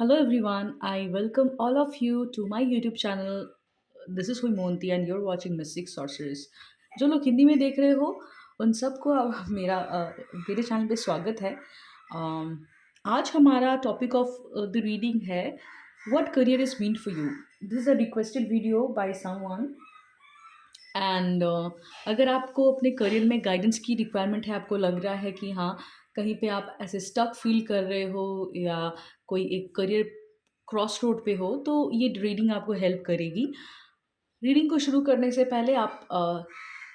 Hello everyone, I welcome all of you to my YouTube channel. This is Huimonti and you're watching Mystic Sorceress. जो लोग हिंदी में देख रहे हो उन सबको अब मेरे चैनल पे स्वागत है। आज हमारा टॉपिक ऑफ द रीडिंग है what career is mean for you. This is a requested video by someone and अगर आपको अपने करियर में गाइडेंस की रिक्वायरमेंट है, आपको लग रहा है कि हाँ कहीं पे आप ऐसे स्टक फील कर रहे हो या कोई एक करियर क्रॉस रोड पे हो, तो ये रीडिंग आपको हेल्प करेगी। रीडिंग को शुरू करने से पहले आप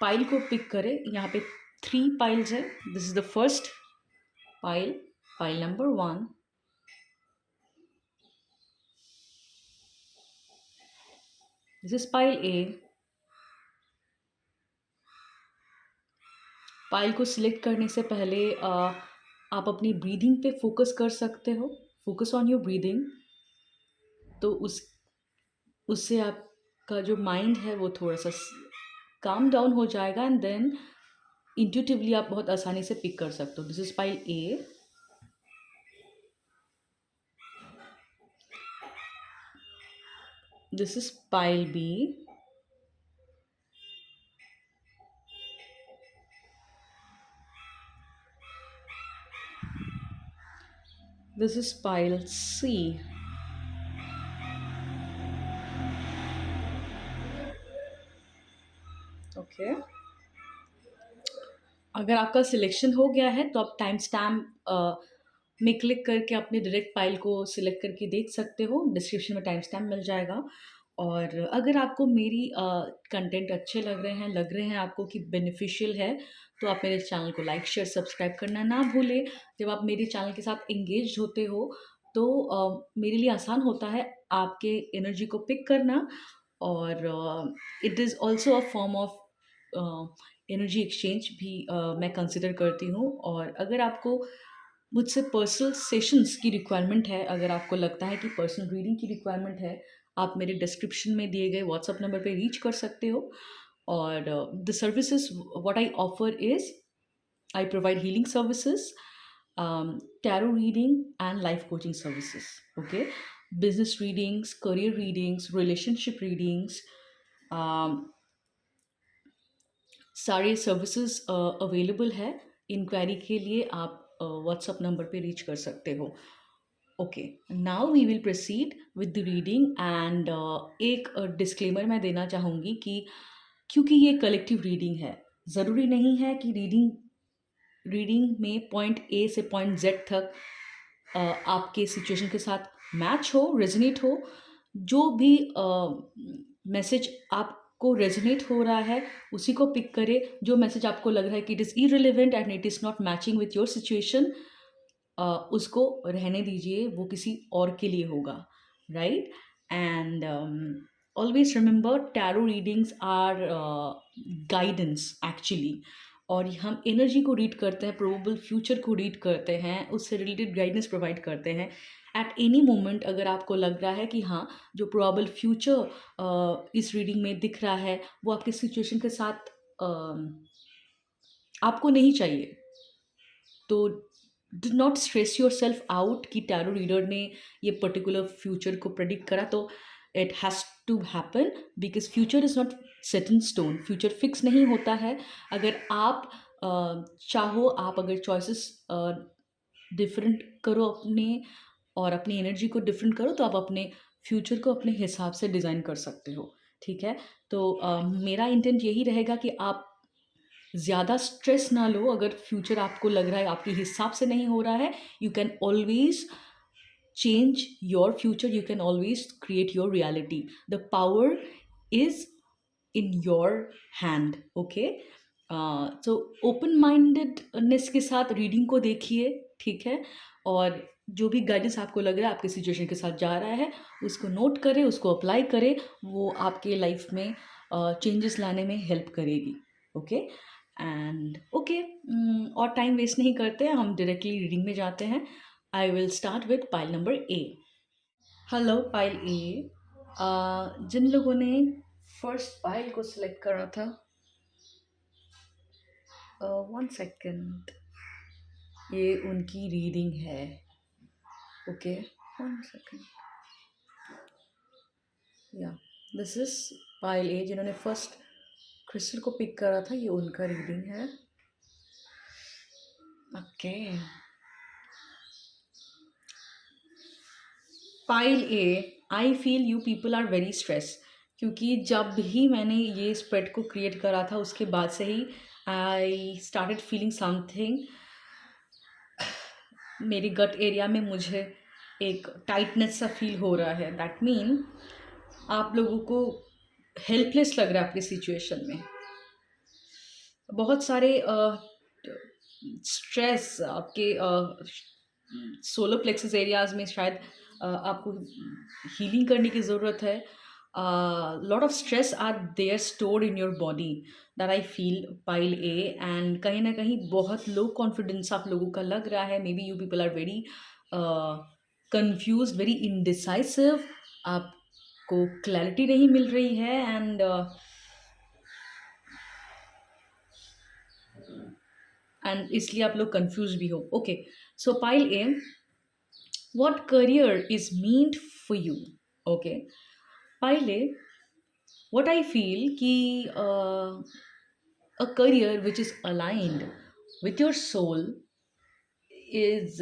पाइल को पिक करें। यहाँ पे 3 पाइल्स है। This is the first pile, pile number 1। This is pile A. Pile को सिलेक्ट करने से पहले आप अपनी ब्रीदिंग पे फोकस कर सकते हो। Focus on your breathing. तो उससे आपका जो माइंड है वो थोड़ा सा काम डाउन हो जाएगा एंड देन इंट्यूटिवली आप बहुत आसानी से पिक कर सकते हो। This is pile A. This is pile B. This is pile C. Okay, अगर आपका सिलेक्शन हो गया है तो आप टाइम स्टैम्प में क्लिक करके अपने डायरेक्ट फाइल को सिलेक्ट करके देख सकते हो। डिस्क्रिप्शन में टाइम स्टैम्प मिल जाएगा। और अगर आपको मेरी कंटेंट अच्छे लग रहे हैं आपको कि बेनिफिशियल है, तो आप मेरे चैनल को लाइक शेयर सब्सक्राइब करना ना भूलें। जब आप मेरे चैनल के साथ एंगेज होते हो तो मेरे लिए आसान होता है आपके एनर्जी को पिक करना। और it is also a form of energy exchange भी मैं कंसिडर करती हूँ। और अगर आपको मुझसे पर्सनल सेशंस की रिक्वायरमेंट है, अगर आपको लगता है कि पर्सनल रीडिंग की रिक्वायरमेंट है, आप मेरे डिस्क्रिप्शन में दिए गए व्हाट्सएप नंबर पे रीच कर सकते हो। और the services what I offer is I provide healing services, tarot reading, and life coaching services. Okay, business readings, career readings, relationship readings, um, सारे सर्विसेज अवेलेबल है। इंक्वायरी के लिए आप व्हाट्सअप नंबर पे रीच कर सकते हो। Okay, now we will proceed with the reading and एक डिस्क्लेमर मैं देना चाहूँगी कि क्योंकि ये कलेक्टिव रीडिंग है, ज़रूरी नहीं है कि रीडिंग में पॉइंट ए से पॉइंट जेड तक आपके सिचुएशन के साथ मैच हो, रेजोनेट हो। जो भी मैसेज आपको रेजोनेट हो रहा है उसी को पिक करें। जो मैसेज आपको लग रहा है कि it is irrelevant and it is not matching with your situation, उसको रहने दीजिए, वो किसी और के लिए होगा, right. And always remember tarot readings are guidance actually. और हम एनर्जी को रीड करते हैं, प्रोबेबल फ्यूचर को रीड करते हैं, उससे रिलेटेड गाइडेंस प्रोवाइड करते हैं। एट एनी मोमेंट अगर आपको लग रहा है कि हाँ जो प्रोबेबल फ्यूचर इस रीडिंग में दिख रहा है वो आपके सिचुएशन के साथ आपको नहीं चाहिए, तो do not stress yourself out कि टैरो रीडर ने ये पर्टिकुलर फ्यूचर को प्रेडिक्ट करा तो it has to happen, because future is not set in stone. Future fix नहीं होता है। अगर आप चाहो, आप अगर चॉइसेस डिफरेंट करो अपने और अपनी एनर्जी को डिफरेंट करो, तो आप अपने फ्यूचर को अपने हिसाब से डिज़ाइन कर सकते हो। ठीक है, तो मेरा इंटेंट यही रहेगा कि आप ज़्यादा स्ट्रेस ना लो। अगर फ्यूचर आपको लग रहा है आपके हिसाब से नहीं हो रहा है, you can always change your future, you can always create your reality. The power is in your hand. Okay, so open mindedness के साथ रीडिंग को देखिए, ठीक है। और जो भी गाइडेंस आपको लग रहा है आपके सिचुएशन के साथ जा रहा है उसको नोट करें, उसको अप्लाई करें, वो आपके लाइफ में चेंजेस लाने में हेल्प करेगी। ओके, एंड ओके, और टाइम वेस्ट नहीं करते हैं, हम डायरेक्टली रीडिंग में जाते हैं। I will start with pile number A. Hello pile A. जिन लोगों ने फर्स्ट पाइल को सिलेक्ट करा था, वन सेकेंड, ये उनकी रीडिंग है। ओके, वन सेकेंड, या दिस इज पाइल ए, जिन्होंने फर्स्ट क्रिस्टल को पिक करा था, ये उनका रीडिंग है. Okay, pile A, I feel you people are very stress. क्योंकि जब ही मैंने ये स्प्रेड को क्रिएट करा था उसके बाद से ही आई स्टार्टेड फीलिंग समथिंग. मेरी गट एरिया में मुझे एक टाइटनेस सा फील हो रहा है. दैट मीन आप लोगों को हेल्पलेस लग रहा है आपकी सिचुएशन में. बहुत सारे स्ट्रेस आपके सोलर प्लेक्सस एरियाज में शायद आपको हीलिंग करने की ज़रूरत है. Lot of stress are there stored in your body, that I feel pile A. And कहीं ना कहीं बहुत लो कॉन्फिडेंस आप लोगों का लग रहा है. Maybe you people are very confuse, very indecisive. आपको क्लैरिटी नहीं मिल रही है एंड इसलिए आप लोग कंफ्यूज भी हो. Okay, so pile A, what career is meant for you? Okay, पहले what I feel कि a career which is aligned with your soul is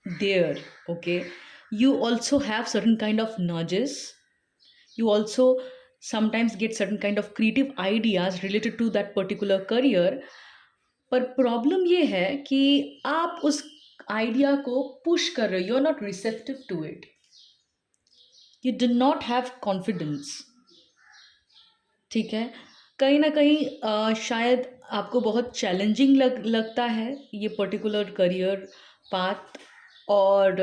there. Okay, you also have certain kind of nudges. You also sometimes get certain kind of creative ideas related to that particular career. पर problem ये है कि आप उस idea को push कर रहे हो, you are not receptive to it, you do not have confidence. ठीक है, कहीं ना कहीं शायद आपको बहुत चैलेंजिंग लगता है ये पर्टिकुलर करियर पाथ. और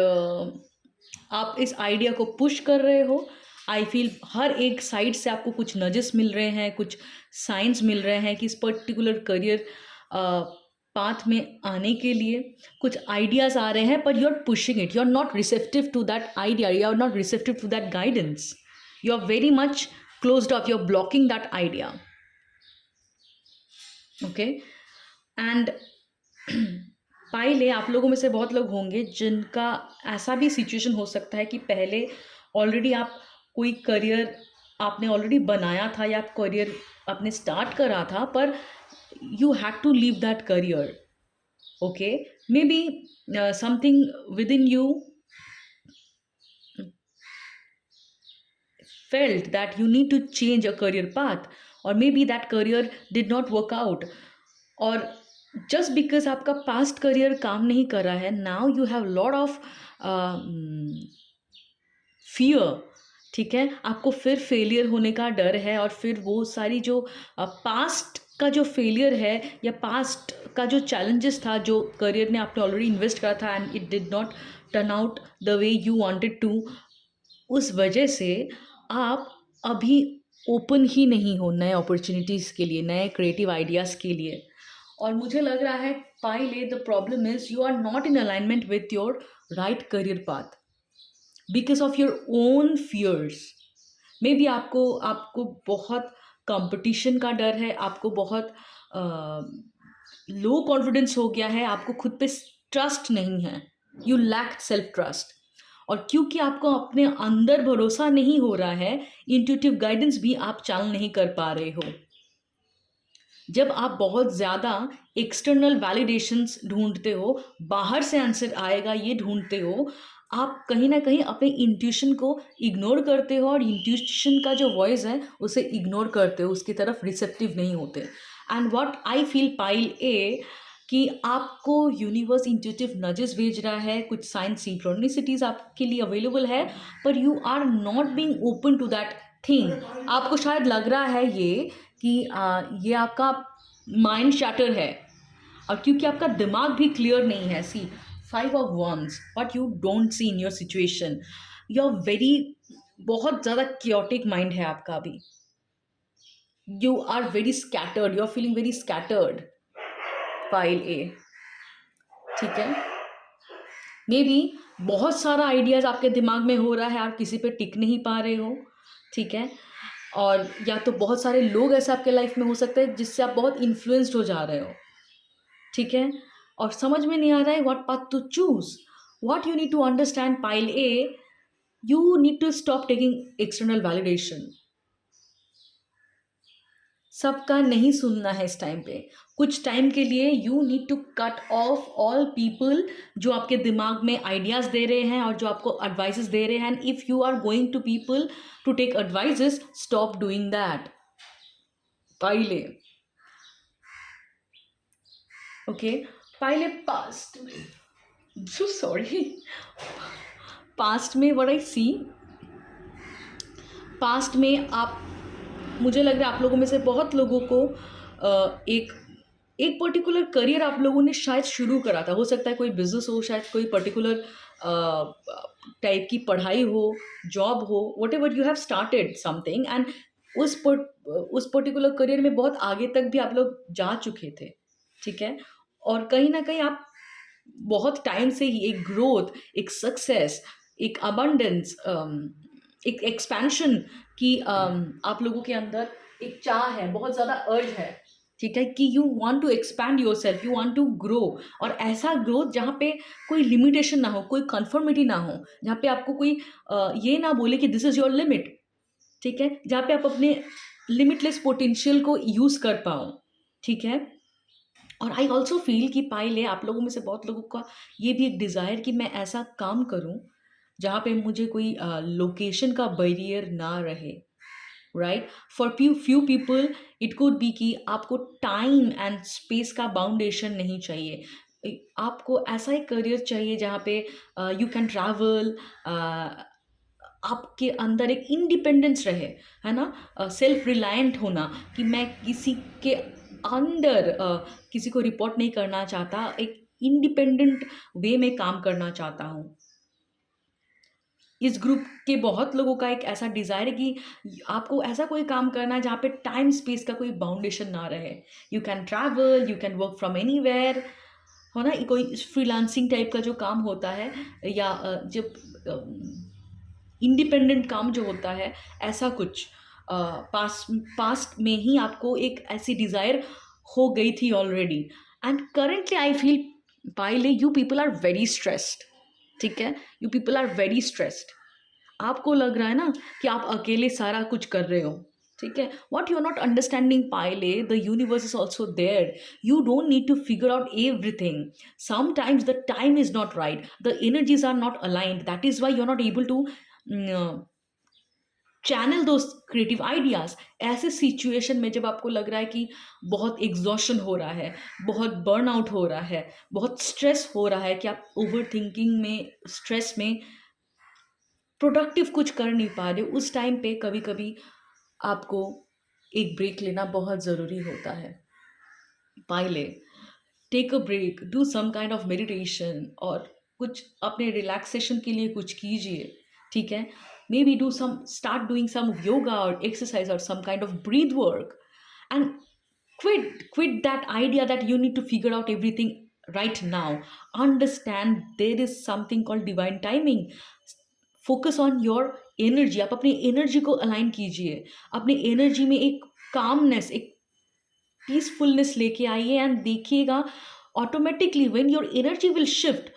आप इस आइडिया को पुश कर रहे हो. आई फील हर एक साइड से आपको कुछ नजेस मिल रहे हैं, कुछ साइंस मिल रहे हैं कि इस पर्टिकुलर करियर पाथ में आने के लिए कुछ आइडियाज़ आ रहे हैं. पर you are pushing it, you are not receptive to that idea, you are not receptive to that guidance, you are very much closed off, you are blocking that idea. Okay, and पहले आप लोगों में से बहुत लोग होंगे जिनका ऐसा भी सिचुएशन हो सकता है कि पहले ऑलरेडी आप कोई करियर आपने ऑलरेडी बनाया था या करियर आपने स्टार्ट करा था, पर you had to leave that career. Okay, maybe something within you felt that you need to change a career path, or maybe that career did not work out, or just because आपका past career काम नहीं कर रहा है, now you have lot of fear. ठीक है, आपको फिर फेलियर होने का डर है, और फिर वो सारी जो पास्ट का जो फेलियर है या पास्ट का जो चैलेंजेस था, जो करियर ने आपने ऑलरेडी इन्वेस्ट करा था and it did not turn out the way you wanted to, उस वजह से आप अभी ओपन ही नहीं हो नए अपॉर्चुनिटीज़ के लिए, नए क्रिएटिव आइडियाज़ के लिए. और मुझे लग रहा है पहले the problem is you are not in alignment with your right career path because of your own fears. Maybe आपको बहुत कंपटीशन का डर है, आपको बहुत लो कॉन्फिडेंस हो गया है, आपको खुद पे ट्रस्ट नहीं है, यू लैक सेल्फ ट्रस्ट. और क्योंकि आपको अपने अंदर भरोसा नहीं हो रहा है, इंट्यूटिव गाइडेंस भी आप चाल नहीं कर पा रहे हो. जब आप बहुत ज़्यादा एक्सटर्नल वैलिडेशंस ढूंढते हो, बाहर से आंसर आएगा ये ढूंढते हो, आप कहीं ना कहीं अपने इंट्यूशन को इग्नोर करते हो, और इंट्यूशन का जो वॉइस है उसे इग्नोर करते हो, उसकी तरफ रिसेप्टिव नहीं होते. And what I feel pile A, कि आपको यूनिवर्स इंट्यूटिव नजेस भेज रहा है, कुछ साइंस सिंक्रोनिसिटीज़ आपके लिए अवेलेबल है, पर you are not being open to that thing. आपको शायद लग रहा है ये कि ये आपका माइंड शैटर है, और क्योंकि आपका दिमाग भी क्लियर नहीं है. सी, 5 of Wands, what you don't see in your situation, you're very बहुत ज़्यादा chaotic mind है आपका अभी. You are very scattered, you're feeling very scattered. Pile A, ठीक है. मे बी बहुत सारा आइडियाज़ आपके दिमाग में हो रहा है, आप किसी पे टिक नहीं पा रहे हो. ठीक है, और या तो बहुत सारे लोग ऐसे आपके लाइफ में हो सकते हैं जिससे आप बहुत इन्फ्लुएंस्ड हो जा रहे हो. ठीक है, और समझ में नहीं आ रहा है what path to choose. What you need to understand, pile A, you need to stop taking external validation. सबका नहीं सुनना है इस टाइम पे. कुछ टाइम के लिए you need to cut off all people जो आपके दिमाग में आइडियाज दे रहे हैं और जो आपको एडवाइसेस दे रहे हैं. And if you are going to people to take advices, stop doing that. पहले ओके, पहले पास्ट में, सो सॉरी, पास्ट में व्हाट आई सी, पास्ट में आप, मुझे लग रहा है आप लोगों में से बहुत लोगों को एक एक पर्टिकुलर करियर आप लोगों ने शायद शुरू करा था. हो सकता है कोई बिजनेस हो, शायद कोई पर्टिकुलर टाइप की पढ़ाई हो, जॉब हो, what ever you have started something. And उस पर्टिकुलर करियर में बहुत आगे तक भी आप लोग जा चुके थे. ठीक है, और कहीं ना कहीं आप बहुत टाइम से ही एक ग्रोथ, एक सक्सेस, एक अबंडेंस, एक एक्सपेंशन की आप लोगों के अंदर एक चाह है, बहुत ज़्यादा अर्ज है. ठीक है, कि you want to expand yourself, you want to grow. और ऐसा ग्रोथ जहाँ पे कोई लिमिटेशन ना हो, कोई कन्फर्मिटी ना हो, जहाँ पे आपको कोई ये ना बोले कि दिस इज़ योर लिमिट. ठीक है, जहाँ पे आप अपने लिमिटलेस पोटेंशियल को यूज़ कर पाओ. ठीक है, और आई ऑल्सो फील कि पाइले आप लोगों में से बहुत लोगों का ये भी एक डिज़ायर कि मैं ऐसा काम करूं जहाँ पे मुझे कोई लोकेशन का बैरियर ना रहे. Right, for few people it could B कि आपको टाइम एंड स्पेस का बाउंडेशन नहीं चाहिए. आपको ऐसा एक करियर चाहिए जहाँ पे यू कैन ट्रैवल, आपके अंदर एक इंडिपेंडेंस रहे, है ना, सेल्फ रिलायंट होना, कि मैं किसी के अंडर किसी को रिपोर्ट नहीं करना चाहता, एक इंडिपेंडेंट वे में काम करना चाहता हूँ. इस ग्रुप के बहुत लोगों का एक ऐसा डिज़ायर है कि आपको ऐसा कोई काम करना है जहाँ पे टाइम स्पेस का कोई बाउंडेशन ना रहे. You can travel, you can work from anywhere, हो ना, कोई फ्रीलांसिंग टाइप का जो काम होता है, या जब इंडिपेंडेंट काम जो होता है, ऐसा कुछ पास्ट में ही आपको एक ऐसी डिज़ायर हो गई थी already. And currently I feel pile A you people are very stressed. ठीक है, you people are very stressed. आपको लग रहा है ना कि आप अकेले सारा कुछ कर रहे हो. ठीक है, what you are not understanding pile A, the universe is also there. You don't need to figure out everything. Sometimes the time is not right, the energies are not aligned. That is why you are not able to channel do creative ideas. ऐसे situation में जब आपको लग रहा है कि बहुत exhaustion हो रहा है, बहुत बर्नआउट हो रहा है, बहुत स्ट्रेस हो रहा है, कि आप ओवर थिंकिंग में, स्ट्रेस में प्रोडक्टिव कुछ कर नहीं पा रहे हो, उस टाइम पे कभी कभी आपको एक ब्रेक लेना बहुत ज़रूरी होता है. Pile, take a break, do some kind of meditation, और कुछ अपने रिलैक्सेशन के लिए कुछ कीजिए. ठीक है, maybe do some, start doing some yoga और एक्सरसाइज और some kind of breath work. And quit that idea that you need to figure out everything right now. Understand there is something called divine timing. Focus on your energy. आप अपनी energy को align कीजिए, अपनी energy में एक calmness, एक peacefulness लेके आइए, एंड देखिएगा automatically when your energy will shift,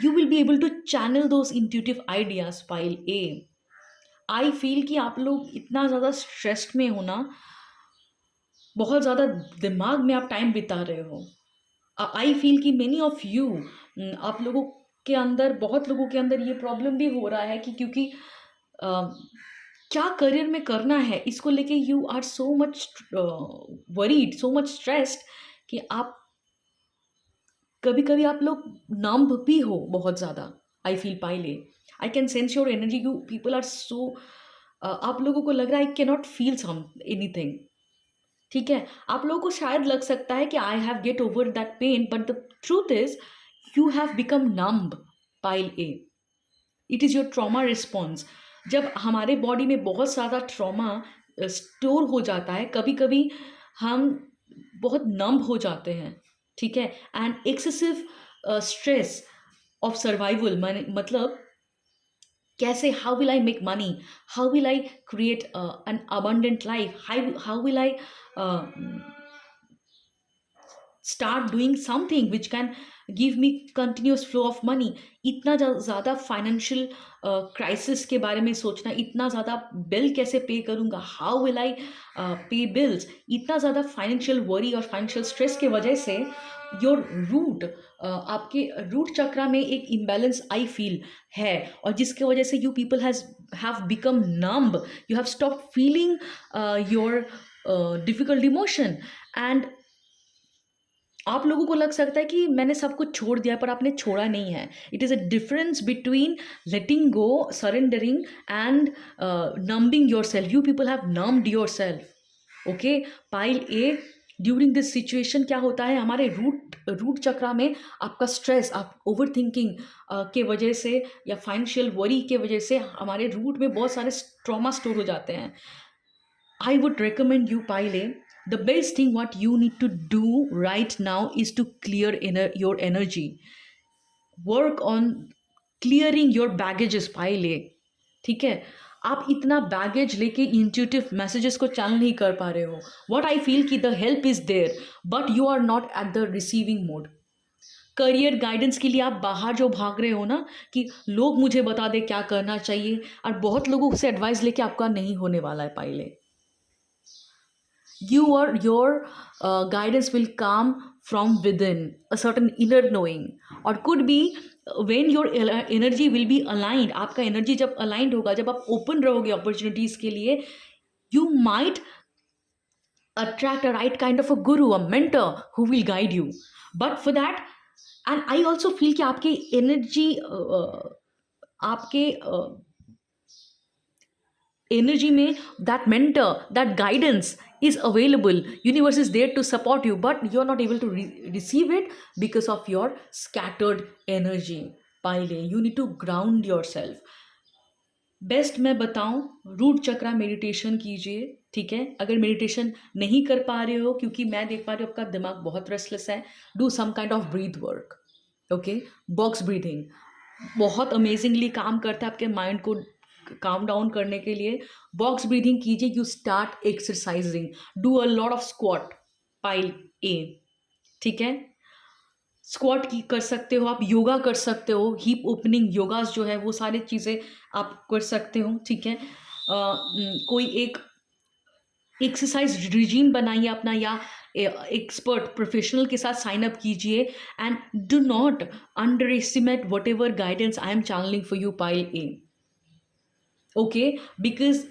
you will be able to channel those intuitive ideas. Pile A, I feel कि आप लोग इतना ज़्यादा स्ट्रेस्ड में हो ना, बहुत ज़्यादा दिमाग में आप टाइम बिता रहे हो. आई फील कि मेनी ऑफ यू, आप लोगों के अंदर, बहुत लोगों के अंदर ये प्रॉब्लम भी हो रहा है कि क्योंकि क्या करियर में करना है, इसको लेके you are so much worried, so much stressed, कि आप कभी कभी आप लोग नंब भी हो बहुत ज़्यादा. I feel pile, I can sense your energy. You people are so, आप लोगों को लग रहा है I can not feel some anything. ठीक है, आप लोगों को शायद लग सकता है कि I have get over that pain, but the truth is you have become numb. Pile A, it is your trauma response. जब हमारे बॉडी में बहुत ज़्यादा ट्रॉमा स्टोर हो जाता है, कभी कभी हम बहुत नम्ब हो जाते हैं. ठीक है, and excessive stress of survival, मतलब कैसे, how will I make money, how will I create an abundant life, how will I start doing something which can give me continuous flow of money. इतना ज़्यादा financial crisis के बारे में सोचना, इतना ज़्यादा बिल कैसे पे करूँगा, हाउ विल आई पे बिल्स, इतना ज़्यादा फाइनेंशियल वरी और फाइनेंशियल स्ट्रेस के वजह से योर रूट, आपके रूट चक्रा में एक इम्बैलेंस आई फील है, और जिसके वजह से you people have become numb, you have stop feeling your difficult emotion, and आप लोगों को लग सकता है कि मैंने सब कुछ छोड़ दिया, पर आपने छोड़ा नहीं है. It is a difference between letting go, surrendering and numbing your self. You people have numbed your self. Okay, pile A, during this situation क्या होता है, हमारे रूट चक्रा में आपका स्ट्रेस, आप ओवर थिंकिंग के वजह से या फाइनेंशियल वरी के वजह से हमारे रूट में बहुत सारे ट्रॉमा स्टोर हो जाते हैं. I would recommend you, Pile, the best thing what you need to do right now is to clear your energy. Work on clearing your baggages, Pile. ठीक है, आप इतना बैगेज लेके इंट्यूटिव मैसेजेस को channel नहीं कर पा रहे हो. वॉट आई फील कि the help is there, but you are not at the receiving mode. Career guidance के लिए आप बाहर जो भाग रहे हो ना, कि लोग मुझे बता दे क्या करना चाहिए, और बहुत लोगों से एडवाइस लेके आपका नहीं होने वाला है. पाइले, your guidance will come from within, a certain inner knowing, or could be when your energy will be aligned. आपका एनर्जी जब अलाइंड होगा, जब आप ओपन रहोगे अपॉर्चुनिटीज के लिए, you might attract a right kind of a guru, a mentor who will guide you. But for that, and I also feel कि आपकी एनर्जी, आपके energy में that mentor, that guidance is available, universe is there to support you, but you're not able to receive it because of your scattered energy. Pile, you need to ground yourself. Best मैं बताऊं, root chakra meditation कीजिए. ठीक है, अगर meditation नहीं कर पा रहे हो, क्योंकि मैं देख पा रही हूँ आपका दिमाग बहुत रेस्टलेस है, do some kind of breath work. Okay, box breathing बहुत अमेजिंगली काम करता है आपके माइंड को काम डाउन करने के लिए. बॉक्स ब्रीथिंग कीजिए. You start exercising, do a lot of squat. Pile A, ठीक है, स्क्वाट की कर सकते हो आप, योगा कर सकते हो, हिप ओपनिंग योगास जो है वो सारी चीज़ें आप कर सकते हो. ठीक है, कोई एक एक्सरसाइज रिजीम बनाइए अपना, या एक्सपर्ट प्रोफेशनल के साथ साइन अप कीजिए. And do not underestimate whatever guidance I am channelling for you, pile A. Okay, because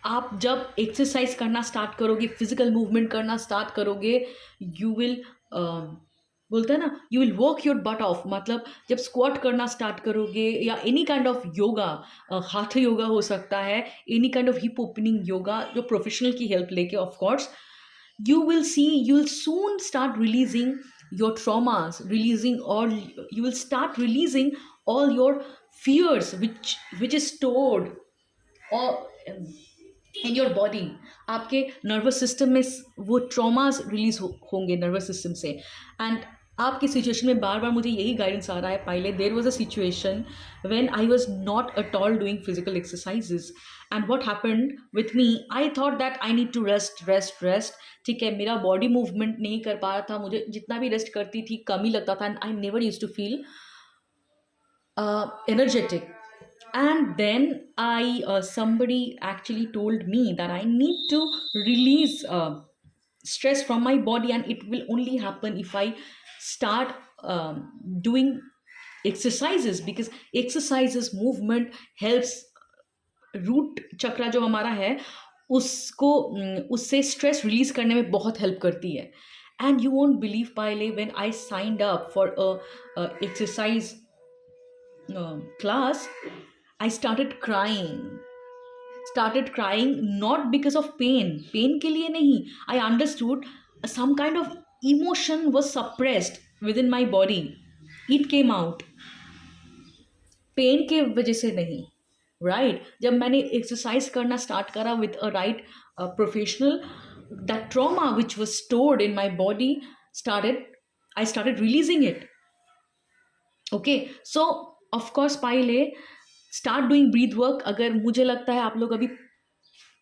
आप जब एक्सरसाइज करना स्टार्ट करोगे, फिजिकल मूवमेंट करना स्टार्ट करोगे, यू विल, बोलते हैं ना, you will work your butt off. मतलब जब स्क्वाट करना स्टार्ट करोगे, या एनी काइंड ऑफ योगा, हाथ योगा हो सकता है, any kind of hip opening yoga जो प्रोफेशनल की हेल्प लेके, of course you will see, you will soon start releasing your traumas, releasing all, you will start releasing all your fears which is stored or in your body. आपके nervous system में वो traumas release होंगे nervous system से. And आपकी situation में बार बार मुझे यही guidance आ रहा है. पहले there was a situation when I was not at all doing physical exercises, and what happened with me, I thought that I need to rest rest rest. ठीक है, मेरा बॉडी मूवमेंट नहीं कर पा रहा था, मुझे जितना भी रेस्ट करती थी कम ही लगता था, and I never use to feel energetic. And then somebody actually told me that I need to release stress from my body, and it will only happen if I start doing exercises, because exercises, movement helps root chakra जो हमारा है उसको उससे stress release करने में बहुत help करती है. एंड यू वोंट बिलीव, पाइले, when I signed up for a exercise class, I started crying, not because of pain के लिए नहीं. I understood some kind of emotion was suppressed within my body, it came out, pain के वजह से नहीं. Right, जब मैंने exercise करना स्टार्ट करा with a right professional, that trauma which was stored in my body I started releasing it. Okay, so of course पाइले, start doing breathe work. अगर मुझे लगता है आप लोग अभी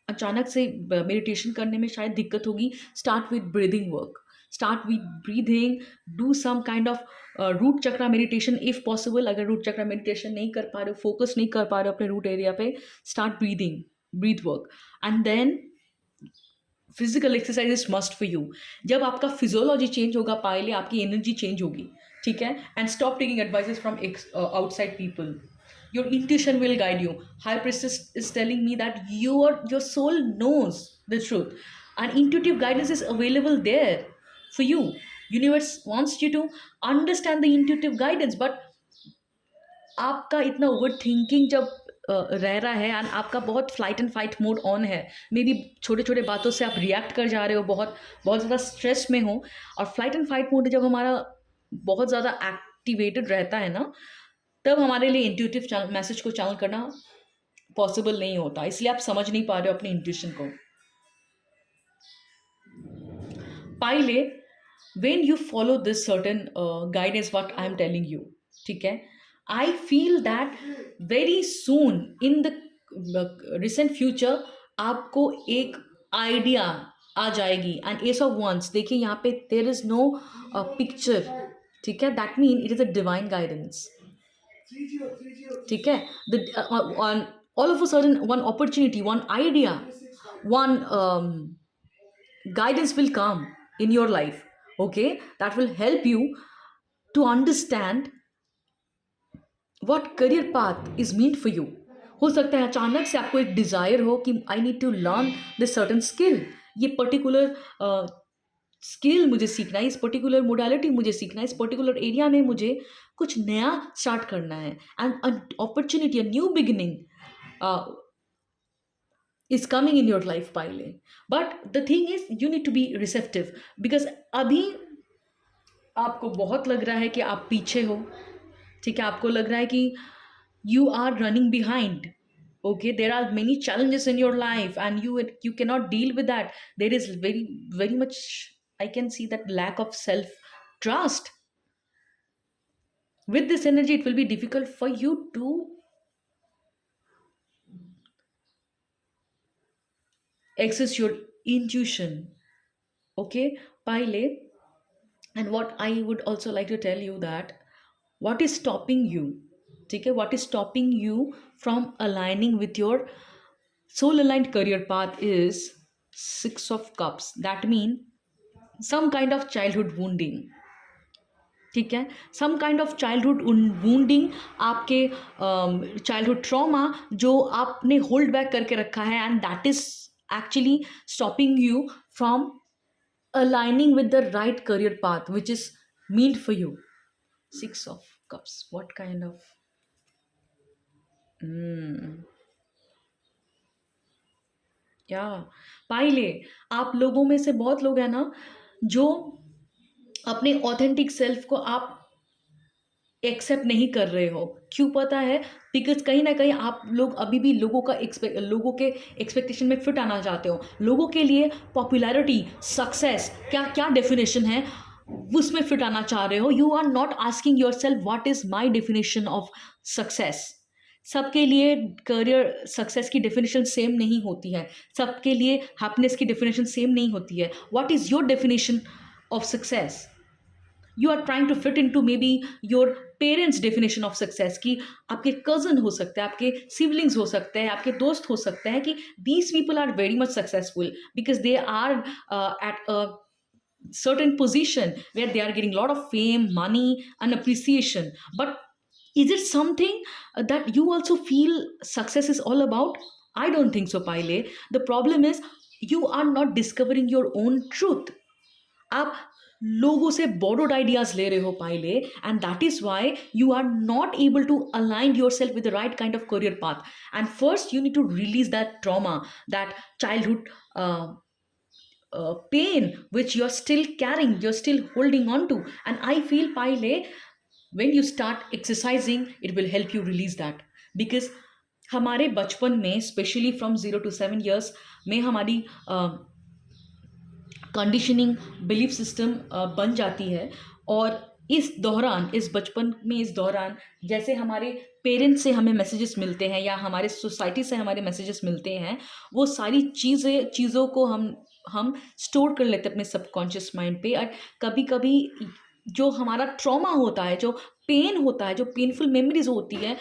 अचानक से मेडिटेशन करने में शायद दिक्कत होगी, start with breathing work. Start with breathing, do some kind of root chakra meditation if possible. अगर रूट चक्रा मेडिटेशन नहीं कर पा रहे हो, फोकस नहीं कर पा रहे हो अपने रूट एरिया पे, start breathing, breath work. And then physical exercise is must for you. जब आपका फिजियोलॉजी चेंज होगा पायले, आपकी एनर्जी चेंज होगी. ठीक है. And stop taking advices from outside people. Your intuition will guide you. High priestess is telling me that your soul knows the truth, and intuitive guidance is available there for you. Universe wants you to understand the intuitive guidance, but आपका इतना over thinking जब रह रहा है, and आपका बहुत flight and fight mode on है, may be छोटे छोटे बातों से आप रिएक्ट कर जा रहे हो, बहुत बहुत ज़्यादा स्ट्रेस में हो. और फ्लाइट एंड फाइट मोड जब हमारा बहुत ज़्यादा एक्टिवेटेड रहता है ना, तब हमारे लिए इंट्यूटिव मैसेज को चैनल करना पॉसिबल नहीं होता. इसलिए आप समझ नहीं पा रहे हो अपने इंट्यूशन को. पाइले, when you follow this certain guidance what I am telling you, ठीक है, I feel that very soon in the recent future आपको एक आइडिया आ जाएगी. एंड एस ऑफ वंस, देखिए यहाँ पे देयर इज नो पिक्चर. ठीक है, that mean it is a divine guidance. ठीक है. On all of a sudden one opportunity, one idea, one guidance will come in your life. Okay, that will help you to understand what career path is meant for you. हो सकता है अचानक से आपको एक desire हो कि I need to learn this certain skill. ये पर्टिकुलर स्किल मुझे सीखना है, इस पर्टिकुलर मोडालिटी मुझे सीखना है, इस पर्टिकुलर एरिया में मुझे कुछ नया स्टार्ट करना है. And opportunity, a new beginning is coming in your life, Pile. But the thing is, you need to be receptive, because अभी आपको बहुत लग रहा है कि आप पीछे हो. ठीक है, आपको लग रहा है कि you are running behind. Okay, there are many challenges in your life and you cannot deal with that. There is very very much, I can see that lack of self trust. With this energy it will be difficult for you to access your intuition. Okay, Pile. And what I would also like to tell you that what is stopping you, okay, what is stopping you from aligning with your soul aligned career path is Six of Cups. That means some kind of childhood wounding. ठीक है, सम kind of childhood वूंडिंग, आपके childhood trauma जो आपने hold back करके रखा है, and that is actually stopping you from aligning with the right career path which is meant for you. Six of Cups, what kind of पाइले, आप लोगों में से बहुत लोग हैं ना जो अपने ऑथेंटिक सेल्फ को आप एक्सेप्ट नहीं कर रहे हो. क्यों पता है? बिकॉज कहीं ना कहीं आप लोग अभी भी लोगों के एक्सपेक्टेशन में फिट आना चाहते हो. लोगों के लिए पॉपुलैरिटी, सक्सेस क्या क्या डेफिनेशन है, उसमें फिट आना चाह रहे हो. You are not asking yourself what is my definition of success. सबके लिए करियर सक्सेस की डेफिनेशन सेम नहीं होती है. सबके लिए हैप्पीनेस की डेफिनेशन सेम नहीं होती है. What is your definition of success? You are trying to fit into maybe your parents definition of success, कि आपके कजन हो सकते हैं, आपके सिबलिंग्स हो सकते हैं, आपके दोस्त हो सकते हैं, कि these people are very much successful because they are at a certain position where they are getting a lot of fame, money and appreciation. But is it something that you also feel success is all about? I don't think so, Pile. The problem is you are not discovering your own truth. आप लोगों से borrowed ideas ले रहे हो, Pile, and that is why you are not able to align yourself with the right kind of career path. And first you need to release that trauma, that childhood pain which you're still carrying, you're still holding on to. And I feel, Pile, when you start exercising it will help you release that. Because हमारे बचपन में specially from 0 to 7 years में हमारी conditioning belief system बन जाती है. और इस दौरान, इस बचपन में, इस दौरान जैसे हमारे पेरेंट्स से हमें मैसेजेस मिलते हैं या हमारे सोसाइटी से हमारे मैसेजेस मिलते हैं, वो सारी चीज़ों को हम स्टोर कर लेते हैं अपने सबकॉन्शियस माइंड पे। और कभी कभी जो हमारा ट्रॉमा होता है, जो पेन होता है, जो पेनफुल मेमोरीज होती है,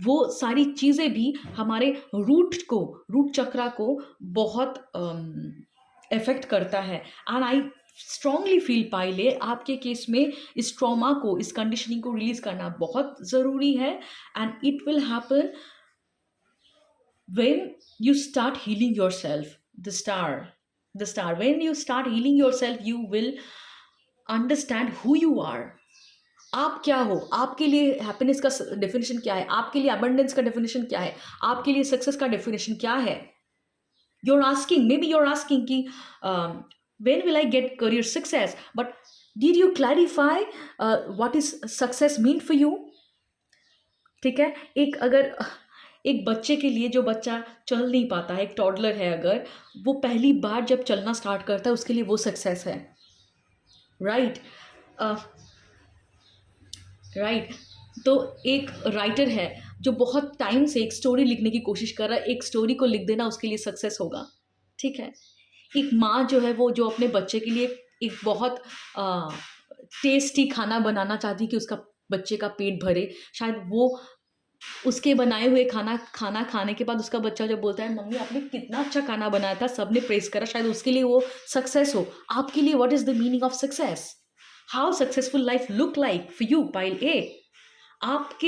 वो सारी चीज़ें भी हमारे रूट चक्रा को बहुत इफेक्ट करता है। एंड आई स्ट्रांगली फील पाइले आपके केस में इस ट्रॉमा को, इस कंडीशनिंग को रिलीज करना बहुत ज़रूरी है। And it will happen when you start healing yourself. The star when you start healing yourself, you will understand who you are. आप क्या हो, आपके लिए हैप्पीनेस का डेफिनेशन क्या है, आपके लिए अबंडेंस का डेफिनेशन क्या है, आपके लिए सक्सेस का डेफिनेशन क्या है। you're asking कि when will I get career success, but did you clarify what is success mean for you? ठीक है, अगर एक बच्चे के लिए, जो बच्चा चल नहीं पाता है, एक टॉडलर है, अगर वो पहली बार जब चलना स्टार्ट करता है, उसके लिए वो सक्सेस है। Right right. तो एक राइटर है जो बहुत टाइम से एक स्टोरी लिखने की कोशिश कर रहा है, एक स्टोरी को लिख देना उसके लिए सक्सेस होगा। ठीक है, एक माँ जो है, वो जो अपने बच्चे के लिए एक बहुत टेस्टी खाना बनाना चाहती कि उसका बच्चे का पेट भरे, शायद वो उसके बनाए हुए खाना खाने के बाद उसका बच्चा जब बोलता है, मम्मी आपने कितना अच्छा खाना बनाया था, सबने प्रेस करा, शायद उसके लिए वो सक्सेस हो। आपके लिए what is the meaning of success? How successful life look like for you? Pile A, आप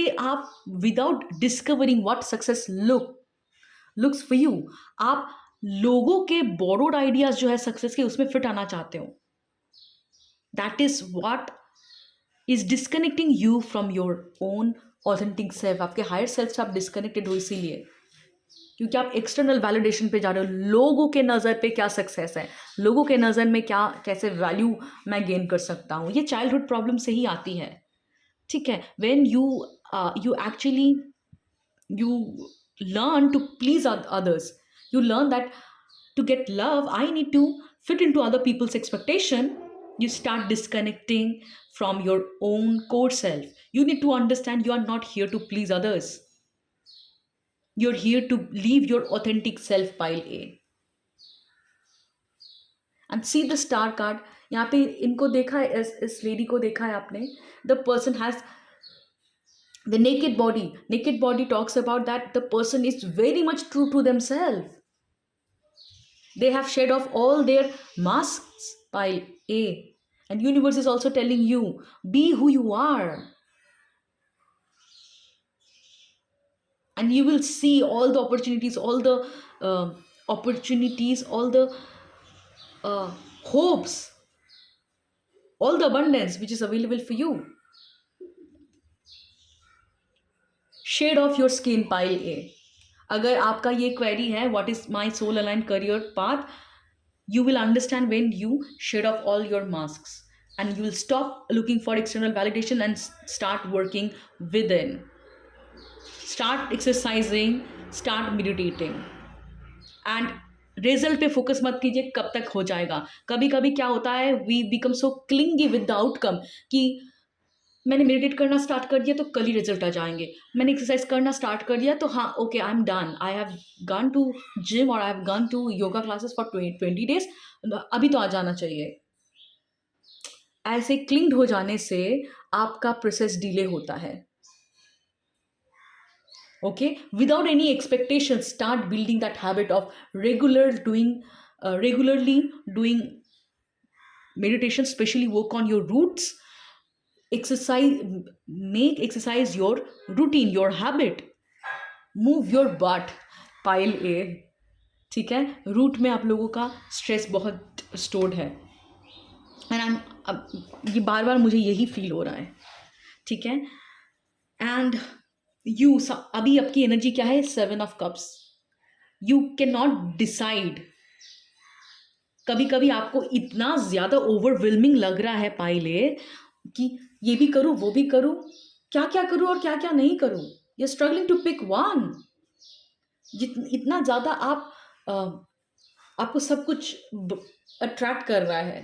without discovering what success looks for you, आप लोगों के बोरोड आइडियाज जो है सक्सेस के, उसमें फिट आना चाहते हो। That is what is disconnecting you from your own authentic self. आपके हायर सेल्फ से आप डिस्कनेक्टेड हो इसीलिए, क्योंकि आप एक्सटर्नल वैलिडेशन पे जा रहे हो। लोगों के नज़र पे क्या सक्सेस है, लोगों के नज़र में क्या, कैसे वैल्यू मैं गेन कर सकता हूँ, ये चाइल्डहुड प्रॉब्लम से ही आती है। ठीक है, when you actually you learn to please others, you learn that to get love I need to fit into other people's expectation, you start disconnecting from your own core self. You need to understand you are not here to please others, you're here to live your authentic self. Pile A, and see the star card. यहाँ पे इनको देखा है, इस lady को देखा है आपने? The person has the naked body talks about that the person is very much true to themselves. They have shed off all their masks. Pile A, and universe is also telling you, be who you are, and you will see all the opportunities, all the all the hopes, all the abundance which is available for you. Shade of your skin. Pile A, अगर आपका ये query है, what is my soul align career path, you will understand when you shed off all your masks, and you will stop looking for external validation and start working within. Start exercising, start meditating, and result पे focus मत कीजिए कब तक हो जाएगा। कभी कभी क्या होता है, we become so clingy with the outcome कि मैंने मेडिटेट करना स्टार्ट कर दिया तो कल ही रिजल्ट आ जाएंगे, मैंने एक्सरसाइज करना स्टार्ट कर दिया तो हाँ okay I am done, I have gone to gym और I have gone to yoga classes for 20 days, अभी तो आ जाना चाहिए। ऐसे क्लिंग्ड हो जाने से आपका प्रोसेस डिले होता है। Okay, without any expectation start building that habit of regularly doing meditation, especially work on your roots. Exercise, make exercise your routine, your habit, move your butt. Pile A, ठीक है, root में आप लोगों का stress बहुत stored है, and अब ये बार बार मुझे यही फील हो रहा है। ठीक है, एंड यू अभी आपकी एनर्जी क्या है? 7 of Cups. You can not decide. कभी कभी आपको इतना ज़्यादा ओवरवेलमिंग लग रहा है पाइले कि ये भी करूँ, वो भी करूँ, क्या क्या करूँ और क्या क्या नहीं करूँ। You are struggling to pick one. इतना ज़्यादा आपको सब कुछ अट्रैक्ट कर रहा है,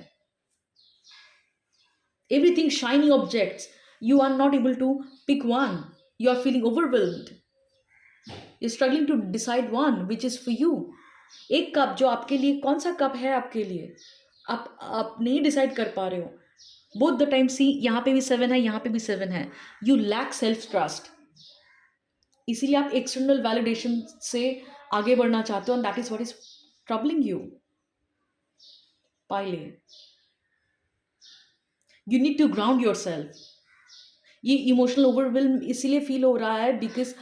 everything shiny objects, you are not able to pick one, you are feeling overwhelmed, you're struggling to decide one which is for you. एक कप जो आपके लिए कौन सा कप है आपके लिए, आप नहीं डिसाइड कर पा रहे हो। बोथ द टाइम सी, यहाँ पे भी 7 है, यहाँ पे भी 7 है। यू लैक सेल्फ ट्रस्ट, इसीलिए आप एक्सटर्नल वैलिडेशन से आगे बढ़ना चाहते हो, and that is what is troubling you. Pile A, you need to ground your self. ये इमोशनल ओवरवेल्म इसीलिए फील हो रहा है बिकॉज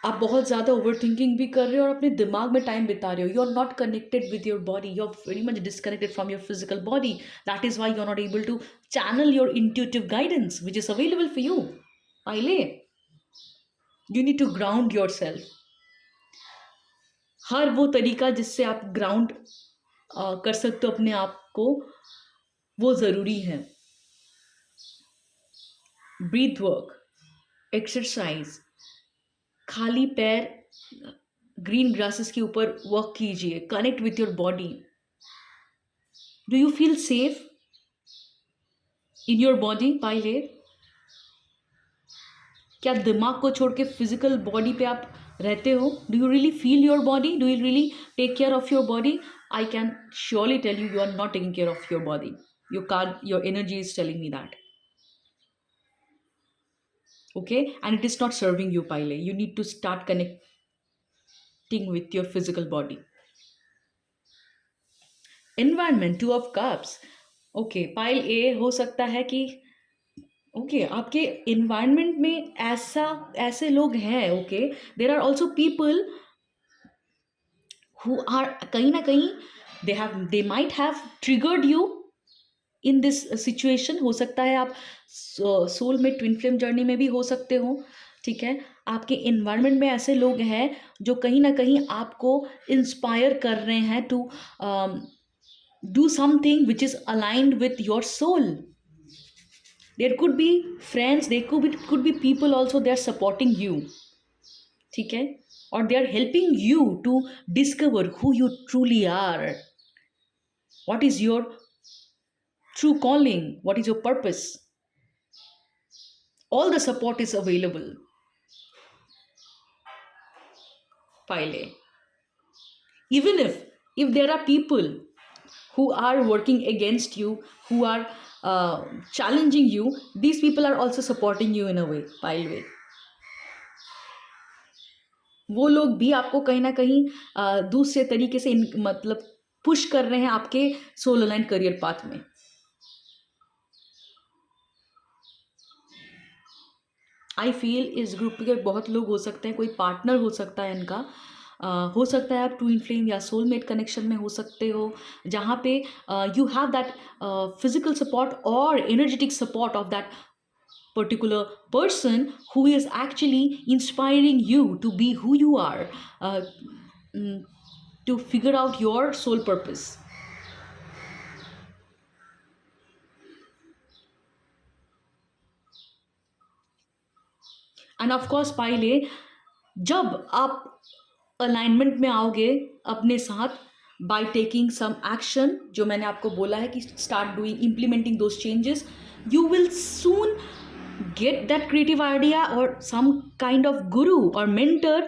आप बहुत ज़्यादा ओवर थिंकिंग भी कर रहे हो और अपने दिमाग में टाइम बिता रहे हो। You are not connected with your body, you are very much disconnected from your physical body. That is why you are not able to channel your intuitive guidance which is available for you. पहले you need to ground your self. हर वो तरीका जिससे आप ground कर सकते हो अपने आप को, वो ज़रूरी है। ब्रीथ वर्क, एक्सरसाइज, खाली पैर ग्रीन ग्रासेस के ऊपर वर्क कीजिए, connect with your body. Do you feel safe in your body? पाइले, क्या दिमाग को छोड़ के फिजिकल बॉडी पे आप रहते हो? Do you really feel your body? Do you really take care of your body? I can surely tell you, you are not taking care of your body. Your energy is telling me that, okay? And it is not serving you, Pile. You need to start connecting with your physical body. Environment, 2 of cups, okay? Pile A हो सकता है कि okay आपके environment में ऐसे लोग हैं, okay? There are also people who are कहीं ना कहीं they might have triggered you in this situation. हो सकता है आप सोल में ट्विन फ्लेम जर्नी में भी हो सकते हो, ठीक है? आपके इन्वायरमेंट में ऐसे लोग हैं जो कहीं ना कहीं आपको इंस्पायर कर रहे हैं to do something which is aligned with your soul. There could be friends, there could be people also, they are supporting you, ठीक है? और they are helping you to discover who you truly are, what is your true calling, what is your purpose. All the support is available, Pile. Even if there are people who are working against you, who are challenging you, these people are also supporting you in a way, Pile. वो लोग भी आपको कहीं ना कहीं दूसरे तरीके से मतलब पुश कर रहे हैं आपके सोल अलाइन करियर पाथ में। आई फील इस ग्रुप के बहुत लोग हो सकते हैं, कोई पार्टनर हो सकता है इनका, हो सकता है आप ट्विन फ्लेम या सोलमेट कनेक्शन में हो सकते हो, जहाँ पे you have that physical support और energetic support of that particular person who is actually inspiring you to be who you are, to figure out your soul purpose. End of course पाइले, जब आप अलाइनमेंट में आओगे अपने साथ by taking some action, जो मैंने आपको बोला है कि start doing implementing those changes, you will soon get that creative idea, or some kind of guru or mentor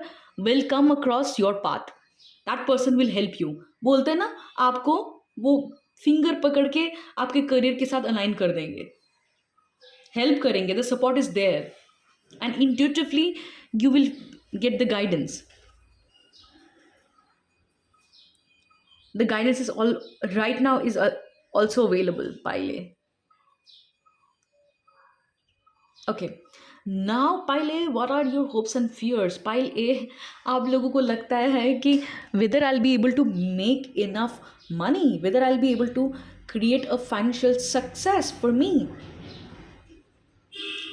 will come across your path. That person will help you. बोलते हैं ना, आपको वो फिंगर पकड़ के आपके करियर के साथ अलाइन कर देंगे, हेल्प करेंगे. The support is there and intuitively you will get the guidance. The guidance is all right now is also available, Pile. Okay, now Pile, what are your hopes and fears? Pile A, आप लोगों को लगता है कि whether I'll be able to make enough money, whether I'll be able to create a financial success for me.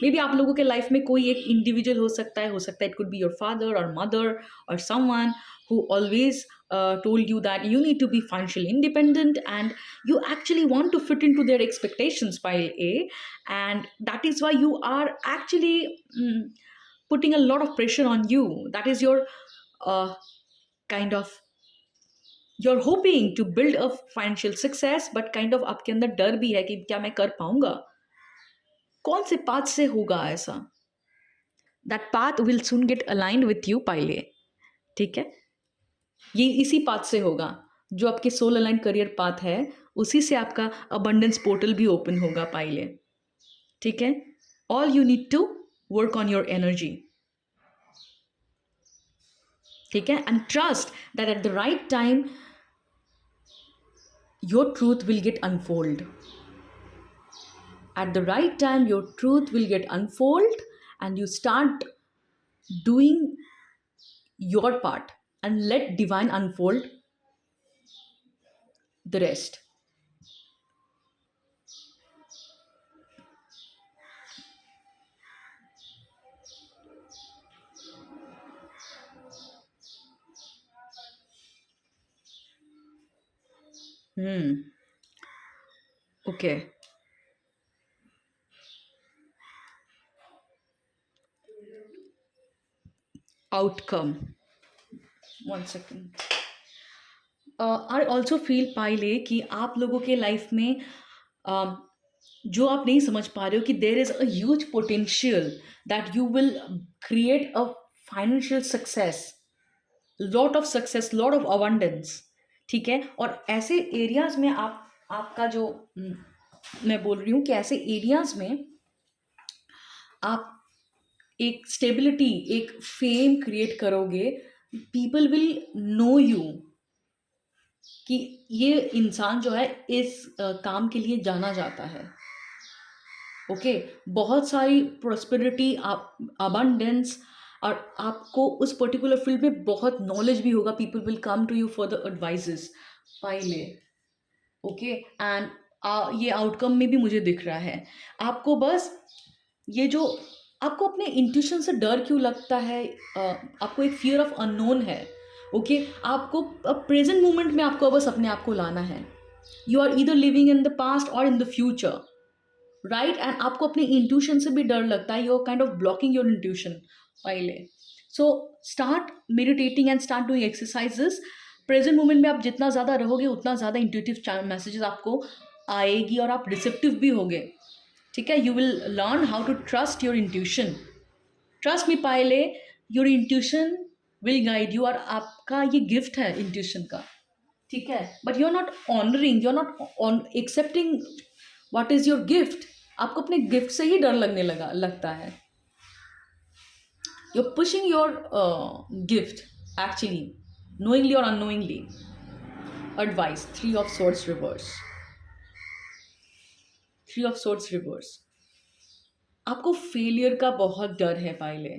May be आप लोगों के life में कोई एक इंडिविजुअल हो सकता है it could be your father और मदर और someone who always told you that you need to be financially independent, and you actually want to fit into their expectations, Pile A, and that is why you are actually putting a lot of pressure on you. That is your kind of you're hoping to build a financial success, but kind of आपके अंदर डर भी है कि क्या मैं कर पाऊंगा, कौन से पाथ से होगा ऐसा. That path will soon gate aligned with you, पाइले, ठीक है? ये इसी पाथ से होगा, जो आपके सोल अलाइन करियर पाथ है, उसी से आपका अबंडेंस पोर्टल भी ओपन होगा पाइले। ठीक है, all you need to work on your energy. ठीक है, and trust that at the right time your truth will get unfold. At the right time, your truth will get unfold, and you start doing your part and let divine unfold the rest. Okay. Outcome. 1 second. I also feel पाइले कि आप लोगों के life में uh, जो आप नहीं समझ पा रहे हो कि there is a huge potential that you will create a financial success, lot of success, lot of abundance. ठीक है, और ऐसे एरियाज में आपका जो मैं बोल रही हूँ कि ऐसे एरियाज में आप एक स्टेबिलिटी, एक फेम क्रिएट करोगे। पीपल विल नो यू कि ये इंसान जो है इस काम के लिए जाना जाता है। ओके, बहुत सारी प्रोस्पेरिटी, अबंडेंस, और आपको उस पर्टिकुलर फील्ड में बहुत नॉलेज भी होगा। People will come to you for the advices pile A. Okay, and ये आउटकम में भी मुझे दिख रहा है। आपको बस ये जो आपको अपने इंट्यूशन से डर क्यों लगता है, आपको एक फियर ऑफ अननोन है। ओके, आपको प्रेजेंट मोमेंट में आपको बस अपने आप को लाना है। You are either living in the past और in the future, right? And आपको अपने इंट्यूशन से भी डर लगता है। You are kind of blocking your intuition पहले। So start meditating and start doing exercises. Present moment में आप जितना ज़्यादा रहोगे उतना ज़्यादा इंट्यूटिव मैसेजेस आपको आएगी और आप रिसेप्टिव भी होगे। ठीक है, you will learn how to trust your intuition. Trust me pile A, your intuition will guide you, और आपका ये गिफ्ट है इंट्यूशन का। ठीक है, but you are not honouring, you are not on accepting what is your gift. आपको अपने gift से ही डर लगता है। You are pushing your gift actually, knowingly or unknowingly. Advice, Three of Swords reverse. Three of Swords reverse. आपको failure का बहुत डर है पाइले।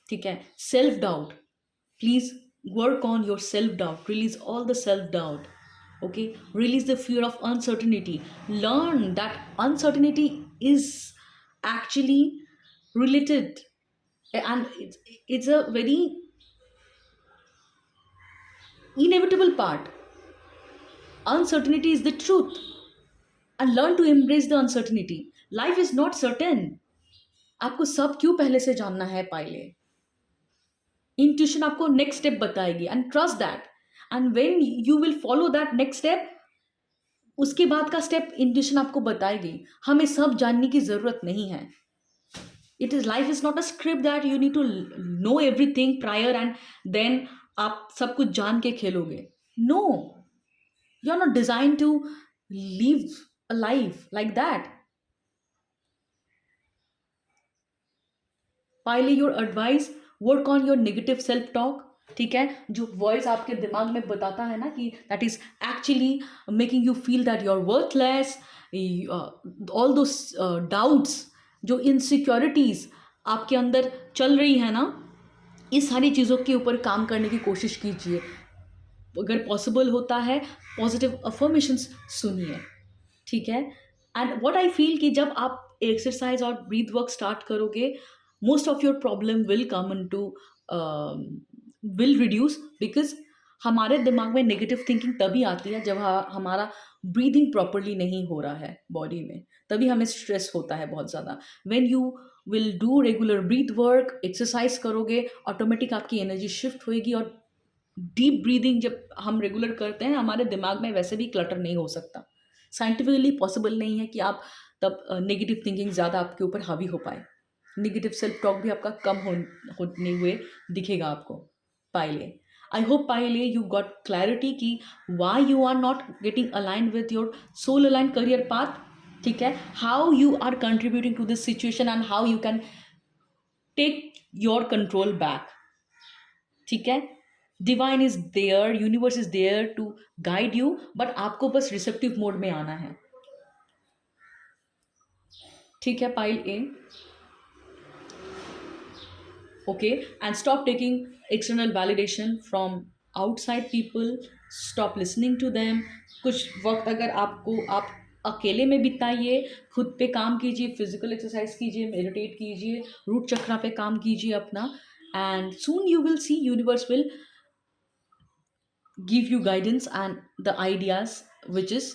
ठीक है, self doubt, please work on your self doubt, release all the self doubt. okay, release the fear of uncertainty. Learn that uncertainty is actually related, and it's a very inevitable part. Uncertainty is the truth, and learn to embrace the uncertainty. Life is not certain. आपको सब क्यों पहले से जानना है पाइले? Intuition आपको next step बताएगी, and trust that, and when you will follow that next step, उसके बाद का स्टेप इंट्यूशन आपको बताएगी। हमें सब जानने की जरूरत नहीं है। It is life is not a script that you need to know everything prior and then आप सब कुछ जान के खेलोगे। No, you are not design to live a life like that. Pile A your advice, work on your negative self talk. ठीक है, जो voice आपके दिमाग में बताता है ना कि that is actually making you feel that you are worthless, all those doubts, जो इनसिक्योरिटीज आपके अंदर चल रही है ना, इस सारी चीज़ों के ऊपर काम करने की कोशिश कीजिए। अगर पॉसिबल होता है पॉजिटिव अफर्मेशंस सुनिए। ठीक है, एंड व्हाट आई फील कि जब आप एक्सरसाइज और ब्रीथ वर्क स्टार्ट करोगे, most of your problem will come into will reduce, because हमारे दिमाग में नेगेटिव थिंकिंग तभी आती है जब हमारा ब्रीदिंग प्रॉपरली नहीं हो रहा है बॉडी में, तभी हमें स्ट्रेस होता है बहुत ज़्यादा। When you will do regular breath work, exercise करोगे, ऑटोमेटिक आपकी एनर्जी शिफ्ट होएगी। और डीप ब्रीदिंग जब हम रेगुलर करते हैं, हमारे दिमाग में वैसे भी क्लटर नहीं हो सकता। साइंटिफिकली पॉसिबल नहीं है कि आप तब नेगेटिव थिंकिंग ज़्यादा आपके ऊपर हावी हो पाए। नेगेटिव सेल्फ टॉक भी आपका कम होने हुए दिखेगा आपको पाइले। आई होप पाहिले you got clarity कि why you are not getting aligned with your soul aligned career path. ठीक है, how you are contributing to this situation and how you can take your control back. ठीक है, divine is there, universe is there to guide you, but आपको बस receptive mode में आना है. ठीक है pile A. Okay, and stop taking external validation from outside people, stop listening to them. कुछ वक्त अगर आपको आप अकेले में बिताइए, खुद पे काम कीजिए, फिजिकल एक्सरसाइज कीजिए, मेडिटेट कीजिए, रूट चक्रा पे काम कीजिए अपना, and soon you will C universe will give you guidance and the ideas which is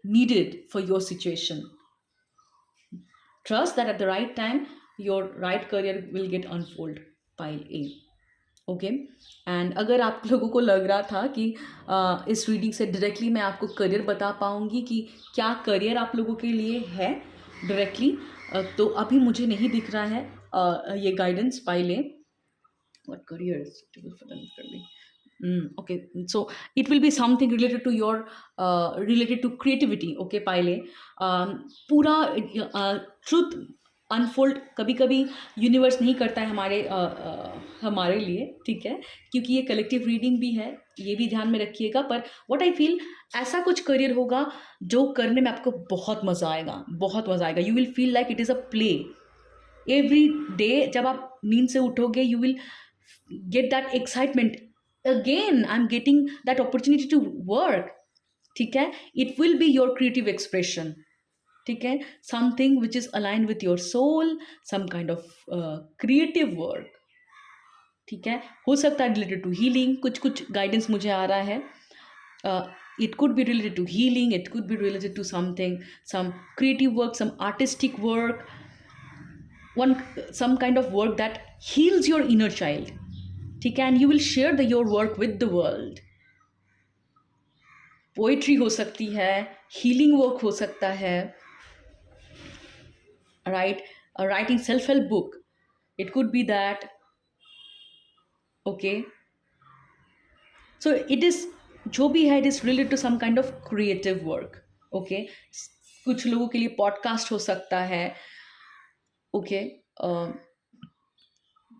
needed for your situation. Trust that at the right time your right career will get unfold. Pile A. Okay, and अगर आप लोगों को लग रहा था कि इस reading से डायरेक्टली मैं आपको करियर बता पाऊंगी कि क्या करियर आप लोगों के लिए है डायरेक्टली, तो अभी मुझे नहीं दिख रहा है ये गाइडेंस. पाइले what career is suitable for them for me. Okay, so it will be something related to your related to creativity. Okay, पाइले पूरा ट्रुथ अनफोल्ड कभी कभी यूनिवर्स नहीं करता है हमारे लिए. ठीक है, क्योंकि ये कलेक्टिव रीडिंग भी है, ये भी ध्यान में रखिएगा. पर व्हाट आई फील, ऐसा कुछ करियर होगा जो करने में आपको बहुत मज़ा आएगा, बहुत मज़ा आएगा. You will feel like it is a play. Every day जब आप नींद से उठोगे, you will get that excitement again. I'm getting that opportunity to work. ठीक है, it will be your creative expression. ठीक है, something which is aligned with your soul, some kind of creative work. ठीक है, हो सकता है related to healing. कुछ कुछ guidance मुझे आ रहा है. It could be related to healing, it could be related to something, some creative work, some artistic work, some kind of work that heals your inner child. ठीक है, and you will share the your work with the world. Poetry हो सकती है, healing work हो सकता है, right, writing self help book, it could be that. Okay, so it is जो भी है, it is related to some kind of creative work. Okay, कुछ लोगों के लिए पॉडकास्ट हो सकता है. Okay,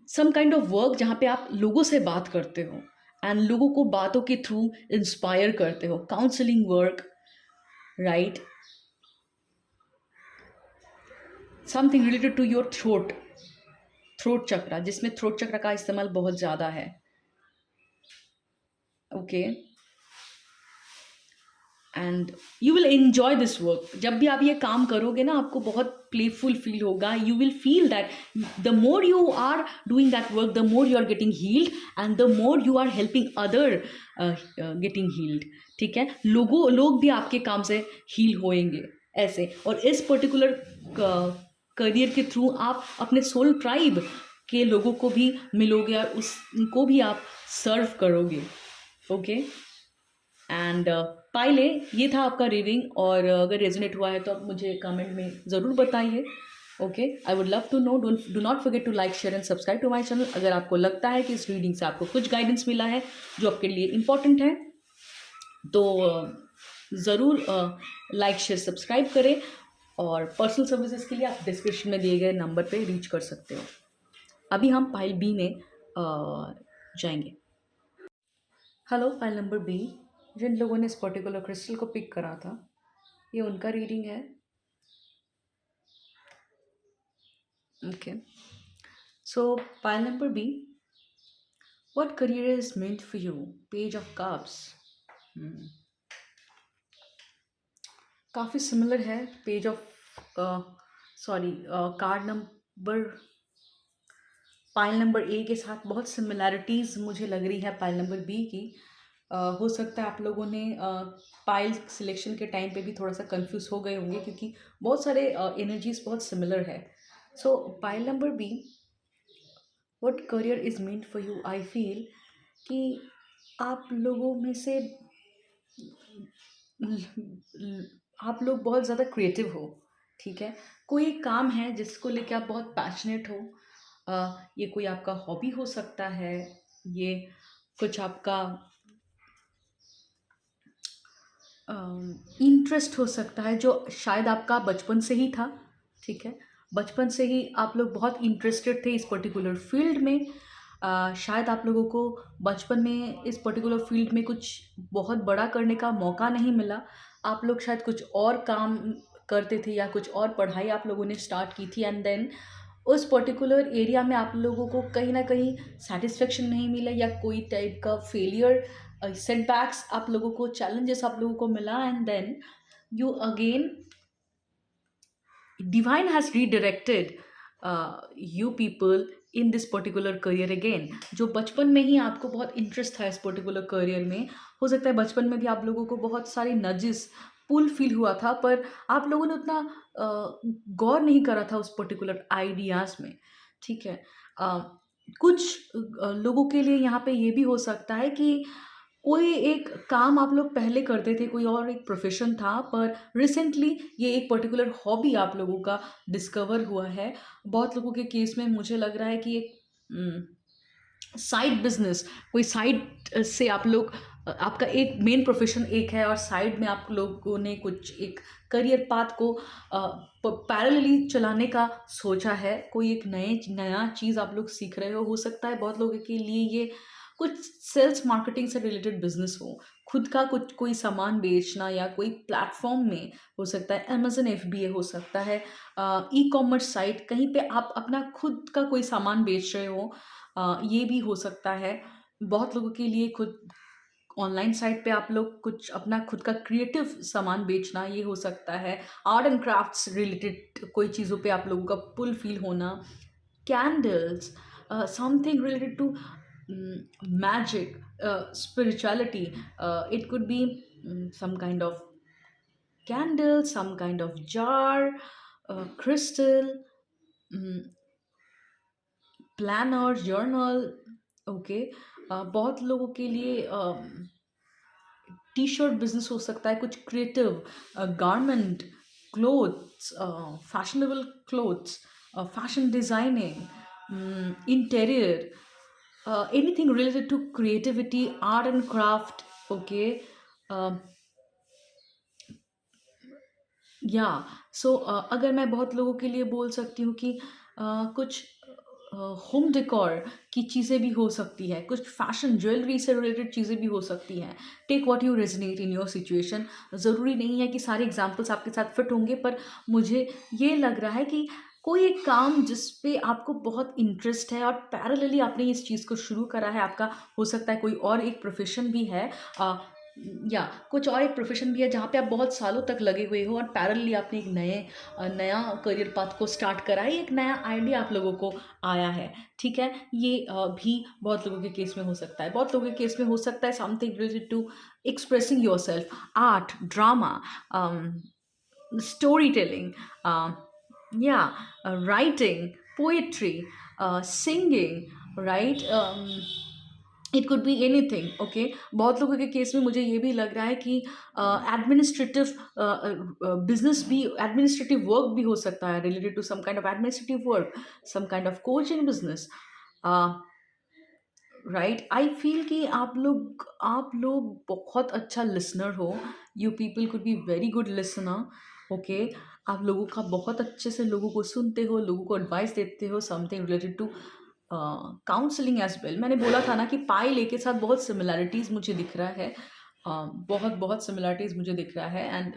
some kind of work जहाँ पे आप लोगों से बात करते हो एंड लोगों को बातों के थ्रू इंस्पायर करते हो. Counselling work, right, something related to your throat chakra, जिसमें थ्रोट चक्र का इस्तेमाल बहुत ज़्यादा है. Okay, and you will enjoy this work. जब भी आप ये काम करोगे ना, आपको बहुत प्लेफुल फील होगा. You will feel that the more you are doing that work, the more you are getting healed and the more you are helping other getting healed. ठीक है, लोग भी आपके काम से हील होएंगे ऐसे. और इस पर्टिकुलर करियर के थ्रू आप अपने सोल ट्राइब के लोगों को भी मिलोगे और उनको भी आप सर्व करोगे. ओके, एंड पाइले ये था आपका रीडिंग, और अगर रेजोनेट हुआ है तो आप मुझे कमेंट में ज़रूर बताइए. Okay, I would love to know. Do not forget to like, share and subscribe to my channel. अगर आपको लगता है कि इस रीडिंग से आपको कुछ गाइडेंस मिला है जो आपके लिए इम्पॉर्टेंट है, तो ज़रूर लाइक, शेयर, सब्सक्राइब करें. और पर्सनल सर्विसेज के लिए आप डिस्क्रिप्शन में दिए गए नंबर पे रीच कर सकते हो. अभी हम पाइल बी में जाएंगे. Hello, pile number B. जिन लोगों ने इस पर्टिकुलर क्रिस्टल को पिक करा था, ये उनका रीडिंग है. Okay, so pile number B, what career is meant for you? Page of cups. काफ़ी सिमिलर है page of card number pile number A के साथ. बहुत सिमिलैरिटीज़ मुझे लग रही है पाइल नंबर बी की. हो सकता है आप लोगों ने पाइल सिलेक्शन के टाइम पे भी थोड़ा सा कंफ्यूज हो गए होंगे, क्योंकि बहुत सारे एनर्जीज बहुत सिमिलर है. So pile number B, what career is meant for you? I feel कि आप लोगों में से आप लोग बहुत ज़्यादा क्रिएटिव हो. ठीक है, कोई एक काम है जिसको लेके आप बहुत पैशनेट हो. ये कोई आपका हॉबी हो सकता है, ये कुछ आपका इंटरेस्ट हो सकता है जो शायद आपका बचपन से ही था, ठीक है? बचपन से ही आप लोग बहुत इंटरेस्टेड थे इस पर्टिकुलर फील्ड में। शायद आप लोगों को बचपन में इस पर्टिकुलर फील्ड में कुछ बहुत बड़ा करने का मौका नहीं मिला। आप लोग शायद कुछ और काम करते थे या कुछ और पढ़ाई आप लोगों ने स्टार्ट की थी, एंड देन उस पर्टिकुलर एरिया में आप लोगों को कहीं न कहीं सैटिस्फैक्शन नहीं मिला या कोई टाइप का फेलियर, सेटबैक्स आप लोगों को, चैलेंजेस आप लोगों को मिला, and then you again divine has redirected you people in this particular career again। जो बचपन में ही आपको बहुत इंटरेस्ट था इस पर्टिकुलर करियर में, हो सकता है बचपन में भी आप लोगों को बहुत सारे नजेस पुल फील हुआ था, पर आप लोगों ने उतना गौर नहीं करा था उस पर्टिकुलर आइडियाज़ में, ठीक है? अ, कुछ लोगों के लिए यहाँ पे ये भी हो सकता है कि कोई एक काम आप लोग पहले करते थे, कोई और एक प्रोफ़ेशन था, पर रिसेंटली ये एक पर्टिकुलर हॉबी आप लोगों का डिस्कवर हुआ है। बहुत लोगों के केस में मुझे लग रहा है कि एक साइड बिज़नेस, कोई साइड से आप लोग आपका एक मेन प्रोफ़ेशन एक है और साइड में आप लोगों ने कुछ एक करियर पाथ को पैरेलली चलाने का सोचा है। कोई एक नया चीज़ आप लोग सीख रहे हो सकता है बहुत लोगों के लिए ये कुछ सेल्स मार्केटिंग से रिलेटेड बिज़नेस हो। खुद का कुछ कोई सामान बेचना या कोई प्लेटफ़ॉर्म में हो सकता है, अमेज़न एफबीए हो सकता है, ई-कॉमर्स साइट कहीं पे आप अपना खुद का कोई सामान बेच रहे हो, ये भी हो सकता है। बहुत लोगों के लिए खुद ऑनलाइन साइट पे आप लोग कुछ अपना खुद का क्रिएटिव सामान बेचना, ये हो सकता है। आर्ट एंड क्राफ्ट्स रिलेटेड कोई चीज़ों पे आप लोगों का पुल फ़ील होना। Candles, something related to magic, spirituality. It could be some kind of candle, some kind of jar, crystal, mm, planner, journal, okay. बहुत लोगों के लिए टी शर्ट बिजनेस हो सकता है, कुछ creative garment, clothes, fashionable clothes, fashion designing, interior, anything related to creativity, art and craft, okay. या so अगर मैं बहुत लोगों के लिए बोल सकती हूँ कि कुछ होम डेकोर की चीज़ें भी हो सकती है, कुछ फैशन ज्वेलरी से रिलेटेड चीज़ें भी हो सकती हैं। Take what you resonate in your situation. ज़रूरी नहीं है कि सारे एग्जांपल्स आपके साथ फिट होंगे, पर मुझे ये लग रहा है कि कोई एक काम जिस पे आपको बहुत इंटरेस्ट है और पैरेलली आपने इस चीज़ को शुरू करा है, आपका हो सकता है कोई और एक प्रोफेशन भी है, अ, या कुछ और एक प्रोफेशन भी है जहाँ पे आप बहुत सालों तक लगे हुए हो और पैरेलली आपने एक नया करियर पाथ को स्टार्ट करा है, एक नया आइडिया आप लोगों को आया है, ठीक है? ये भी बहुत लोगों के केस में हो सकता है। बहुत लोगों के केस में हो सकता है something related to expressing yourself, art, drama, story telling, या writing, poetry, singing, right? It could be anything, okay. बहुत लोगों के केस में मुझे ये भी लग रहा है कि एडमिनिस्ट्रेटिव बिजनेस भी, एडमिनिस्ट्रेटिव वर्क भी हो सकता है, related to some kind of administrative work, some kind of coaching business, right? I feel कि आप लोग बहुत अच्छा लिसनर हो। You people could be very good listener, okay. आप लोगों का बहुत अच्छे से लोगों को सुनते हो, लोगों को एडवाइस देते हो, something related to counselling as well. मैंने बोला था ना कि पाई ले के साथ बहुत सिमिलैरिटीज़ मुझे दिख रहा है, बहुत बहुत सिमिलैरिटीज़ मुझे दिख रहा है, एंड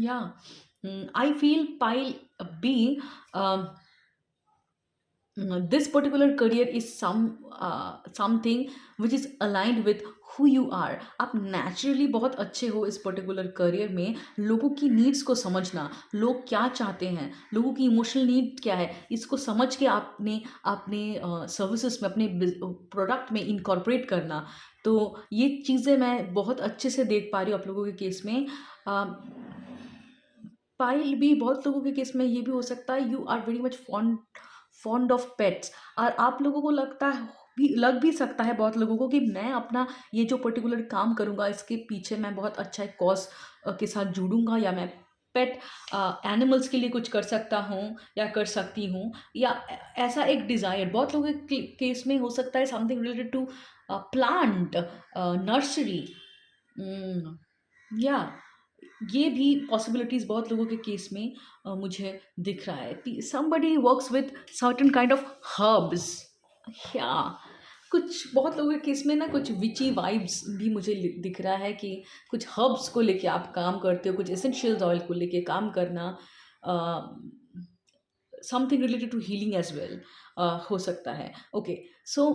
या I feel pile B, this particular career is something which is aligned with who you are। आप नेचुरली बहुत अच्छे हो इस पर्टिकुलर करियर में, लोगों की नीड्स को समझना, लोग क्या चाहते हैं, लोगों की इमोशनल नीड क्या है, इसको समझ के आपने अपने सर्विसेज में, अपने प्रोडक्ट में इनकॉर्पोरेट करना। तो ये चीज़ें मैं बहुत अच्छे से देख पा रही हूँ आप लोगों के केस में। पाइल भी बहुत लोगों के केस में ये भी हो सकता है, you are very much fond of pets, और आप लोगों को लग भी सकता है बहुत लोगों को कि मैं अपना ये जो पर्टिकुलर काम करूँगा इसके पीछे मैं बहुत अच्छा एक कॉज के साथ जुड़ूंगा, या मैं पेट एनिमल्स के लिए कुछ कर सकता हूँ या कर सकती हूँ, या ऐसा एक डिज़ायर बहुत लोगों के केस में हो सकता है, something related to plant nursery, या ये भी पॉसिबिलिटीज़ बहुत लोगों के केस में मुझे दिख रहा है। Somebody works with certain kind of herbs, या कुछ बहुत लोगों के केस में ना कुछ विची वाइब्स भी मुझे दिख रहा है कि कुछ हर्ब्स को लेके आप काम करते हो, कुछ एसेंशियल्स ऑयल को लेके काम करना, something related to healing as well हो सकता है। Okay, so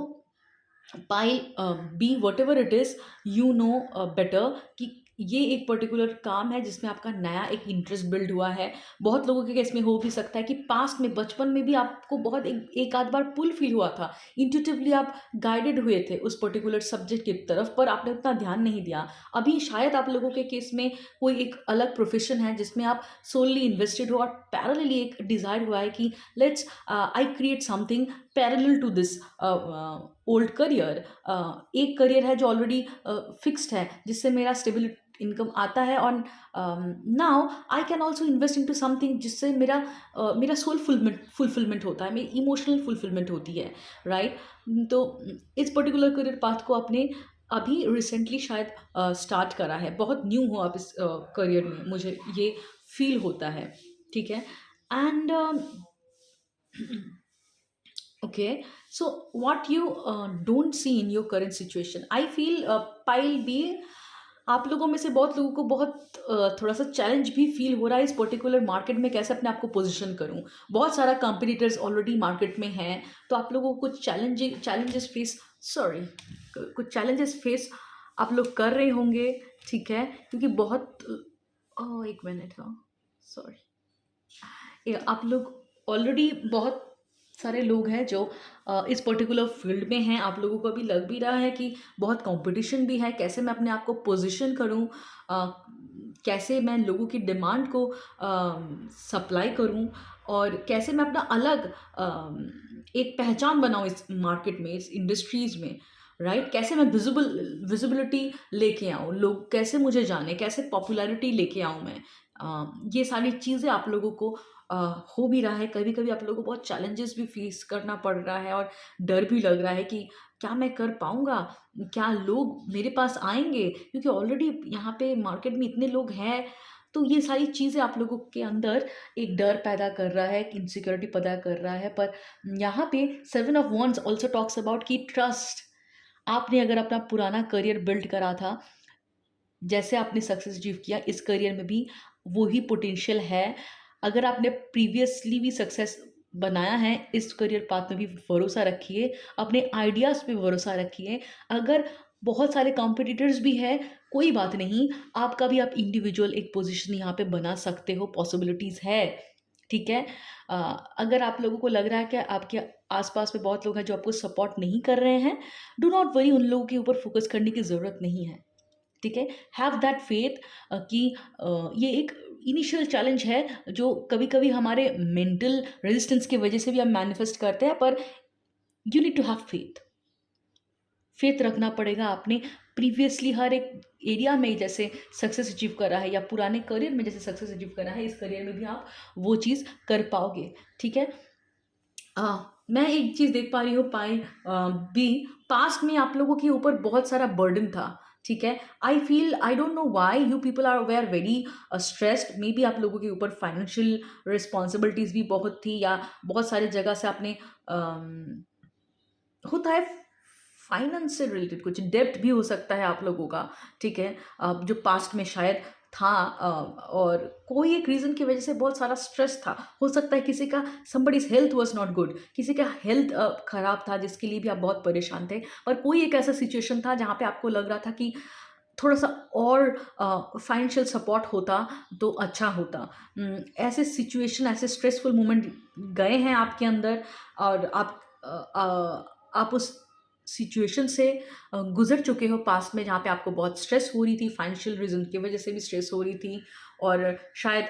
by B whatever it is, you know better कि ये एक पर्टिकुलर काम है जिसमें आपका नया एक इंटरेस्ट बिल्ड हुआ है। बहुत लोगों के केस में हो भी सकता है कि पास्ट में बचपन में भी आपको बहुत एक आध बार पुल फील हुआ था, इंट्यूटिवली आप गाइडेड हुए थे उस पर्टिकुलर सब्जेक्ट की तरफ, पर आपने उतना ध्यान नहीं दिया। अभी शायद आप लोगों के केस में कोई एक अलग प्रोफेशन है जिसमें आप सोलली इन्वेस्टेड हो, और पैरेलली एक डिज़ायर हुआ है कि let's I create something parallel to this old career. एक करियर है जो ऑलरेडी फिक्स्ड है, जिससे मेरा स्टेबल इनकम आता है, और now I can also invest into something जिससे मेरा सोल फुलफिलमेंट होता है, मेरी इमोशनल फुलफिलमेंट होती है, राइट। तो इस पर्टिकुलर करियर पाथ को आपने अभी रिसेंटली शायद स्टार्ट करा है, बहुत न्यू हो आप इस करियर में, मुझे ये फील होता है, ठीक है। And okay, so what you don't see in your current situation, I feel pile B, आप लोगों में से बहुत लोगों को बहुत थोड़ा सा चैलेंज भी फील हो रहा है इस पर्टिकुलर मार्केट में, कैसे अपने आप को पोजीशन करूं। बहुत सारा कंपटीटर्स ऑलरेडी मार्केट में हैं, तो आप लोगों को कुछ चैलेंजेस फेस, सॉरी, कुछ चैलेंजेस फेस आप लोग कर रहे होंगे, ठीक है, क्योंकि बहुत एक मिनट, हाँ, सॉरी, आप लोग ऑलरेडी बहुत सारे लोग हैं जो इस पर्टिकुलर फील्ड में हैं। आप लोगों को अभी लग भी रहा है कि बहुत कंपटीशन भी है, कैसे मैं अपने आप को पोजीशन करूं, कैसे मैं लोगों की डिमांड को सप्लाई करूं, और कैसे मैं अपना अलग एक पहचान बनाऊं इस मार्केट में, इस इंडस्ट्रीज़ में, राइट। कैसे मैं विजिबिलिटी लेके आऊँ, लोग कैसे मुझे जाने, कैसे पॉपुलैरिटी लेके आऊँ मैं। ये सारी चीज़ें आप लोगों को हो भी रहा है। कभी कभी आप लोगों को बहुत चैलेंजेस भी फेस करना पड़ रहा है, और डर भी लग रहा है कि क्या मैं कर पाऊँगा, क्या लोग मेरे पास आएंगे, क्योंकि ऑलरेडी यहाँ पे मार्केट में इतने लोग हैं। तो ये सारी चीज़ें आप लोगों के अंदर एक डर पैदा कर रहा है, एक इनसिक्योरिटी पैदा कर रहा है। पर यहाँ पे 7 of Wands also talks about कि ट्रस्ट। आपने अगर अपना पुराना करियर बिल्ड करा था, जैसे आपने सक्सेस अचीव किया, इस करियर में भी वही पोटेंशियल है। अगर आपने प्रीवियसली भी सक्सेस बनाया है, इस करियर पाथ में भी भरोसा रखिए, अपने आइडियाज़ पे भरोसा रखिए। अगर बहुत सारे कॉम्पिटिटर्स भी हैं, कोई बात नहीं, आपका भी आप इंडिविजुअल एक पोजीशन यहाँ पे बना सकते हो, पॉसिबिलिटीज़ है, ठीक है। अ, अगर आप लोगों को लग रहा है कि आपके आसपास में बहुत लोग हैं जो आपको सपोर्ट नहीं कर रहे हैं, डू नॉट वरी, उन लोगों के ऊपर फोकस करने की ज़रूरत नहीं है, ठीक है। हैव दैट फेथ कि ये एक इनिशियल चैलेंज है जो कभी कभी हमारे मेंटल रेजिस्टेंस की वजह से भी हम मैनिफेस्ट करते हैं, पर you need to have faith. Faith रखना पड़ेगा आपने प्रीवियसली हर एक एरिया में जैसे सक्सेस अचीव करा है, या पुराने करियर में जैसे सक्सेस अचीव करा है, इस करियर में भी आप वो चीज़ कर पाओगे, ठीक है। मैं एक चीज़ देख पा रही हूँ, पाई बी, पास्ट में आप लोगों के ऊपर बहुत सारा बर्डन था, ठीक है। I feel, I don't know why you people are were very stressed. Maybe आप लोगों के ऊपर फाइनेंशियल रिस्पॉन्सिबिलिटीज़ भी बहुत थी, या बहुत सारी जगह से आपने होता है फाइनेंस से रिलेटेड कुछ डेब्ट भी हो सकता है आप लोगों का, ठीक है, जो पास्ट में शायद था, और कोई एक रीज़न की वजह से बहुत सारा स्ट्रेस था। हो सकता है किसी का somebody's health was not good, किसी का हेल्थ खराब था जिसके लिए भी आप बहुत परेशान थे, और कोई एक ऐसा सिचुएशन था जहाँ पे आपको लग रहा था कि थोड़ा सा और फाइनेंशियल सपोर्ट होता तो अच्छा होता। ऐसे सिचुएशन, ऐसे स्ट्रेसफुल मोमेंट गए हैं आपके अंदर, और आप उस सिचुएशन से गुजर चुके हो पास्ट में, जहाँ पे आपको बहुत स्ट्रेस हो रही थी, फाइनेंशियल रीजन की वजह से भी स्ट्रेस हो रही थी, और शायद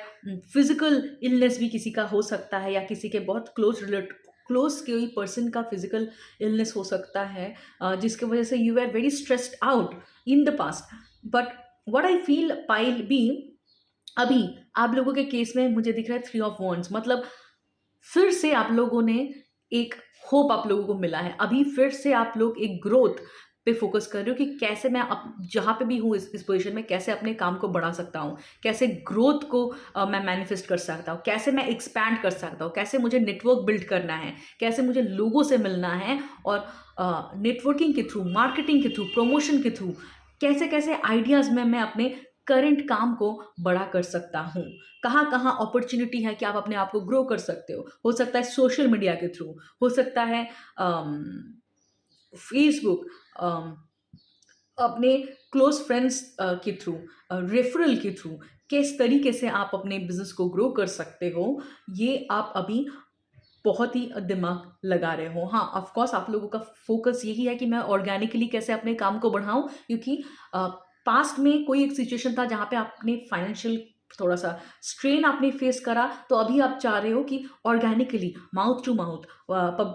फिजिकल इलनेस भी किसी का हो सकता है, या किसी के बहुत क्लोज कोई पर्सन का फिजिकल इलनेस हो सकता है, जिसकी वजह से you are very stressed out in the past. But what I feel, pile B, अभी आप लोगों के केस में मुझे दिख रहा है 3 ऑफ वॉन्ड्स, मतलब फिर से आप लोगों ने एक होप आप लोगों को मिला है। अभी फिर से आप लोग एक ग्रोथ पे फ़ोकस कर रहे हो कि कैसे मैं जहाँ पे भी हूँ इस पोज़ीशन में कैसे अपने काम को बढ़ा सकता हूँ, कैसे ग्रोथ को मैं मैनिफेस्ट कर सकता हूँ, कैसे मैं एक्सपैंड कर सकता हूँ, कैसे मुझे नेटवर्क बिल्ड करना है, कैसे मुझे लोगों से मिलना है और नेटवर्किंग के थ्रू, मार्केटिंग के थ्रू, प्रमोशन के थ्रू कैसे-कैसे आइडियाज़ में मैं अपने करंट काम को बड़ा कर सकता हूँ। कहाँ-कहाँ अपॉर्च्युनिटी है कि आप अपने आप को ग्रो कर सकते हो। हो सकता है सोशल मीडिया के थ्रू, हो सकता है अम, फ़ेसबुक, अम, अपने क्लोज़ फ्रेंड्स के थ्रू, रेफ़रल के थ्रू, किस तरीके से आप अपने बिज़नेस को ग्रो कर सकते हो, ये आप अभी बहुत ही दिमाग लगा रहे हो। हाँ, ऑफ़ कोर्स आप लोगों का फ़ोकस यही है कि मैं ऑर्गेनिकली कैसे अपने काम को बढ़ाऊँ, क्योंकि अ, पास्ट में कोई एक सिचुएशन था जहाँ पे आपने फाइनेंशियल थोड़ा-सा स्ट्रेन आपने फ़ेस करा, तो अभी आप चाह रहे हो कि organically mouth to mouth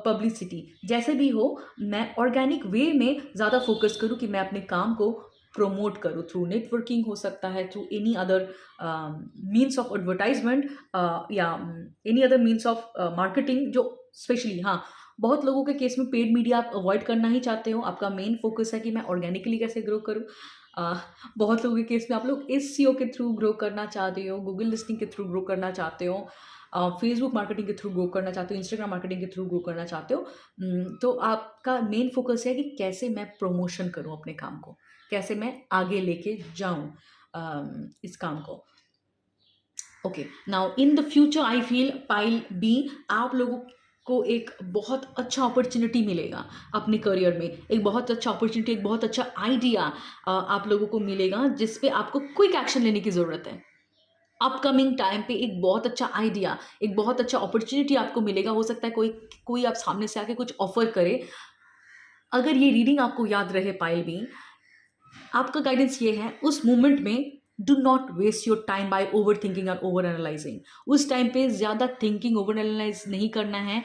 publicity जैसे भी हो, मैं ऑर्गेनिक वे में ज़्यादा फ़ोकस करूँ कि मैं अपने काम को प्रमोट करूँ थ्रू नेटवर्किंग, हो सकता है through any other means of advertisement या any other means of marketing, जो स्पेशली हाँ, बहुत लोगों के केस में पेड मीडिया आप अवॉइड करना ही चाहते हो। आपका मेन फ़ोकस है कि मैं ऑर्गेनिकली कैसे ग्रो करूँ। अ, बहुत लोगों के केस में आप लोग एसईओ के थ्रू ग्रो करना चाहते हो, गूगल लिस्टिंग के थ्रू ग्रो करना चाहते हो, फेसबुक मार्केटिंग के थ्रू ग्रो करना चाहते हो, इंस्टाग्राम मार्केटिंग के थ्रू ग्रो करना चाहते हो। तो आपका मेन फ़ोकस है कि कैसे मैं प्रमोशन करूँ अपने काम को, कैसे मैं आगे लेके जाऊँ इस काम को। Okay, now in the future I feel pile B, आप लोगों को एक बहुत अच्छा अपॉर्चुनिटी मिलेगा अपने करियर में, एक बहुत अच्छा अपॉर्चुनिटी, एक बहुत अच्छा आइडिया आप लोगों को मिलेगा जिस पे आपको क्विक एक्शन लेने की ज़रूरत है। अपकमिंग टाइम पे एक बहुत अच्छा आइडिया, एक बहुत अच्छा अपॉर्चुनिटी आपको मिलेगा। हो सकता है कोई कोई आप सामने से आके कुछ ऑफ़र करे। अगर ये रीडिंग आपको याद रहे पाइल बी, आपका गाइडेंस ये है, उस मोमेंट में do not waste your time by overthinking और ओवर एनालाइजिंग। उस टाइम पे ज़्यादा थिंकिंग ओवर एनालाइज नहीं करना है।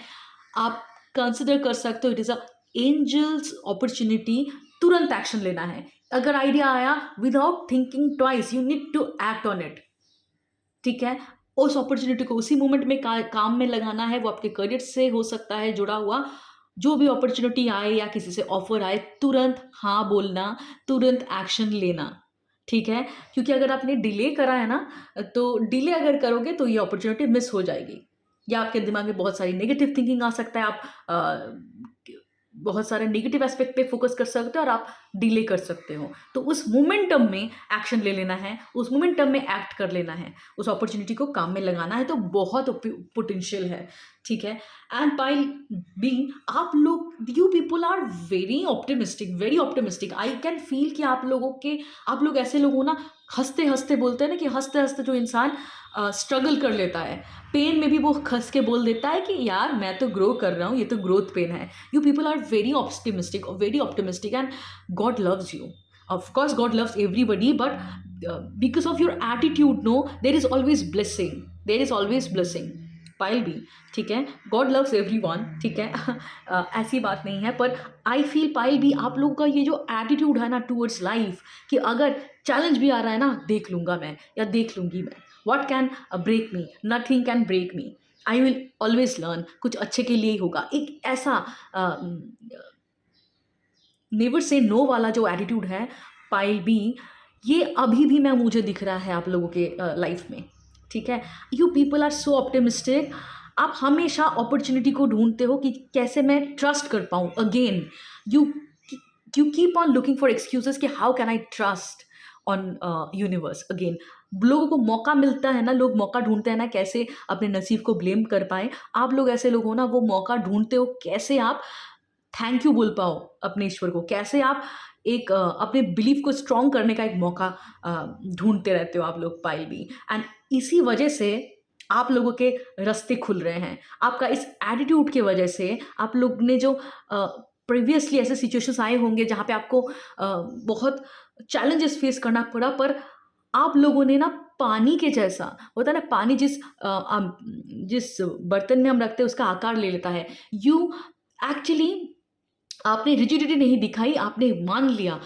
आप कंसिडर कर सकते हो it is a angels opportunity, तुरंत एक्शन लेना है। अगर आइडिया आया, without thinking twice you need to act on it. ठीक है? उस अपॉर्च्युनिटी को उसी मोमेंट में काम में लगाना है, वो आपके करियर से हो सकता है जुड़ा हुआ। जो भी अपॉर्च्युनिटी आए या किसी से ऑफ़र आए, तुरंत हाँ बोलना, तुरंत एक्शन लेना, ठीक है? क्योंकि अगर आपने डिले करा है ना, तो डिले अगर करोगे तो ये अपॉर्च्युनिटी मिस हो जाएगी, या आपके दिमाग में बहुत सारी नेगेटिव थिंकिंग आ सकता है, आप बहुत सारे नेगेटिव एस्पेक्ट पे फ़ोकस कर सकते हो और आप डिले कर सकते हो। तो उस मोमेंटम में एक्शन ले लेना है, उस मोमेंटम में एक्ट कर लेना है, उस अपॉर्च्युनिटी को काम में लगाना है, तो बहुत पोटेंशियल है, ठीक है? एंड बाय बीइंग आप लोग, you people are very optimistic. I can feel कि आप लोग ऐसे लोग हो ना, हँसते-हँसते बोलते हैं ना कि हँसते-हँसते जो इंसान स्ट्रगल कर लेता है, पेन में भी वो हँस के बोल देता है कि यार मैं तो ग्रो कर रहा हूँ, ये तो ग्रोथ पेन है। You people are very optimistic, and God loves you. Of course God loves everybody, but because of your attitude, no, there is always blessing, there is always blessing, पायल भी, ठीक है? God loves everyone, ठीक है? ऐसी बात नहीं है, पर आई फील पायल भी आप लोगों का ये जो एटीट्यूड है ना टूवर्ड्स लाइफ, कि अगर चैलेंज भी आ रहा है ना, देख लूँगा मैं या देख लूँगी मैं। What can break me? Nothing can break me. I will always learn, कुछ अच्छे के लिए ही होगा। एक ऐसा नेवर से नो वाला जो एटीट्यूड है पाइल बी, ये अभी भी मैं मुझे दिख रहा है आप लोगों के लाइफ में, ठीक है? You people are so optimistic. आप हमेशा अपॉर्चुनिटी को ढूंढते हो कि कैसे मैं ट्रस्ट कर पाऊँ again. You you keep on looking for excuses कि how can I trust on universe again. लोगों को मौका मिलता है ना, लोग मौका ढूंढते हैं ना कैसे अपने नसीब को ब्लेम कर पाए। आप लोग ऐसे लोग हो ना, वो मौका ढूंढते हो कैसे आप थैंक यू बोल पाओ अपने ईश्वर को, कैसे आप एक अपने बिलीफ को स्ट्रॉन्ग करने का एक मौका ढूंढते रहते हो आप लोग पाइल भी। एंड इसी वजह से आप लोगों के रास्ते खुल रहे हैं। आपका इस एटीट्यूड की वजह से आप लोग ने जो प्रीवियसली ऐसे सिचुएशंस आए होंगे जहाँ पे आपको बहुत चैलेंजेस फेस करना पड़ा, पर आप लोगों ने ना पानी के जैसा होता है ना, पानी जिस बर्तन में हम रखते हैं उसका आकार ले लेता है। यू एक्चुअली आपने रिजिडिटी नहीं दिखाई, आपने मान लिया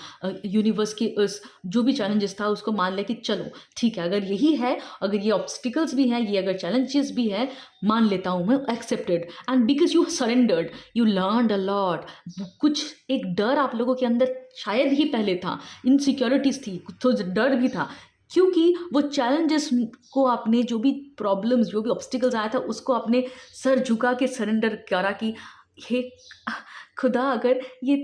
यूनिवर्स के उस जो भी चैलेंजेस था उसको मान लिया कि चलो ठीक है, अगर यही है, अगर ये ऑब्स्टिकल्स भी हैं, ये अगर चैलेंजेस भी है, मान लेता हूँ मैं, accepted. And because you surrendered, you learned a lot. कुछ एक डर आप लोगों के अंदर शायद ही पहले था, इनसिक्योरिटीज थी, कुछ तो डर भी था, क्योंकि वो चैलेंजेस को आपने, जो भी प्रॉब्लम्स, जो भी ऑब्स्टिकल्स आया था, उसको आपने सर झुका के सरेंडर करा कि हे खुदा, अगर ये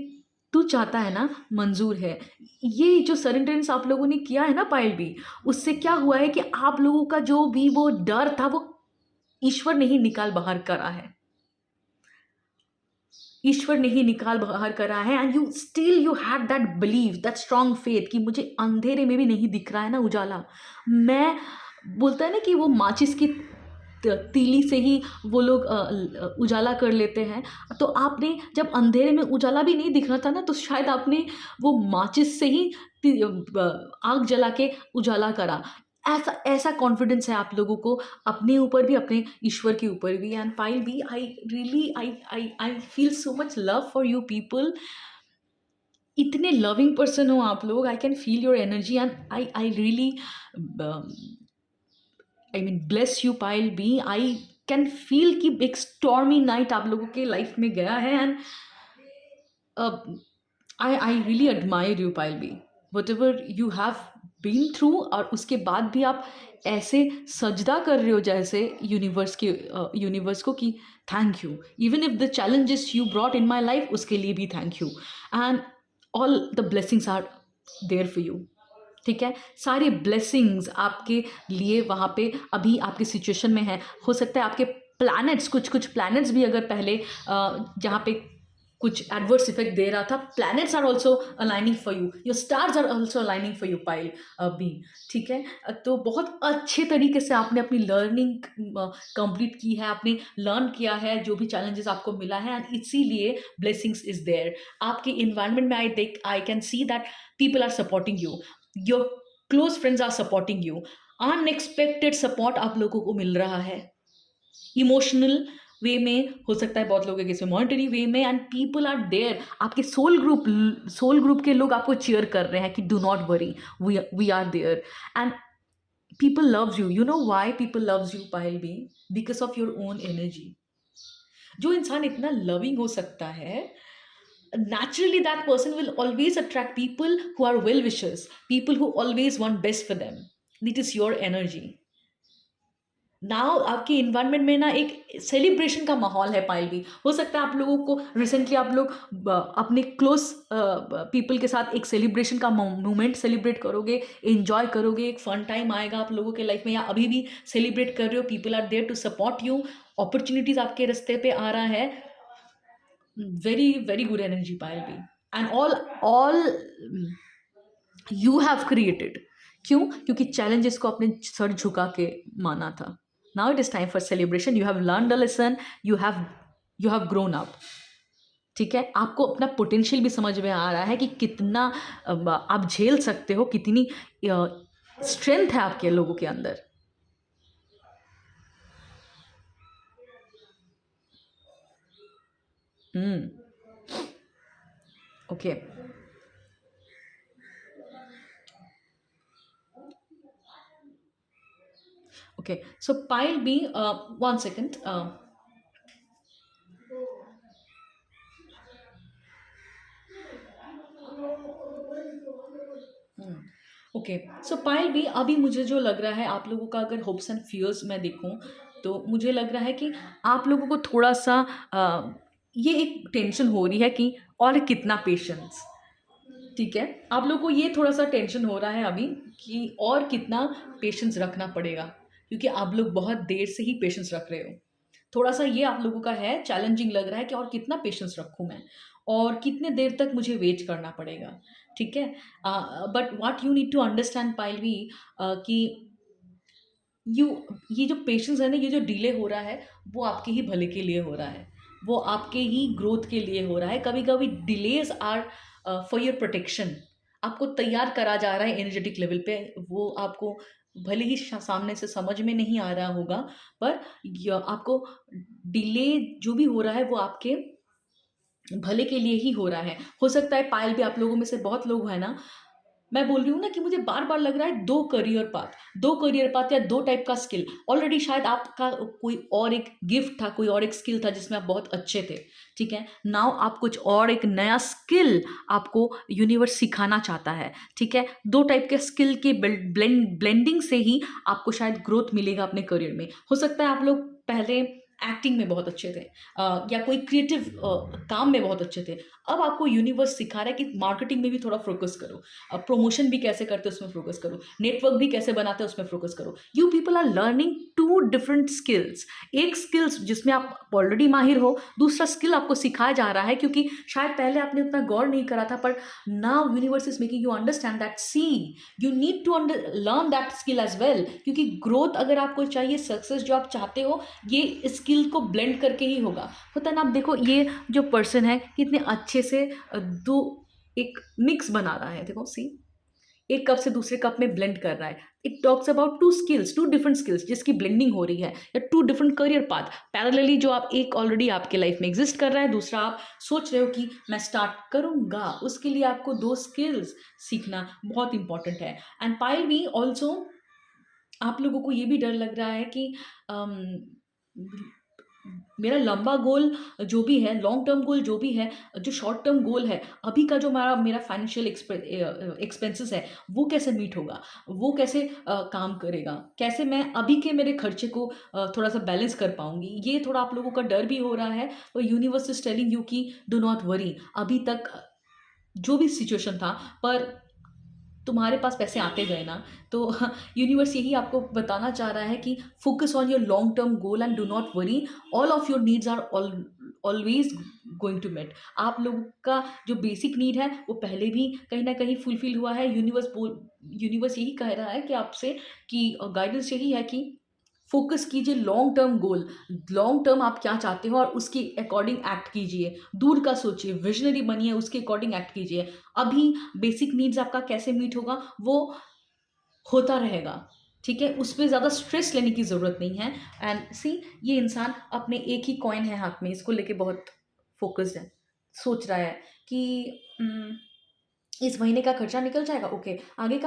तू चाहता है ना, मंजूर है। ये जो सरेंडरेंस आप लोगों ने किया है ना पायल भी, उससे क्या हुआ है कि आप लोगों का जो भी वो डर था, वो ईश्वर ने ही निकाल बाहर करा है। ईश्वर ने ही निकाल बाहर करा है। And you still you had that believe, that strong faith कि मुझे अंधेरे में भी नहीं दिख रहा है ना उजाला। मैं बोलता है ना कि वो माचिस की तीली से ही वो लोग उजाला कर लेते हैं। तो आपने जब अंधेरे में उजाला भी नहीं दिख रहा था ना, तो शायद आपने वो माचिस से ही आग जला के उजाला करा। ऐसा ऐसा कॉन्फिडेंस है आप लोगों को, अपने ऊपर भी, अपने ईश्वर के ऊपर भी। And pile B, I really I feel so much love for you people. इतने लविंग पर्सन हो आप लोग, I can feel your energy. And I really, I mean, bless you pile B. I can feel कि एक stormy night आप लोगों के life में गया है। And I really admire you pile B, whatever you have been through. और उसके बाद भी आप ऐसे सजदा कर रहे हो जैसे यूनिवर्स को कि thank you, even if the challenges you brought in my life, उसके लिए भी thank you. And all the blessings are there for you. ठीक है, सारे ब्लेसिंग्स आपके लिए वहाँ पे अभी आपकी सिचुएशन में है। हो सकता है आपके प्लैनेट्स, कुछ कुछ प्लैनेट्स भी अगर पहले जहाँ पे कुछ एडवर्स इफेक्ट दे रहा था, planets are also aligning for you, your stars are also aligning for you pile B. ठीक है, तो बहुत अच्छे तरीके से आपने अपनी लर्निंग कंप्लीट की है, आपने लर्न किया है जो भी चैलेंजेस आपको मिला है, एंड इसीलिए ब्लेसिंग्स इज देयर। आपके इन्वायरमेंट में I can see that people are supporting you, your close friends are supporting you. Unexpected support आप लोगों को मिल रहा है, इमोशनल वे में, हो सकता है बहुत लोग हैं किसी मॉनिटरी वे में। एंड पीपल आर देयर, आपके सोल ग्रुप के लोग आपको चीयर कर रहे हैं कि do not worry, we are there. And people loves you, you know why people loves you pile B? Because of your own energy. जो इंसान इतना लविंग हो सकता है, naturally that person will always attract people who are well wishers, people who always want best for them. It is your energy. Now आपके environment में ना एक सेलिब्रेशन का माहौल है पायल भी। हो सकता है आप लोगों को रिसेंटली आप लोग अपने क्लोज पीपल के साथ एक सेलिब्रेशन का मोमेंट सेलिब्रेट करोगे, एंजॉय करोगे, एक फन टाइम आएगा आप लोगों के लाइफ में, या अभी भी सेलिब्रेट कर रहे हो। People are there to support you, opportunities आपके रास्ते पे आ रहा है। Very very good energy pile B. And all you have created. क्यों? क्योंकि चैलेंजेस को अपने सर झुका के माना था। Now it is time for celebration. You have learn a lesson, you have grown up. ठीक है, आपको अपना पोटेंशियल भी समझ में आ रहा है कि कितना आप झेल सकते हो, कितनी स्ट्रेंथ है आपके लोगों के अंदर। ओके, ओके, सो पायल बी, 1 second. ओके, सो पायल भी, अभी मुझे जो लग रहा है आप लोगों का, अगर होप्स एंड फियर्स मैं देखूं, तो मुझे लग रहा है कि आप लोगों को थोड़ा सा ये एक टेंशन हो रही है कि और कितना पेशेंस। ठीक है, आप लोगों को ये थोड़ा सा टेंशन हो रहा है अभी कि और कितना पेशेंस रखना पड़ेगा, क्योंकि आप लोग बहुत देर से ही पेशेंस रख रहे हो। थोड़ा सा ये आप लोगों का है, चैलेंजिंग लग रहा है कि और कितना पेशेंस रखूँ मैं, और कितने देर तक मुझे वेट करना पड़ेगा। ठीक है, but what you need to understand pile B, कि यू ये जो पेशेंस है ना, ये जो डिले हो रहा है, वो आपके ही भले के लिए हो रहा है, वो आपके ही ग्रोथ के लिए हो रहा है। कभी कभी delays are for your protection. आपको तैयार करा जा रहा है एनर्जेटिक लेवल पे, वो आपको भले ही सामने से समझ में नहीं आ रहा होगा, पर आपको डिले जो भी हो रहा है वो आपके भले के लिए ही हो रहा है। हो सकता है पायल भी, आप लोगों में से बहुत लोग हैं ना, मैं बोल रही हूँ ना कि मुझे बार-बार लग रहा है 2 करियर पाथ या 2 टाइप का स्किल। ऑलरेडी शायद आपका कोई और एक गिफ्ट था, कोई और एक स्किल था जिसमें आप बहुत अच्छे थे, ठीक है? नाउ आप कुछ और एक नया स्किल आपको यूनिवर्स सिखाना चाहता है, ठीक है? 2 टाइप के स्किल के ब्लेंडिंग से ही आपको शायद ग्रोथ मिलेगा अपने करियर में। हो सकता है आप लोग पहले एक्टिंग में बहुत अच्छे थे, या कोई क्रिएटिव काम में बहुत अच्छे थे। अब आपको यूनिवर्स सिखा रहा है कि मार्केटिंग में भी थोड़ा फ़ोकस करो। प्रमोशन भी कैसे करते हैं उसमें फ़ोकस करो, नेटवर्क भी कैसे बनाते हैं उसमें फ़ोकस करो। You people are learning 2 different skills. एक स्किल्स जिसमें आप ऑलरेडी माहिर हो, दूसरा स्किल आपको सिखाया जा रहा है क्योंकि शायद पहले आपने उतना गौर नहीं करा था, पर now universe is making you understand that see you need to learn that skill as well, क्योंकि ग्रोथ अगर आपको चाहिए, सक्सेस जो आप चाहते हो, ये स्किल को ब्लेंड करके ही होगा। होता है ना, आप देखो ये जो पर्सन है कितने अच्छे से दो एक मिक्स बना रहा है, देखो सी, एक कप से दूसरे कप में ब्लेंड कर रहा है। It talks about 2 skills, 2 different skills जिसकी ब्लेंडिंग हो रही है, या 2 डिफरेंट करियर पाथ पैरेलली, जो आप एक ऑलरेडी आपके लाइफ में एग्जिस्ट कर रहा है, दूसरा आप सोच रहे हो कि मैं स्टार्ट करूँगा। उसके लिए आपको 2 स्किल्स सीखना बहुत इंपॉर्टेंट है। एंड पायल भी ऑल्सो, आप लोगों को ये भी डर लग रहा है कि अम, मेरा लंबा गोल जो भी है, लॉन्ग टर्म गोल जो भी है, जो शॉर्ट टर्म गोल है, अभी का जो मेरा मेरा फाइनेंशियल एक्सपेंसेस है, वो कैसे मीट होगा, वो कैसे काम करेगा, कैसे मैं अभी के मेरे खर्चे को थोड़ा सा बैलेंस कर पाऊंगी, ये थोड़ा आप लोगों का डर भी हो रहा है। तो यूनिवर्स इज टेलिंग यू कि डू नॉट वरी, अभी तक जो भी सिचुएशन था, पर तुम्हारे पास पैसे आते गए ना, तो यूनिवर्स यही आपको बताना चाह रहा है कि focus on your long term goal and do not worry, all of your needs are always going to met. आप लोगों का जो बेसिक नीड है वो पहले भी कहीं ना कहीं फुलफिल हुआ है। यूनिवर्स यही कह रहा है कि आपसे, कि गाइडेंस यही है कि फोकस कीजिए लॉन्ग टर्म गोल, लॉन्ग टर्म आप क्या चाहते हो और उसके अकॉर्डिंग एक्ट कीजिए, दूर का सोचिए, विजनरी बनिए, उसके अकॉर्डिंग एक्ट कीजिए। अभी बेसिक नीड्स आपका कैसे मीट होगा वो होता रहेगा, ठीक है? उस पे ज़्यादा स्ट्रेस लेने की ज़रूरत नहीं है। एंड सी, ये इंसान अपने एक ही कॉइन है हाथ में, इसको लेके बहुत फोकस्ड है, सोच रहा है कि इस महीने का खर्चा निकल जाएगा, ओके, आगे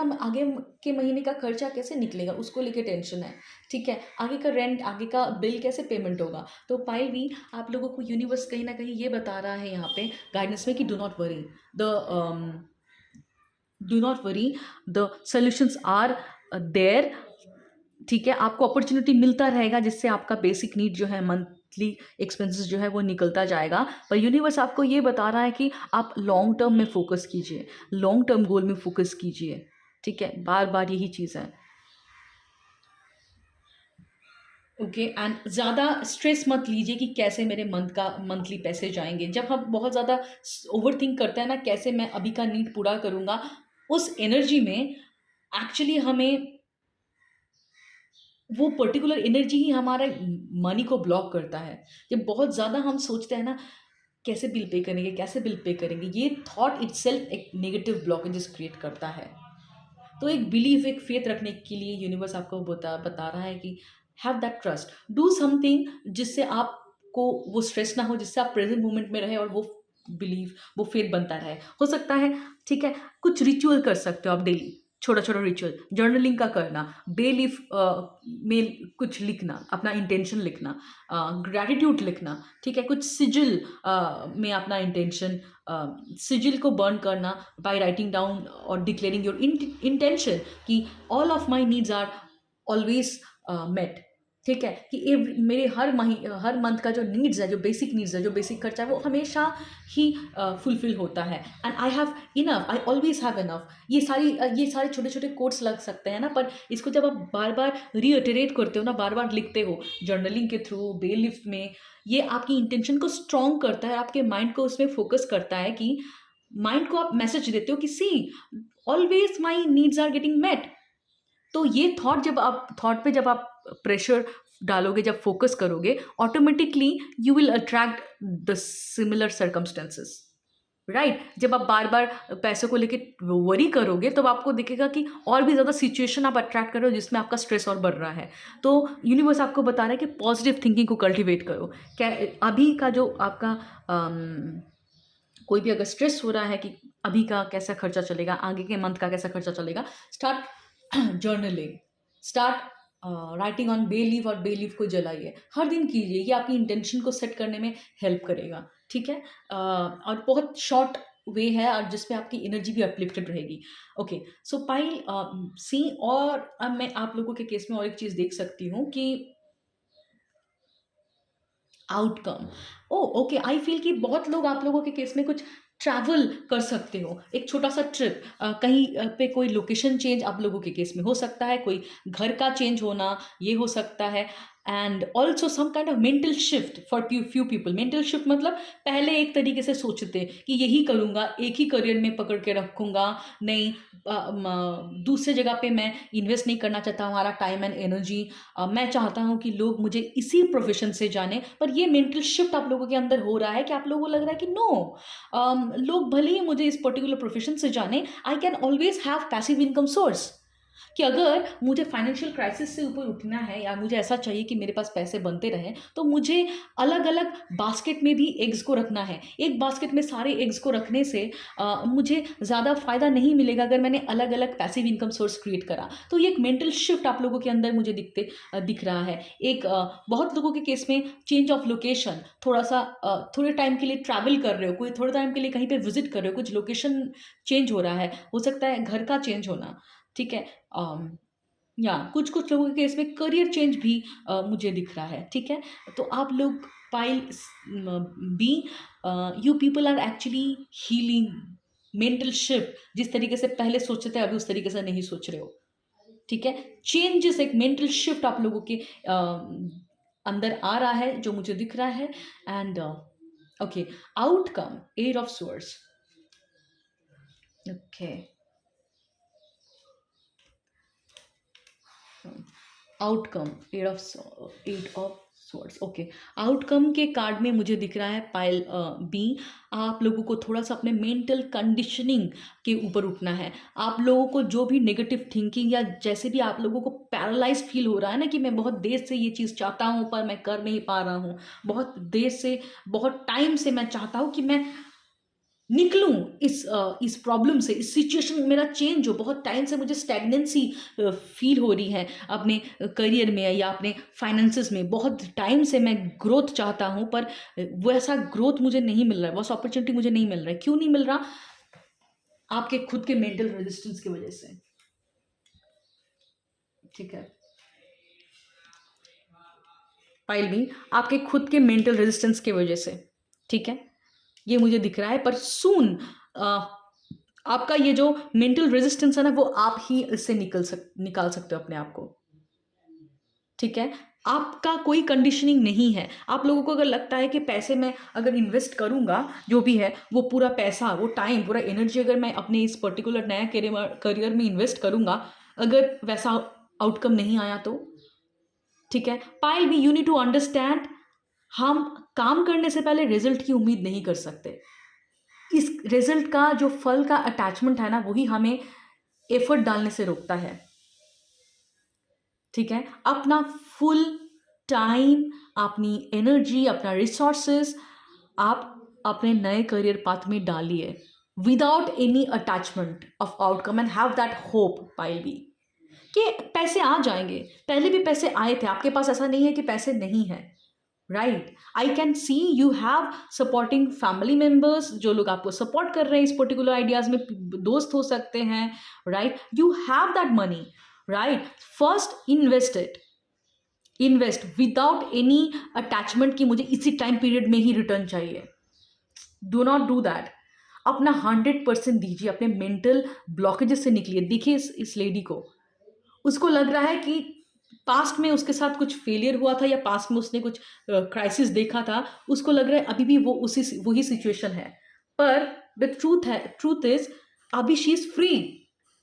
के महीने का खर्चा कैसे निकलेगा, उसको लेके टेंशन है, ठीक है? आगे का रेंट, आगे का बिल कैसे पेमेंट होगा। तो पाई भी आप लोगों को यूनिवर्स कहीं ना कहीं ये बता रहा है यहाँ पे गाइडेंस में कि the do not worry, the solutions are there, ठीक है? आपको अपॉर्चुनिटी मिलता रहेगा जिससे आपका बेसिक नीड जो है, मंथली एक्सपेंसेस जो है वो निकलता जाएगा। पर यूनिवर्स आपको ये बता रहा है कि आप लॉन्ग टर्म में फोकस कीजिए, लॉन्ग टर्म गोल में फोकस कीजिए, ठीक है? बार बार यही चीज़ है, ओके? एंड ज़्यादा स्ट्रेस मत लीजिए कि कैसे मेरे मंथली पैसे जाएंगे। जब हम बहुत ज़्यादा ओवर थिंक करते हैं ना, कैसे मैं अभी का नीड पूरा करूँगा, उस एनर्जी में एक्चुअली हमें वो पर्टिकुलर एनर्जी ही हमारा मनी को ब्लॉक करता है। जब बहुत ज़्यादा हम सोचते हैं ना, कैसे बिल पे करेंगे, कैसे बिल पे करेंगे, ये थॉट इटसेल्फ एक नेगेटिव ब्लॉकेजेस क्रिएट करता है। तो एक बिलीफ, एक फेथ रखने के लिए यूनिवर्स आपको बता रहा है कि have that trust, do something जिससे आपको वो स्ट्रेस ना हो, जिससे आप प्रेजेंट मोमेंट में रहे और वो बिलीव, वो फेथ बनता रहे। हो सकता है, ठीक है, कुछ रिचुअल कर सकते हो आप डेली, छोटा छोटा रिचुअल, जर्नलिंग का करना, डे लीफ में कुछ लिखना, अपना इंटेंशन लिखना, ग्रैटिट्यूड लिखना, ठीक है? कुछ सिजिल में अपना इंटेंशन, सिजिल को बर्न करना बाय राइटिंग डाउन और डिक्लेयरिंग योर इंटेंशन कि all of my needs are always met, ठीक है? कि मेरे हर मंथ का जो नीड्स है, जो बेसिक नीड्स है, जो बेसिक खर्चा है, वो हमेशा ही फुलफिल होता है। And I have enough, I always have enough. ये सारे छोटे छोटे कोट्स लग सकते हैं ना, पर इसको जब आप बार बार रीअटरेट करते हो ना, बार बार लिखते हो जर्नलिंग के थ्रू, बे लिफ्ट में, ये आपकी इंटेंशन को स्ट्रॉन्ग करता है, आपके माइंड को उसमें फोकस करता है, कि माइंड को आप मैसेज देते हो कि see, always my needs are getting met. तो ये थॉट पे जब आप प्रेशर डालोगे, जब फोकस करोगे, automatically you will attract the similar circumstances, right? जब आप बार बार पैसों को लेके वरी करोगे, तब आपको दिखेगा कि और भी ज़्यादा सिचुएशन आप अट्रैक्ट कर रहे हो जिसमें आपका स्ट्रेस और बढ़ रहा है। तो यूनिवर्स आपको बता रहा है कि पॉजिटिव थिंकिंग को कल्टिवेट करो। क्या अभी का जो आपका कोई भी अगर स्ट्रेस हो रहा है कि अभी का कैसा खर्चा चलेगा, आगे के मंथ का कैसा खर्चा चलेगा, start journaling, start writing on bay leaf, और बे लीफ को जलाइए, हर दिन कीजिए। ये आपकी इंटेंशन को सेट करने में हेल्प करेगा, ठीक है। और बहुत शॉर्ट वे है, और जिसपे आपकी एनर्जी भी अपलिफ्टेड रहेगी। ओके, सो पाइल सी, और अब मैं आप लोगों के केस में और एक चीज़ देख सकती हूँ कि outcome, oh okay, I feel कि बहुत लोग आप लोगों के केस में कुछ ट्रैवल कर सकते हो, एक छोटा सा ट्रिप, कहीं पे कोई लोकेशन चेंज आप लोगों के केस में हो सकता है, कोई घर का चेंज होना ये हो सकता है, and also some kind of mental shift for few people. Mental shift मतलब पहले एक तरीके से सोचते कि यही करूँगा, एक ही करियर में पकड़ के रखूँगा, नहीं दूसरे जगह पे मैं इन्वेस्ट नहीं करना चाहता हमारा टाइम एंड एनर्जी, मैं चाहता हूँ कि लोग मुझे इसी प्रोफेशन से जाने। पर ये मेंटल शिफ्ट आप लोगों के अंदर हो रहा है कि आप लोगों को लग रहा है कि नो, लोग भले ही मुझे इस पर्टिकुलर प्रोफेशन से जाने, I can always have passive income source. कि अगर मुझे फाइनेंशियल क्राइसिस से ऊपर उठना है, या मुझे ऐसा चाहिए कि मेरे पास पैसे बनते रहें, तो मुझे अलग अलग बास्केट में भी एग्स को रखना है। एक बास्केट में सारे एग्स को रखने से मुझे ज़्यादा फ़ायदा नहीं मिलेगा अगर मैंने अलग अलग पैसिव इनकम सोर्स क्रिएट करा। तो ये एक मेंटल शिफ्ट आप लोगों के अंदर मुझे दिख रहा है। एक बहुत लोगों के केस में चेंज ऑफ लोकेशन, थोड़ा सा थोड़े टाइम के लिए ट्रैवल कर रहे हो, कोई थोड़े टाइम के लिए कहीं पे विजिट कर रहे हो, कुछ लोकेशन चेंज हो रहा है, हो सकता है घर का चेंज होना, ठीक है। या कुछ कुछ लोगों के केस में करियर चेंज भी मुझे दिख रहा है, ठीक है। तो आप लोग pile B, you people are actually healing mental shift, जिस तरीके से पहले सोचते थे अभी उस तरीके से नहीं सोच रहे हो, ठीक है। चेंजेस, एक मेंटल शिफ्ट आप लोगों के अंदर आ रहा है जो मुझे दिख रहा है। And okay, outcome eight of swords, okay, outcome eight of swords, okay. Outcome के कार्ड में मुझे दिख रहा है पाइल बी, आप लोगों को थोड़ा सा अपने मेंटल कंडीशनिंग के ऊपर उठना है। आप लोगों को जो भी नेगेटिव थिंकिंग, या जैसे भी आप लोगों को पैरालाइज फील हो रहा है ना कि मैं बहुत देर से ये चीज़ चाहता हूँ पर मैं कर नहीं पा रहा हूँ, बहुत देर से, बहुत टाइम से मैं चाहता हूँ कि मैं निकलूं इस प्रॉब्लम से, इस सिचुएशन में मेरा चेंज हो, बहुत टाइम से मुझे स्टैग्नेंसी फील हो रही है अपने करियर में या अपने फाइनेंसेस में, बहुत टाइम से मैं ग्रोथ चाहता हूं पर वैसा ग्रोथ मुझे नहीं मिल रहा है, वैसा अपॉर्चुनिटी मुझे नहीं मिल रहा है। क्यों नहीं मिल रहा? आपके खुद के मेंटल रेजिस्टेंस की वजह से, ठीक है। पाइल भी आपके खुद के मेंटल रेजिस्टेंस की वजह से, ठीक है, ये मुझे दिख रहा है। पर सून आपका ये जो मेंटल रेजिस्टेंस है ना, वो आप ही इससे निकाल सकते हो अपने आप को, ठीक है। आपका कोई कंडीशनिंग नहीं है। आप लोगों को अगर लगता है कि पैसे में अगर इन्वेस्ट करूंगा, जो भी है वो पूरा पैसा, वो टाइम, पूरा एनर्जी अगर मैं अपने इस पर्टिकुलर नया करियर में इन्वेस्ट करूंगा, अगर वैसा आउटकम नहीं आया तो, ठीक है। पाइल भी, यू नीड टू अंडरस्टैंड, हम काम करने से पहले रिजल्ट की उम्मीद नहीं कर सकते। इस रिजल्ट का जो फल का अटैचमेंट है ना, वही हमें एफर्ट डालने से रोकता है, ठीक है। अपना फुल टाइम, अपनी एनर्जी, अपना रिसोर्सेस आप अपने नए करियर पाथ में डालिए without any attachment of outcome, and have that hope pile B कि पैसे आ जाएंगे। पहले भी पैसे आए थे आपके पास, ऐसा नहीं है कि पैसे नहीं है, right. I can C you have supporting family members, जो लोग आपको सपोर्ट कर रहे हैं इस पर्टिकुलर आइडियाज में, दोस्त हो सकते हैं, right. You have that money, right. First invest without any attachment कि मुझे इसी टाइम पीरियड में ही रिटर्न चाहिए। Do not do that. अपना 100% दीजिए, अपने मेंटल ब्लॉकेजेस से निकलिए। देखिए इस लेडी को, उसको लग रहा है कि पास्ट में उसके साथ कुछ फेलियर हुआ था, या पास्ट में उसने कुछ क्राइसिस देखा था, उसको लग रहा है अभी भी वो वही सिचुएशन है। पर द ट्रूथ इज अभी she is free,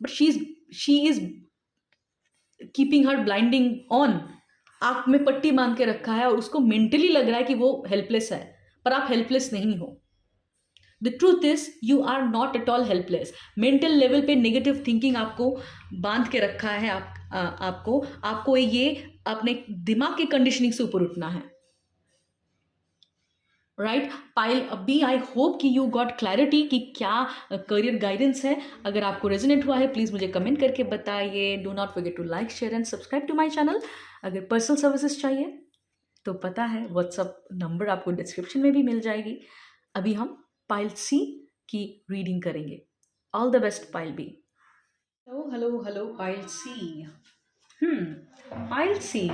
but she is keeping her blinding on. आंख में पट्टी बांध के रखा है और उसको मेंटली लग रहा है कि वो हेल्पलेस है, पर आप हेल्पलेस नहीं हो। The truth is you are not at all helpless. Mental level पे नेगेटिव थिंकिंग आपको बांध के रखा है। आपको ये अपने दिमाग के कंडीशनिंग से ऊपर उठना है। Right pile B, I hope कि यू गॉट क्लैरिटी कि क्या करियर गाइडेंस है। अगर आपको रेजोनेट हुआ है प्लीज़ मुझे कमेंट करके बताइए। Do not forget to like share and subscribe to my channel. अगर पर्सनल सर्विसेज चाहिए तो पता है व्हाट्सअप नंबर आपको डिस्क्रिप्शन में भी मिल जाएगी। अभी हम पाइल सी की रीडिंग करेंगे। All the best pile B. Hello hello hello pile C. Pile C,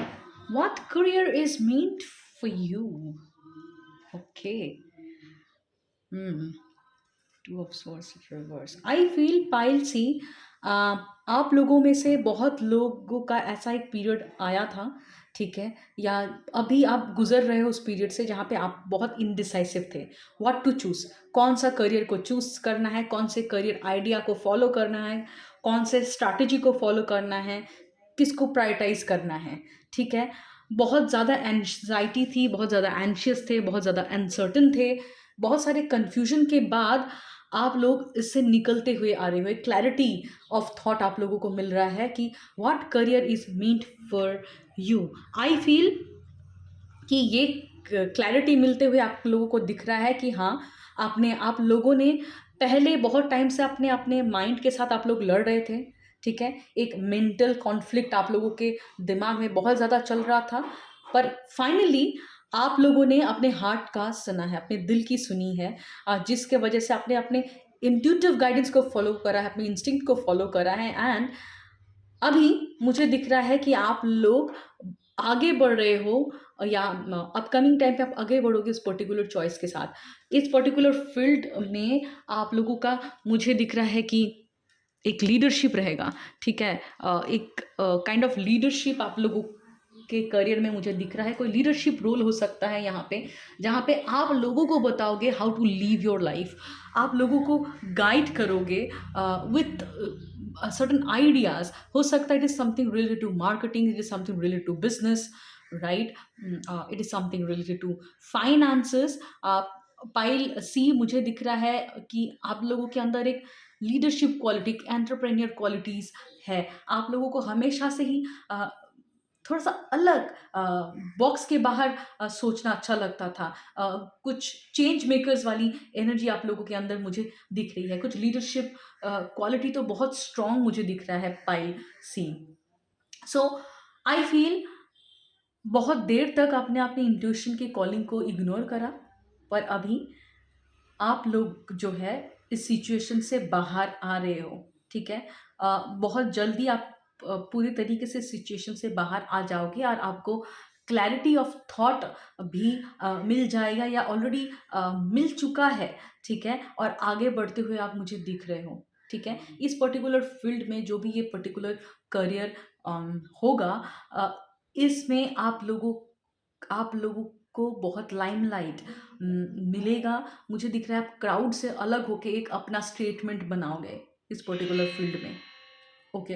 what career is meant for you? Okay. Hmm. Two of swords reverse. I feel pile सी, आप लोगों में से बहुत लोगों का ऐसा एक पीरियड आया था, ठीक है, या अभी आप गुजर रहे हो उस पीरियड से जहाँ पे आप बहुत इनडिसाइसिव थे। व्हाट टू चूज़, कौन सा करियर को चूज़ करना है, कौन से करियर आइडिया को फॉलो करना है, कौन से स्ट्रैटेजी को फॉलो करना है, किसको प्रायोरिटाइज करना है, ठीक है। बहुत ज़्यादा एंजाइटी थी, बहुत ज़्यादा एंशियस थे, बहुत ज़्यादा अनसर्टन थे। बहुत सारे कन्फ्यूजन के बाद आप लोग इससे निकलते हुए आ रहे हो। एक क्लैरिटी ऑफ थॉट आप लोगों को मिल रहा है कि what career is meant for you. I feel कि ये क्लैरिटी मिलते हुए आप लोगों को दिख रहा है कि हाँ, आप लोगों ने पहले बहुत टाइम से अपने अपने माइंड के साथ आप लोग लड़ रहे थे, ठीक है। एक मेंटल कॉन्फ्लिक्ट आप लोगों के दिमाग में बहुत ज़्यादा चल रहा था, पर फाइनली आप लोगों ने अपने हार्ट का सुना है, अपने दिल की सुनी है, जिसके वजह से आपने अपने इंट्यूटिव गाइडेंस को फॉलो करा है, अपने इंस्टिंक्ट को फॉलो करा है। एंड अभी मुझे दिख रहा है कि आप लोग आगे बढ़ रहे हो, या अपकमिंग टाइम पे आप आगे बढ़ोगे इस पर्टिकुलर चॉइस के साथ। इस पर्टिकुलर फील्ड में आप लोगों का मुझे दिख रहा है कि एक लीडरशिप रहेगा, ठीक है। एक काइंड ऑफ लीडरशिप आप लोगों के करियर में मुझे दिख रहा है। कोई लीडरशिप रोल हो सकता है यहाँ पे, जहाँ पे आप लोगों को बताओगे how to live your life, आप लोगों को गाइड करोगे विथ सर्टन आइडियाज। हो सकता है it is something related to marketing, it is something related to business, right, it is something related to finances. Pile C मुझे दिख रहा है कि आप लोगों के अंदर एक लीडरशिप क्वालिटी, एंटरप्रेन्योर क्वालिटीज़ है। आप लोगों को हमेशा से ही थोड़ा सा अलग बॉक्स के बाहर सोचना अच्छा लगता था। कुछ चेंज मेकर्स वाली एनर्जी आप लोगों के अंदर मुझे दिख रही है। कुछ लीडरशिप क्वालिटी तो बहुत स्ट्रांग मुझे दिख रहा है pile C. So I feel बहुत देर तक आपने अपनी इंट्यूशन की कॉलिंग को इग्नोर करा, पर अभी आप लोग जो है इस सिचुएशन से बाहर आ रहे हो, ठीक है। बहुत जल्दी आप पूरी तरीके से सिचुएशन से बाहर आ जाओगे और आपको क्लैरिटी ऑफ थॉट भी मिल जाएगा, या ऑलरेडी मिल चुका है, ठीक है। और आगे बढ़ते हुए आप मुझे दिख रहे हो, ठीक है। इस पर्टिकुलर फील्ड में जो भी ये पर्टिकुलर करियर होगा, इसमें आप लोगों को बहुत लाइमलाइट मिलेगा। मुझे दिख रहा है आप क्राउड से अलग होके एक अपना स्टेटमेंट बनाओगे इस पर्टिकुलर फील्ड में, okay.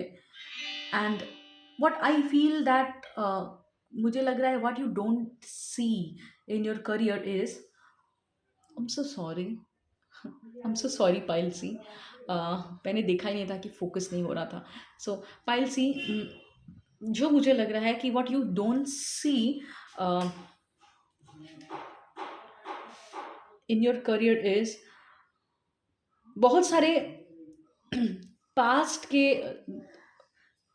And what I feel that, मुझे लग रहा है what you don't see in your career is, I am so sorry, I am so sorry pile C. मैंने देखा ही नहीं था कि फोकस नहीं हो रहा था। सो पायल सी, जो मुझे लग रहा है कि what you don't see in your career is, बहुत सारे पास्ट के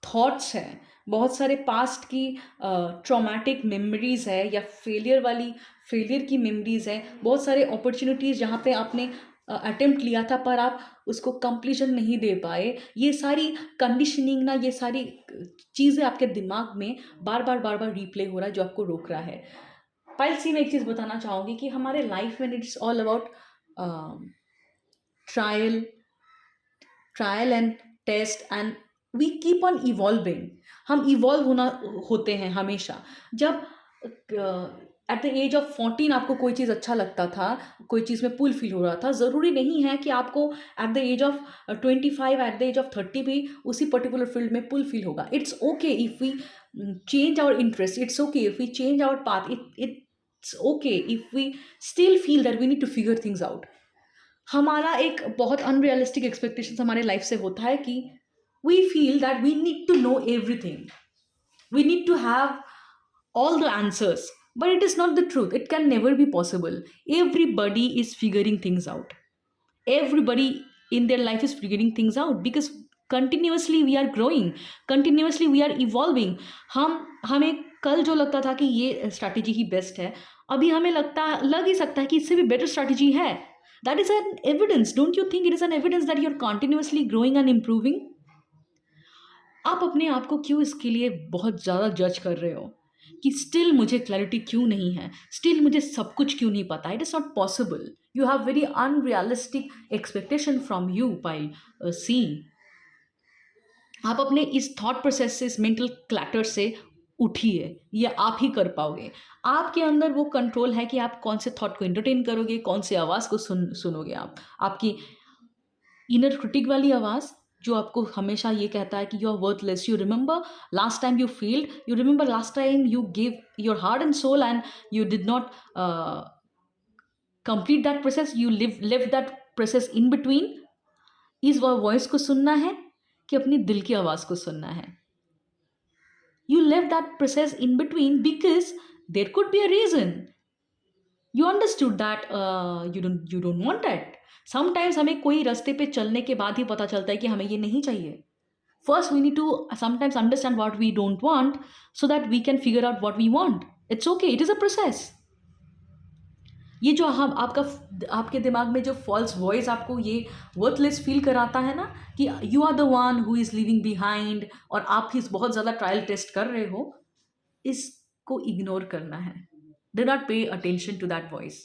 थॉट्स हैं, बहुत सारे पास्ट की ट्रॉमेटिक मेमोरीज है, या फेलियर की मेमोरीज है। बहुत सारे अपॉर्चुनिटीज़ जहाँ पे आपने अटेम्प्ट लिया था पर आप उसको कंप्लीशन नहीं दे पाए। ये सारी कंडीशनिंग ना, ये सारी चीज़ें आपके दिमाग में बार बार रिप्ले हो रहा है, जो आपको रोक रहा है। पाइल सी, मैं एक चीज़ बताना चाहूँगी कि हमारे लाइफ में it's all about trial trial and test, and we keep on evolving. हम इवॉल्व होते हैं हमेशा। जब एट द एज ऑफ 14 आपको कोई चीज़ अच्छा लगता था, कोई चीज़ में पुल फील हो रहा था, ज़रूरी नहीं है कि आपको at the age of 25, at the age of 30 भी उसी पर्टिकुलर फील्ड में पुल फील होगा। It's okay if we change our interest, it's okay if we change our path, it's okay if we still feel that we need to figure things out. हमारा एक बहुत unrealistic expectation हमारे life से होता है कि we feel that we need to know everything, we need to have all the answers. But it is not the truth. It can never be possible. Everybody is figuring things out. Everybody in their life is figuring things out because continuously we are growing, continuously we are evolving. हमें कल जो लगता था कि ये strategy ही best है, अभी हमें लग ही सकता है कि इससे भी बेटर स्ट्रैटेजी है. That is an evidence. Don't you think it is an evidence that you are continuously growing and improving? आप अपने आप को क्यों इसके लिए बहुत ज़्यादा जज कर रहे हो कि स्टिल मुझे क्लैरिटी क्यों नहीं है, स्टिल मुझे सब कुछ क्यों नहीं पता? It is not possible. You have very unrealistic expectation from you pile C. आप अपने इस थॉट प्रोसेस से, इस मेंटल क्लैटर से उठिए. ये आप ही कर पाओगे. आपके अंदर वो कंट्रोल है कि आप कौन से थॉट को एंटरटेन करोगे, कौन से आवाज़ को सुनोगे. आपकी इनर क्रिटिक वाली आवाज़ जो आपको हमेशा ये कहता है कि you are worthless. You remember last time you failed, you remember last time you give your heart and soul and you did not complete that process, you leave that process in between. इस voice को सुनना है कि अपनी दिल की आवाज़ को सुनना है? You left that process in between because there could be a reason. You understood that you don't want it. Sometimes हमें कोई रास्ते पे चलने के बाद ही पता चलता है कि हमें ये नहीं चाहिए. First we need to sometimes understand what we don't want so that we can figure out what we want. It's okay. It is a process. ये जो हम आपके दिमाग में जो फॉल्स वॉइस आपको ये वर्थलेस फील कराता है ना कि you are the one who is leaving behind और आप ही बहुत ज़्यादा ट्रायल टेस्ट कर रहे हो, इसको इग्नोर करना है. Do not pay attention to that voice.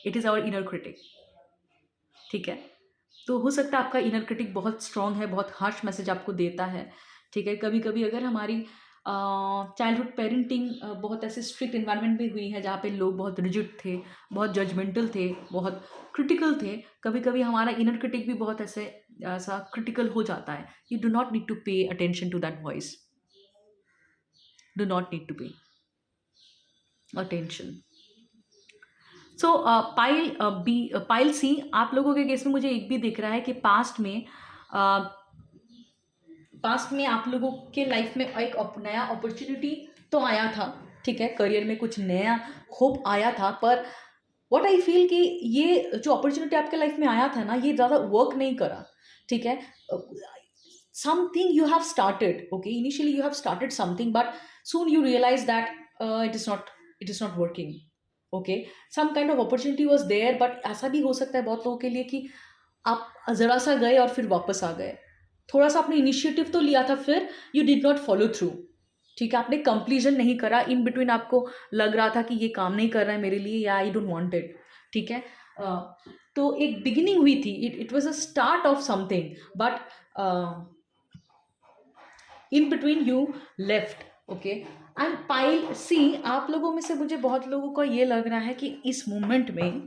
It is our inner critic. ठीक है? तो हो सकता है आपका इनर क्रिटिक बहुत स्ट्रांग है, बहुत हार्श मैसेज आपको देता है. ठीक है? कभी कभी अगर हमारी चाइल्डहुड पेरेंटिंग बहुत ऐसे स्ट्रिक्ट इन्वायरमेंट में हुई है जहाँ पे लोग बहुत रिजिड थे, बहुत जजमेंटल थे, बहुत क्रिटिकल थे. कभी कभी हमारा इनर क्रिटिक भी बहुत ऐसा क्रिटिकल हो जाता है. You do not need to pay attention to that voice. Do not need to pay attention. So pile सी, आप लोगों के केस में मुझे एक भी दिख रहा है कि पास्ट में आप लोगों के लाइफ में एक नया अपॉर्चुनिटी तो आया था. ठीक है? करियर में कुछ नया होप आया था, पर व्हाट आई फील कि ये जो अपॉर्चुनिटी आपके लाइफ में आया था ना, ये ज़्यादा वर्क नहीं करा. ठीक है? Something you have started, okay, initially you have started something but soon you realise that it is not working. Okay, some kind of opportunity was there, but ऐसा भी हो सकता है बहुत लोगों के लिए कि आप ज़रा सा गए और फिर वापस आ गए. थोड़ा सा आपने इनिशिएटिव तो लिया था, फिर you did not follow through. ठीक है? आपने कंप्लीजन नहीं करा. इन बिटवीन आपको लग रहा था कि ये काम नहीं कर रहा है मेरे लिए, या आई डोंट वांट इट. ठीक है? तो एक बिगिनिंग हुई थी. It was a start of something, but in between you left. Okay, and pile सी, आप लोगों में से मुझे बहुत लोगों को ये लग रहा है कि इस मोमेंट में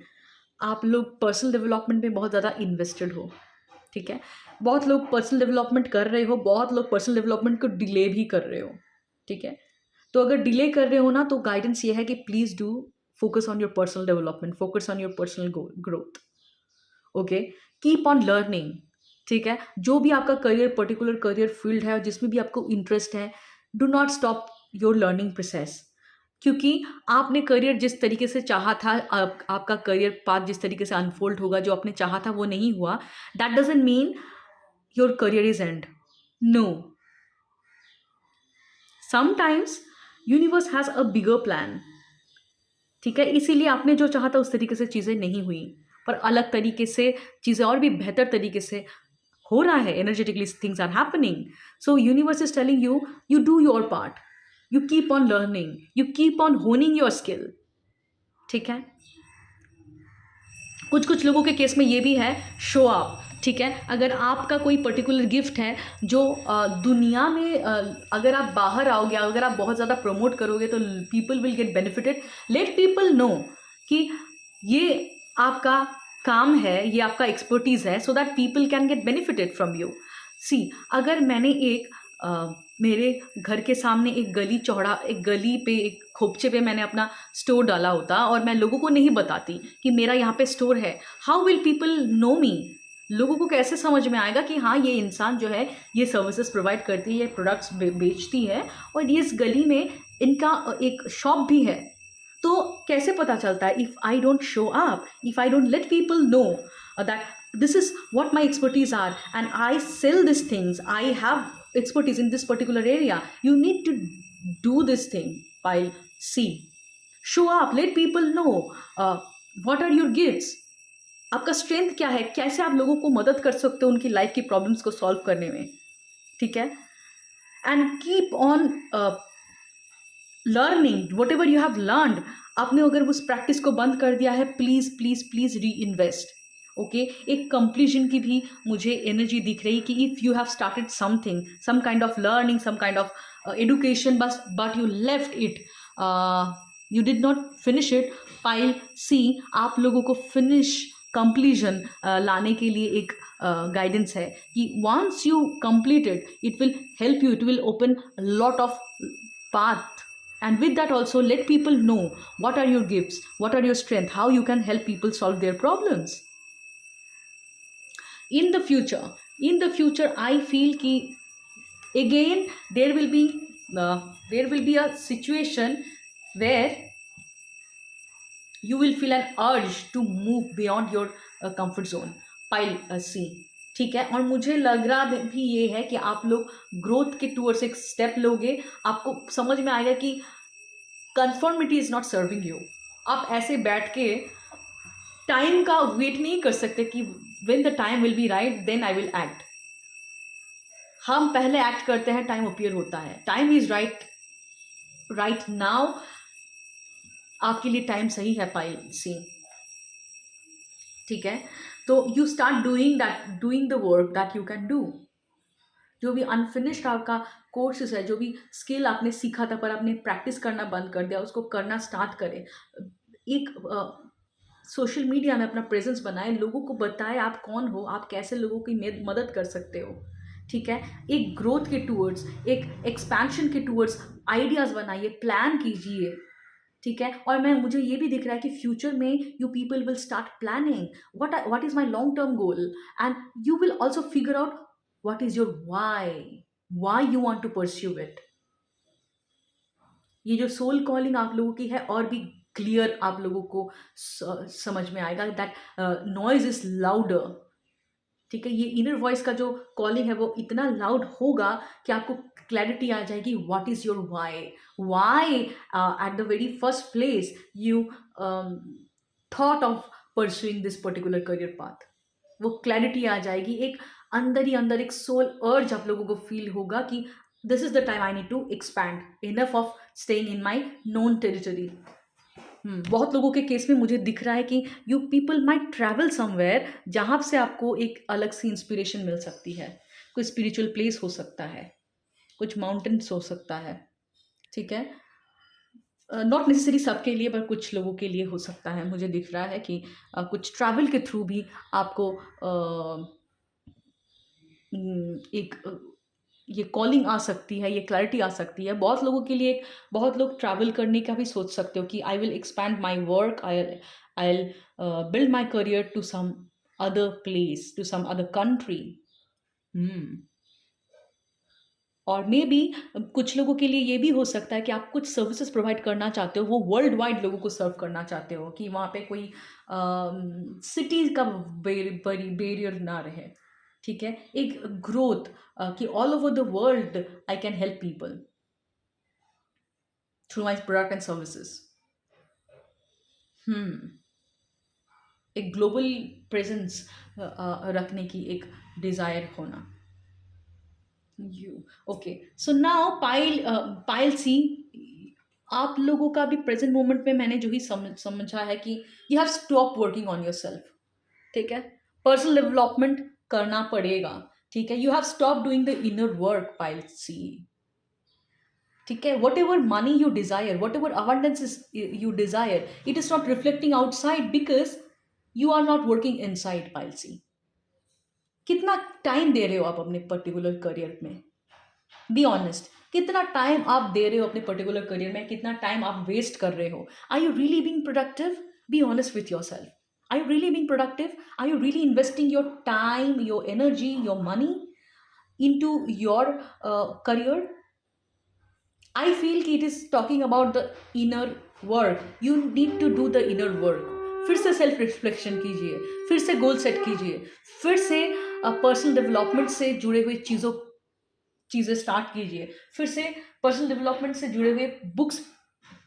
आप लोग पर्सनल डेवलपमेंट में बहुत ज़्यादा इन्वेस्टेड हो. ठीक है? बहुत लोग पर्सनल डेवलपमेंट कर रहे हो, बहुत लोग पर्सनल डेवलपमेंट को डिले भी कर रहे हो. ठीक है? तो अगर डिले कर रहे हो ना, तो गाइडेंस ये है कि please do focus on your personal development, focus on your personal growth. Okay, keep on learning. ठीक है? जो भी आपका पर्टिकुलर करियर फील्ड है, जिसमें भी आपको इंटरेस्ट है, do not stop your learning process. क्योंकि आपने करियर जिस तरीके से चाहा था, आपका करियर पाथ जिस तरीके से अनफोल्ड होगा, जो आपने चाहा था वो नहीं हुआ, that doesn't mean your career is end. No, sometimes universe has a bigger plan. ठीक है? इसीलिए आपने जो चाहा था उस तरीके से चीज़ें नहीं हुई, पर अलग तरीके से चीज़ें और भी बेहतर तरीके से हो रहा है. Energetically things are happening. So universe is telling you, you do your part, you keep on learning, you keep on honing your skill. ठीक है? कुछ लोगों के केस में ये भी है, शो अप. ठीक है? अगर आपका कोई पर्टिकुलर गिफ्ट है जो दुनिया में अगर आप बाहर आओगे, अगर आप बहुत ज़्यादा प्रमोट करोगे तो people will get benefited. Let people know कि ये आपका काम है, ये आपका एक्सपर्टीज़ है, so that people can get benefited from you. See, अगर मैंने मेरे घर के सामने एक गली पे, एक खोपचे पे मैंने अपना स्टोर डाला होता और मैं लोगों को नहीं बताती कि मेरा यहाँ पे स्टोर है, हाउ विल पीपल नो मी? लोगों को कैसे समझ में आएगा कि हाँ, ये इंसान जो है ये सर्विसेज प्रोवाइड करती है, ये प्रोडक्ट्स बेचती है और ये इस गली में इनका एक शॉप भी है. तो कैसे पता चलता है? If I don't show up, if I don't let people know that this is what my expertise are and I sell these things, I have expertise in this particular area, you need to do this thing. While see, show up, let people know what are your gifts, आपका strength क्या है, कैसे आप लोगों को मदद कर सकते हो उनकी लाइफ की प्रॉब्लम्स को सॉल्व करने में, ठीक है? And keep on learning whatever you have learned. आपने अगर उस प्रैक्टिस को बंद कर दिया है, please please please reinvest. Okay, एक कंप्लीशन की भी मुझे एनर्जी दिख रही कि if you have started something, some kind of learning, some kind of education, but you left it, you did not finish it. Pile सी, आप लोगों को फिनिश कंप्लीशन लाने के लिए एक गाइडेंस है कि once you completed it will help you, it will open lot of path, and with that also let people know what are your gifts, what are your strength, how you can help people solve their problems. In the future I feel ki again there will be a situation where you will feel an urge to move beyond your comfort zone. Pile C, ठीक है? और मुझे लग रहा भी ये है कि आप लोग ग्रोथ के टूवर्ड्स एक स्टेप लोगे, आपको समझ में आएगा कि conformity is not serving you. आप ऐसे बैठ के टाइम का वेट नहीं कर सकते कि when the time will be right then I will act. हम पहले एक्ट करते हैं, टाइम अपीयर होता है. टाइम इज राइट नाउ, आपके लिए टाइम सही है. पाइल सी, ठीक है? तो you start doing the work that you can do. जो भी अनफिनिश्ड आपका कोर्सेज है, जो भी स्किल आपने सीखा था पर आपने प्रैक्टिस करना बंद कर दिया, उसको करना स्टार्ट करें. एक सोशल मीडिया में अपना प्रेजेंस बनाए, लोगों को बताए आप कौन हो, आप कैसे लोगों की मदद कर सकते हो, ठीक है? एक ग्रोथ के टूवर्ड्स, एक एक्सपेंशन के टूवर्ड्स आइडियाज़ बनाइए, प्लान कीजिए, ठीक है? और मुझे ये भी दिख रहा है कि फ्यूचर में you people will start planning what is my long term goal, and you will also figure out what is your why you want to pursue it. ये जो सोल कॉलिंग आप लोगों की है और भी क्लियर आप लोगों को समझ में आएगा. दैट नॉइज इज लाउडर, ठीक है? ये इनर वॉइस का जो कॉलिंग है वो इतना लाउड होगा कि आपको क्लैरिटी आ जाएगी. What is your why at the very first place you thought of pursuing this particular career path. वो क्लैरिटी आ जाएगी. एक अंदर ही अंदर एक सोल अर्ज आप लोगों को फील होगा कि this is the time I need to expand, enough of staying in my known territory. बहुत लोगों के केस में मुझे दिख रहा है कि you people might travel somewhere जहाँ से आपको एक अलग सी इंस्पिरेशन मिल सकती है. कोई स्पिरिचुअल प्लेस हो सकता है, कुछ माउंटेन्स हो सकता है, ठीक है? नॉट नेसेसरी सबके लिए, पर कुछ लोगों के लिए हो सकता है. मुझे दिख रहा है कि कुछ ट्रैवल के थ्रू भी आपको एक ये कॉलिंग आ सकती है, ये क्लैरिटी आ सकती है. बहुत लोगों के लिए, बहुत लोग ट्रैवल करने का भी सोच सकते हो कि I will expand my work, I will build my career to some other place, to some other country. और मे बी कुछ लोगों के लिए ये भी हो सकता है कि आप कुछ सर्विसेज प्रोवाइड करना चाहते हो, वो वर्ल्ड वाइड लोगों को सर्व करना चाहते हो, कि वहाँ पे कोई सिटी का बैरियर ना रहे, ठीक है? एक ग्रोथ कि all over the world I can help people through my product and services. एक ग्लोबल प्रेजेंस रखने की एक डिज़ायर होना. ओके, सो नाउ पाइल सी, आप लोगों का भी प्रेजेंट मोमेंट में मैंने जो ही समझा है कि you have stop working on your self, ठीक है? पर्सनल डेवलपमेंट करना पड़ेगा, ठीक है? You have stop doing the inner work. Pile C, ठीक है? Whatever money you desire, whatever abundance you desire, it is not reflecting outside because you are not working inside. Pile C, कितना time दे रहे हो आप अपने particular career में? Be honest, कितना टाइम आप दे रहे हो अपने पर्टिकुलर करियर में? कितना टाइम आप वेस्ट कर रहे हो? Are you really being productive? Be honest with yourself. Are you really being productive? Are you really investing your time, your energy, your money into your career? I feel it is talking about the inner work, you need to do the inner work. फिर से self reflection कीजिए, फिर से goal set कीजिए, फिर से personal development से जुड़े हुए चीज़ें स्टार्ट कीजिए, फिर से पर्सनल डेवलपमेंट से जुड़े हुए बुक्स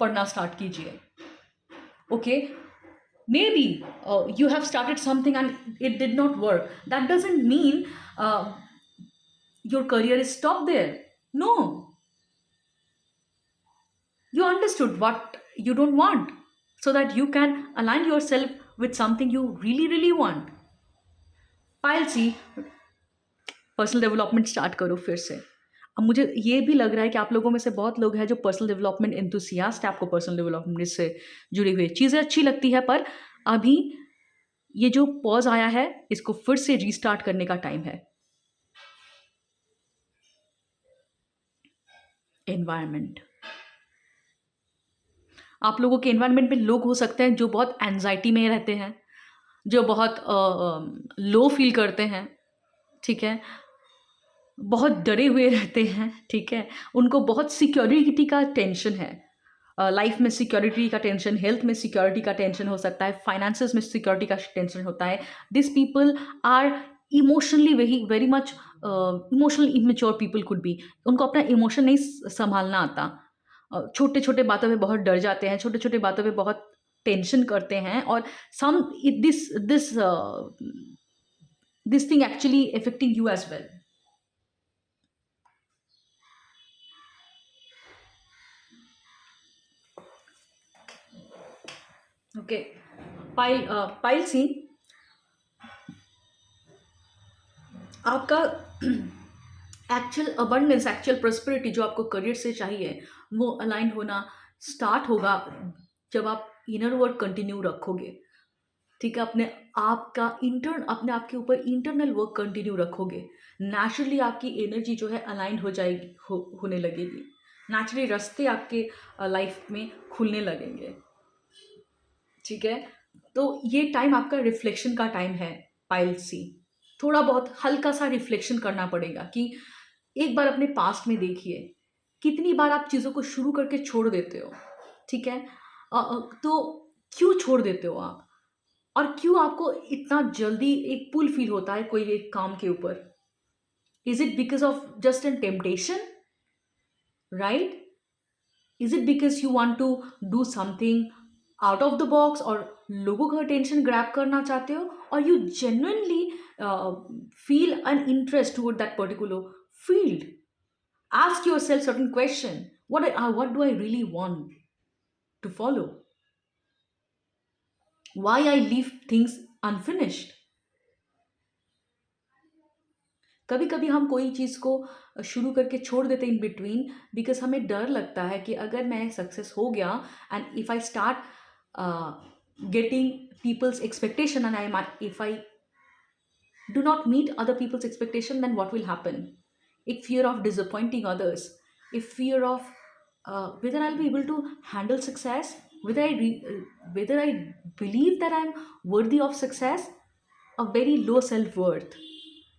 पढ़ना स्टार्ट कीजिए। Okay, maybe you have started something and it did not work. That doesn't mean your career is stopped there. No, you understood what you don't want so that you can align yourself with something you really, really want. Pile C, personal development start करो फिर से। अब मुझे ये भी लग रहा है कि आप लोगों में से बहुत लोग हैं जो पर्सनल डेवलपमेंट एंथुसियास्ट है, आपको पर्सनल डेवलपमेंट से जुड़ी हुई चीज़ें अच्छी लगती है, पर अभी ये जो पॉज आया है इसको फिर से रीस्टार्ट करने का टाइम है। एनवायरनमेंट, आप लोगों के एनवायरनमेंट में लोग हो सकते हैं जो बहुत एंजाइटी में रहते हैं, जो बहुत लो फील करते हैं, ठीक है, बहुत डरे हुए रहते हैं, ठीक है, उनको बहुत सिक्योरिटी का टेंशन है, लाइफ में सिक्योरिटी का टेंशन, हेल्थ में सिक्योरिटी का टेंशन हो सकता है, फाइनेंसेस में सिक्योरिटी का टेंशन होता है। This people are emotionally very very much emotional immature people could be. उनको अपना इमोशन नहीं संभालना आता, छोटे छोटे बातों पे बहुत डर जाते हैं, छोटे छोटे बातों पे बहुत टेंशन करते हैं, और some this this this thing actually affecting you as well. Okay, pile C, आपका एक्चुअल अबंडेंस, एक्चुअल प्रॉस्पेरिटी जो आपको करियर से चाहिए वो अलाइन होना स्टार्ट होगा जब आप इनर वर्क कंटिन्यू रखोगे, ठीक है, अपने आप के ऊपर इंटरनल वर्क कंटिन्यू रखोगे। नेचुरली आपकी एनर्जी जो है अलाइन हो जाएगी, होने लगेगी, नेचुरली रास्ते आपके लाइफ में खुलने लगेंगे, ठीक है। तो ये टाइम आपका रिफ्लेक्शन का टाइम है पाइल सी। थोड़ा बहुत हल्का सा रिफ्लेक्शन करना पड़ेगा कि एक बार अपने पास्ट में देखिए कितनी बार आप चीज़ों को शुरू करके छोड़ देते हो, ठीक है। तो क्यों छोड़ देते हो आप, और क्यों आपको इतना जल्दी एक पुल फील होता है कोई एक काम के ऊपर? Is it because of just an temptation, right? Is it because you want to do something out of the box, और लोगों का अटेंशन ग्रैब करना चाहते हो, और you genuinely feel an interest toward that particular field? Ask yourself certain question. What do I really want to follow? Why I leave things unfinished? कभी कभी हम कोई चीज़ को शुरू करके छोड़ देते इन बिटवीन बिकॉज हमें डर लगता है कि अगर मैं सक्सेस हो गया and if I start getting people's expectation and I if I do not meet other people's expectation, then what will happen? A fear of disappointing others, a fear of whether I'll be able to handle success, whether I believe that I'm worthy of success, a very low self-worth,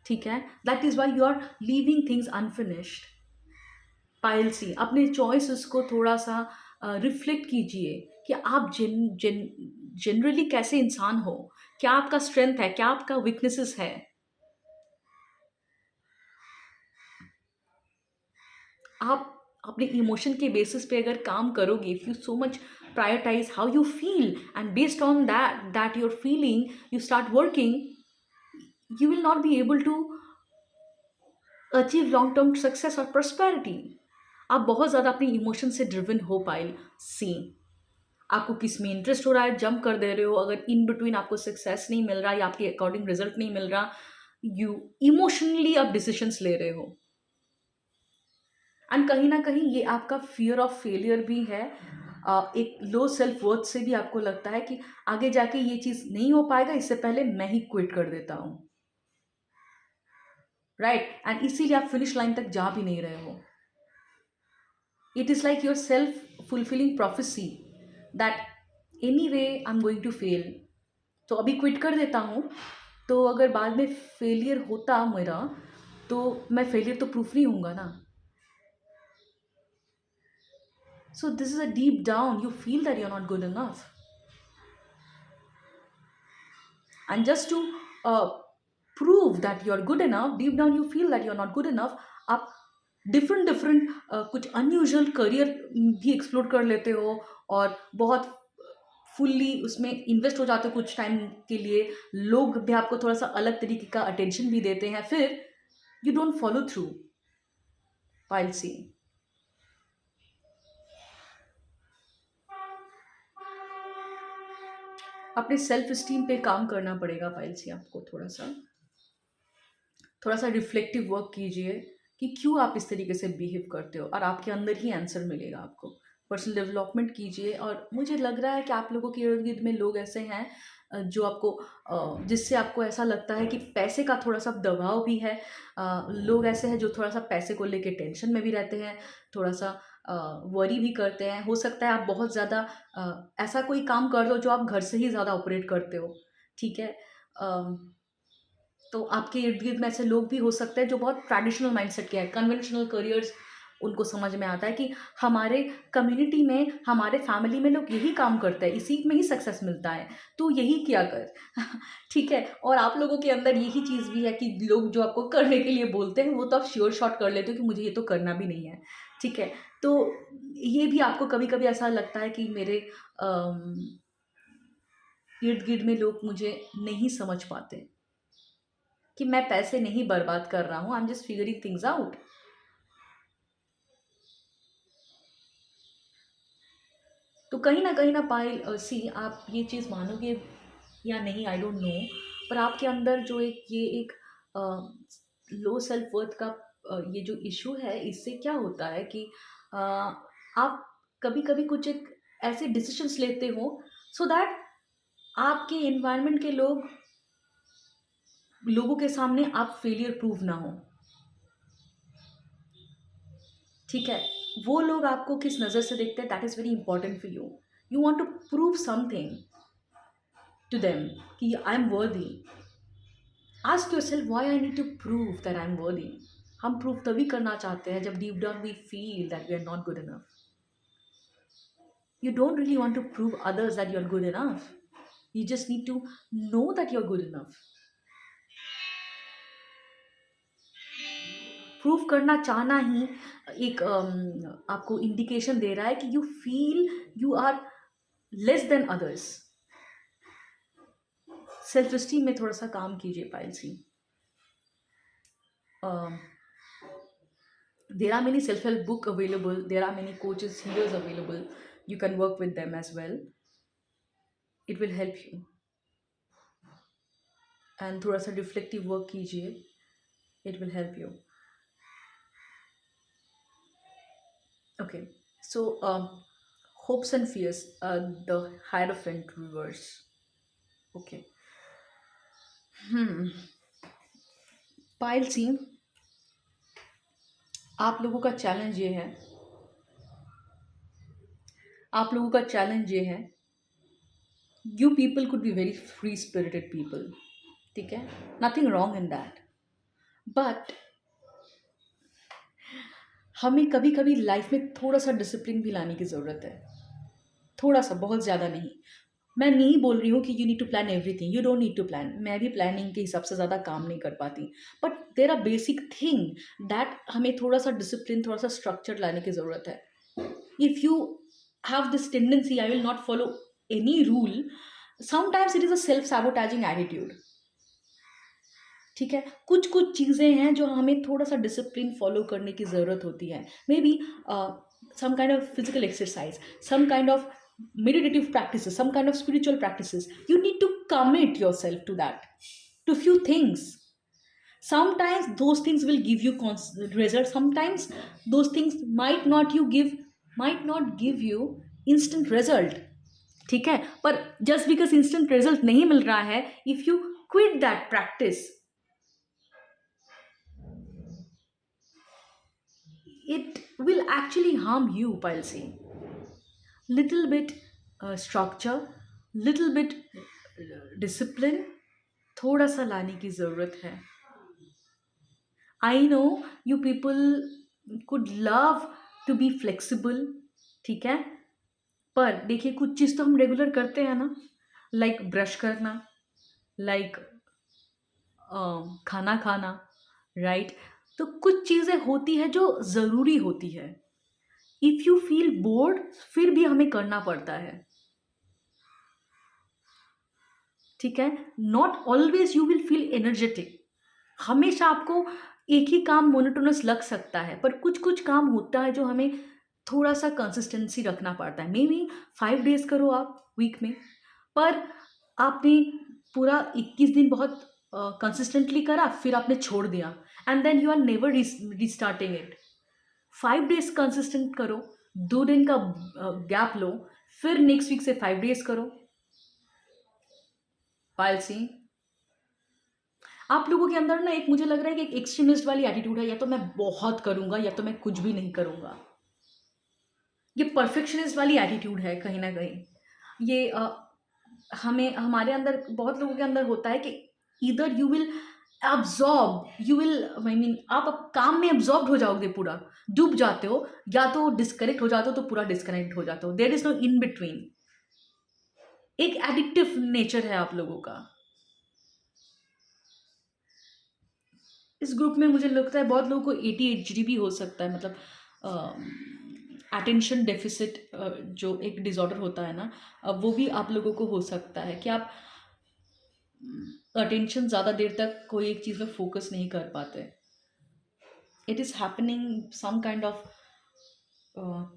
ठीक है, that is why you are leaving things unfinished. पायल सी, अपने choices को थोड़ा सा reflect कीजिए कि आप generally कैसे इंसान हो, क्या आपका स्ट्रेंथ है, क्या आपका वीकनेसेस है। आप अपने इमोशन के बेसिस पे अगर काम करोगे, if you so much prioritise how you feel and based on that your feeling you start working, you will not be able to achieve long term success और प्रॉस्पेरिटी। आप बहुत ज़्यादा अपनी इमोशन से ड्रिवन हो पाइल सी, आपको किस में इंटरेस्ट हो रहा है जंप कर दे रहे हो, अगर इन बिटवीन आपको सक्सेस नहीं मिल रहा या आपके अकॉर्डिंग रिजल्ट नहीं मिल रहा, यू इमोशनली आप डिसीजंस ले रहे हो, एंड कहीं ना कहीं ये आपका फियर ऑफ फेलियर भी है। एक लो सेल्फ वर्थ से भी आपको लगता है कि आगे जाके ये चीज़ नहीं हो पाएगा, इससे पहले मैं ही क्विट कर देता हूँ, राइट, एंड इसीलिए आप फिनिश लाइन तक जा भी नहीं रहे हो। It is like your self fulfilling prophecy that anyway I am going to fail, तो अभी क्विट कर देता हूँ, तो अगर बाद में फेलियर होता मेरा तो मैं फेलियर तो प्रूफ नहीं होऊंगा ना। So this is a deep down, you feel that you're not good enough. And just to prove that you're good enough, deep down you feel that you're not good enough, आप different different कुछ unusual career भी explore कर लेते हो, और बहुत fully उसमें invest हो जाते हो कुछ टाइम के लिए, लोग भी आपको थोड़ा सा अलग तरीके का अटेंशन भी देते हैं, फिर you don't follow through. Pile C, अपने सेल्फ स्टीम पे काम करना पड़ेगा पाइल सी, आपको थोड़ा सा रिफ्लेक्टिव वर्क कीजिए कि क्यों आप इस तरीके से बिहेव करते हो, और आपके अंदर ही आंसर मिलेगा आपको। पर्सनल डेवलपमेंट कीजिए, और मुझे लग रहा है कि आप लोगों के इर्द गिर्द में लोग ऐसे हैं जो आपको जिससे आपको ऐसा लगता है कि पैसे का थोड़ा सा दबाव भी है। लोग ऐसे हैं जो थोड़ा सा पैसे को लेके टेंशन में भी रहते हैं, थोड़ा सा वरी भी करते हैं। हो सकता है आप बहुत ज़्यादा ऐसा कोई काम कर दो जो आप घर से ही ज़्यादा ऑपरेट करते हो, ठीक है। तो आपके इर्द गिर्द में ऐसे लोग भी हो सकते हैं जो बहुत ट्रेडिशनल माइंडसेट के हैं, कन्वेंशनल करियर्स उनको समझ में आता है कि हमारे कम्युनिटी में, हमारे फैमिली में लोग यही काम करते हैं, इसी में ही सक्सेस मिलता है, तो यही किया कर। ठीक है। और आप लोगों के अंदर यही चीज़ भी है कि लोग जो आपको करने के लिए बोलते हैं वो तो आप श्योर शॉट कर लेते हो कि मुझे ये तो करना भी नहीं है, ठीक है। तो ये भी आपको कभी कभी ऐसा लगता है कि मेरे इर्द गिर्द में लोग मुझे नहीं समझ पाते, कि मैं पैसे नहीं बर्बाद कर रहा हूँ, I am just figuring things out. तो कहीं ना पायल सी, आप ये चीज़ मानोगे या नहीं आई डोंट नो, पर आपके अंदर जो एक लो सेल्फ वर्थ का ये जो इशू है, इससे क्या होता है कि आप कभी कभी कुछ एक ऐसे डिसीजंस लेते हो सो दैट आपके इन्वायरमेंट के लोगों के सामने आप फेलियर प्रूव ना हो, ठीक है। वो लोग आपको किस नज़र से देखते हैं, that is very important for you. You want to prove something to them कि I am worthy. Ask your self why I need to prove that I am worthy. हम प्रूव तभी करना चाहते हैं जब deep down we feel that we are not good enough. You don't really want to prove others that you're good enough. You just need to know that you're good enough. Prove करना चाहना ही एक आपको indication दे रहा है कि you feel you are less than others. Self esteem में थोड़ा सा काम कीजिए pile C. There are many self help book available, there are many coaches, healers available, you can work with them as well. It will help you. And थोड़ा सा reflective work कीजिए, it will help you. Okay, so hopes and fears, the Hierophant reverse. Okay. पायल सी, आप लोगों का challenge ये है, आप लोगों का चैलेंज ये है, you people could be very free spirited people, ठीक है, nothing wrong in that, but हमें कभी कभी लाइफ में थोड़ा सा डिसिप्लिन भी लाने की ज़रूरत है। थोड़ा सा, बहुत ज़्यादा नहीं। मैं नहीं बोल रही हूँ कि you need to plan everything, you don't need to plan. मैं भी प्लानिंग के हिसाब से ज़्यादा काम नहीं कर पाती, but there are basic thing that हमें थोड़ा सा डिसिप्लिन, थोड़ा सा स्ट्रक्चर लाने की ज़रूरत है। If you have this tendency I will not follow any rule, sometimes it is a self sabotaging attitude, ठीक है। कुछ कुछ चीज़ें हैं जो हमें थोड़ा सा डिसिप्लिन फॉलो करने की ज़रूरत होती है। May be some kind of physical exercise, some kind of meditative practices, some kind of spiritual practices. You need to commit yourself to that, to few things. Sometimes those things will give you results. Sometimes those things might not give you instant result, ठीक है। पर just because instant result नहीं मिल रहा है, if you quit that practice, it will actually harm you, Palsi. Little bit structure, little bit discipline थोड़ा सा लाने की ज़रूरत है। I know you people could love to be flexible, ठीक है। पर देखिए कुछ चीज़ तो हम रेगुलर करते हैं ना, लाइक ब्रश करना, लाइक खाना खाना, राइट। तो कुछ चीज़ें होती है जो ज़रूरी होती है। इफ़ यू फील बोर्ड फिर भी हमें करना पड़ता है, ठीक है। Not always you will feel energetic. हमेशा आपको एक ही काम मोनोटोनस लग सकता है, पर कुछ कुछ काम होता है जो हमें थोड़ा सा कंसिस्टेंसी रखना पड़ता है। मे बी 5 डेज करो आप वीक में, पर आपने पूरा 21 दिन बहुत कंसिस्टेंटली करा, फिर आपने छोड़ दिया, and then you are never restarting it. 5 days consistent करो, 2 दिन का गैप लो, फिर नेक्स्ट वीक से 5 डेज करो। पायल सिंह, आप लोगों के अंदर ना एक मुझे लग रहा है कि एक एक्सट्रीमिस्ट वाली एटीट्यूड है, या तो मैं बहुत करूंगा या तो मैं कुछ भी नहीं करूंगा। ये परफेक्शनिस्ट वाली एटीट्यूड है कहीं ना कहीं। ये हमें हमारे अंदर बहुत लोगों के अंदर होता है कि इधर you will absorb, you will I mean आप अब काम में एब्जॉर्ब हो जाओगे, पूरा डूब जाते हो, या तो डिस्कनेक्ट हो जाते हो तो पूरा डिस्कनेक्ट हो जाते हो। There is no in between. एक एडिक्टिव नेचर है आप लोगों का। इस ग्रुप में मुझे लगता है बहुत लोगों को ADHD भी हो सकता है, मतलब अटेंशन डेफिसिट जो एक डिसऑर्डर होता है ना, वो भी आप लोगों को हो सकता है कि आप अटेंशन ज़्यादा देर तक कोई एक चीज़ में फोकस नहीं कर पाते। It is happening some kind of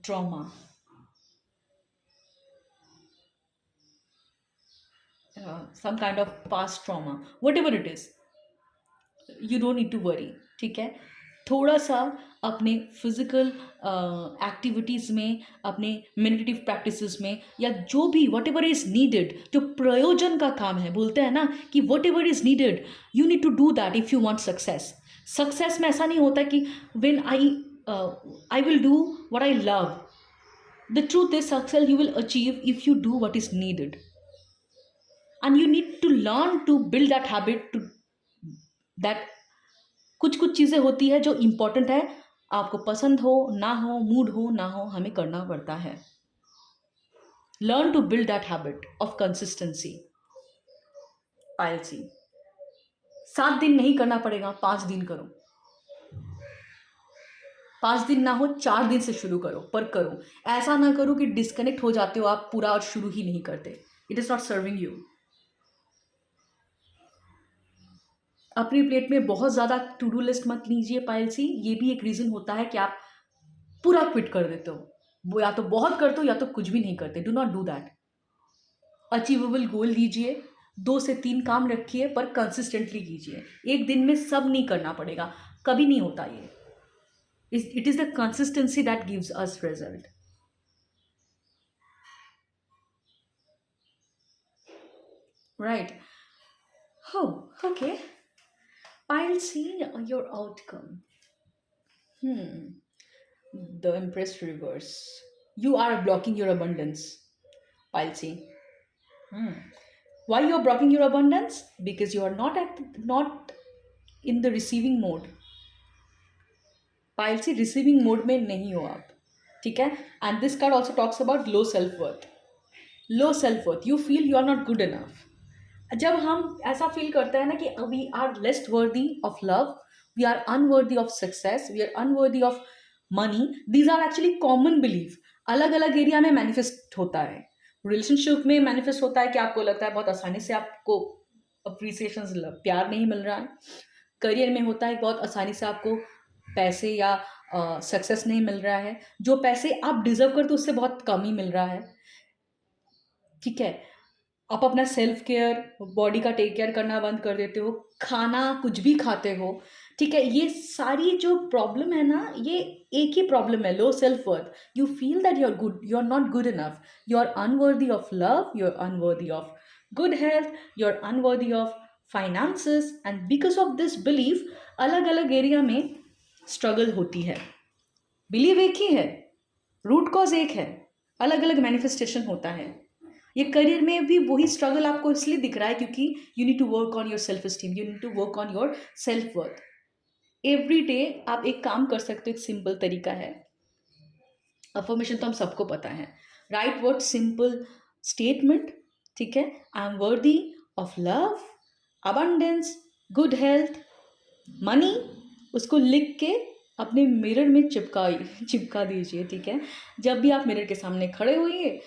trauma, some kind of past trauma, whatever it is, you don't need to worry, ठीक है। थोड़ा सा अपने फिजिकल एक्टिविटीज़ में, अपने मेडिटेटिव प्रैक्टिसेस में, या जो भी वट एवर इज़ नीडेड, जो प्रयोजन का काम है, बोलते हैं ना कि whatever is needed you need to do that if you want success. Success में ऐसा नहीं होता कि when I will do what I love. The truth is success you will achieve if you do what is needed, and you need to learn to build that habit to that। कुछ कुछ चीज़ें होती है जो important है, आपको पसंद हो ना हो, मूड हो ना हो, हमें करना पड़ता है। Learn to build that habit of consistency. Pile C, 7 दिन नहीं करना पड़ेगा, 5 दिन करो। 5 दिन ना हो, 4 दिन से शुरू करो, पर करो। ऐसा ना करो कि डिस्कनेक्ट हो जाते हो आप पूरा और शुरू ही नहीं करते। It is not serving you. अपनी प्लेट में बहुत ज़्यादा टू डू लिस्ट मत लीजिए पायल सी। ये भी एक रीज़न होता है कि आप पूरा क्विट कर देते हो। वो या तो बहुत करते हो या तो कुछ भी नहीं करते। Do not do that. Achievable गोल लीजिए, 2 से 3 काम रखिए, पर कंसिस्टेंटली कीजिए। एक दिन में सब नहीं करना पड़ेगा, कभी नहीं होता ये। It is the consistency that gives us result, right. हो okay, I'll see your outcome. The impressed reverse. You are blocking your abundance. I'll see. Why you're blocking your abundance? Because you are not in the receiving mode. I'll see, receiving mode में नहीं हो आप, ठीक है। And this card also talks about low self worth. Low self worth, you feel you are not good enough. जब हम ऐसा feel करते हैं ना कि we are less worthy of love, we are unworthy of success, we are unworthy of money, these are actually common belief. अलग अलग area में मैनिफेस्ट होता है। रिलेशनशिप में मैनिफेस्ट होता है कि आपको लगता है बहुत आसानी से आपको अप्रिसिएशन, प्यार नहीं मिल रहा है। करियर में होता है बहुत आसानी से आपको पैसे या सक्सेस नहीं मिल रहा है। जो पैसे आप डिजर्व करते हो उससे बहुत कम ही मिल रहा है, ठीक है। आप अपना सेल्फ केयर, बॉडी का टेक केयर करना बंद कर देते हो, खाना कुछ भी खाते हो, ठीक है। ये सारी जो प्रॉब्लम है ना, ये एक ही प्रॉब्लम है, low self worth. You feel that you are good, you are not good enough, you are unworthy of love, you are unworthy of good health, you are unworthy of finances, and because of this belief अलग अलग area में struggle होती है। Believe एक ही है, root cause एक है, अलग अलग मैनिफेस्टेशन होता है। ये करियर में भी वही स्ट्रगल आपको इसलिए दिख रहा है क्योंकि you need to work on your self esteem, you need to work on your self worth. Every day आप एक काम कर सकते हो, एक सिंपल तरीका है, अफर्मेशन तो हम सबको पता है। राइट वर्ड, सिंपल स्टेटमेंट, ठीक है, आई एम वर्दी of love, abundance, good health, money, उसको लिख के अपने मिरर में चिपका दीजिए, ठीक है। जब भी आप मिरर के सामने खड़े होइए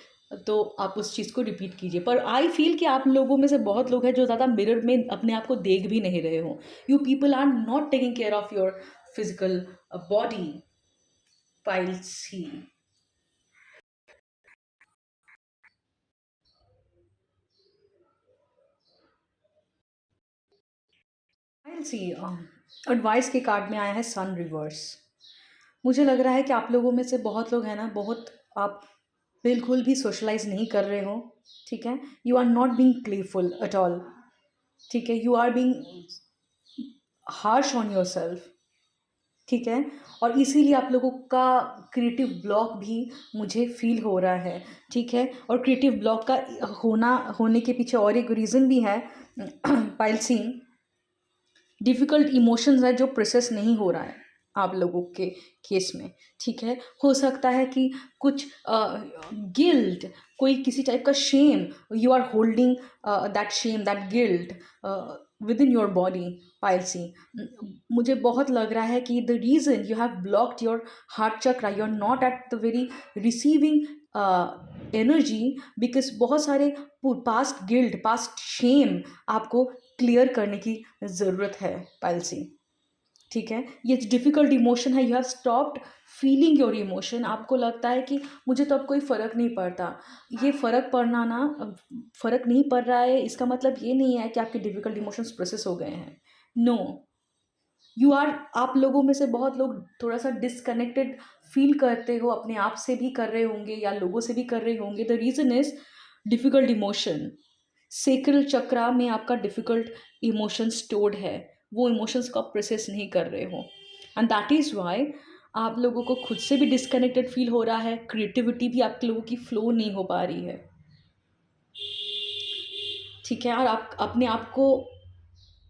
तो आप उस चीज़ को रिपीट कीजिए। पर आई फील कि आप लोगों में से बहुत लोग हैं जो ज़्यादा मिरर में अपने आप को देख भी नहीं रहे हो। You people are not taking care of your physical body, piles ही। पाइल्स ही एडवाइस के कार्ड में आया है सन रिवर्स। मुझे लग रहा है कि आप लोगों में से बहुत लोग हैं ना, बहुत आप बिल्कुल भी सोशलाइज नहीं कर रहे हो, ठीक है। You are not being playful at all, ठीक है। You are being harsh on your self, ठीक है। और इसीलिए आप लोगों का क्रिएटिव ब्लॉक भी मुझे फील हो रहा है, ठीक है। और क्रिएटिव ब्लॉक का होने के पीछे और एक रीज़न भी है पाइल्सी, डिफ़िकल्ट इमोशंस है जो प्रोसेस नहीं हो रहा है आप लोगों के केस में, ठीक है। हो सकता है कि कुछ गिल्ट, कोई किसी टाइप का shame, you are holding that shame, that guilt within your body, पाइल्सी। मुझे बहुत लग रहा है कि the reason you have blocked your heart chakra, you are not at the very receiving energy, because बहुत सारे पास्ट गिल्ट, पास्ट शेम आपको क्लियर करने की ज़रूरत है, पाइल्सी, ठीक है। ये डिफ़िकल्ट इमोशन है, you have stopped feeling your emotion. आपको लगता है कि मुझे तो अब कोई फ़र्क नहीं पड़ता। ये फ़र्क पड़ना ना, फ़र्क नहीं पड़ रहा है इसका मतलब ये नहीं है कि आपके डिफ़िकल्ट इमोशंस प्रोसेस हो गए हैं। नो, यू आर, आप लोगों में से बहुत लोग थोड़ा सा डिसकनेक्टेड फील करते हो, अपने आप से भी कर रहे होंगे या लोगों से भी कर रहे होंगे। The reason is difficult emotion. Sacral chakra में आपका डिफ़िकल्ट इमोशन स्टोर्ड है, वो इमोशंस को आप प्रोसेस नहीं कर रहे हो, एंड दैट इज़ वाई आप लोगों को खुद से भी डिसकनेक्टेड फील हो रहा है, क्रिएटिविटी भी आप लोगों की फ्लो नहीं हो पा रही है, ठीक है। और आप अपने आप को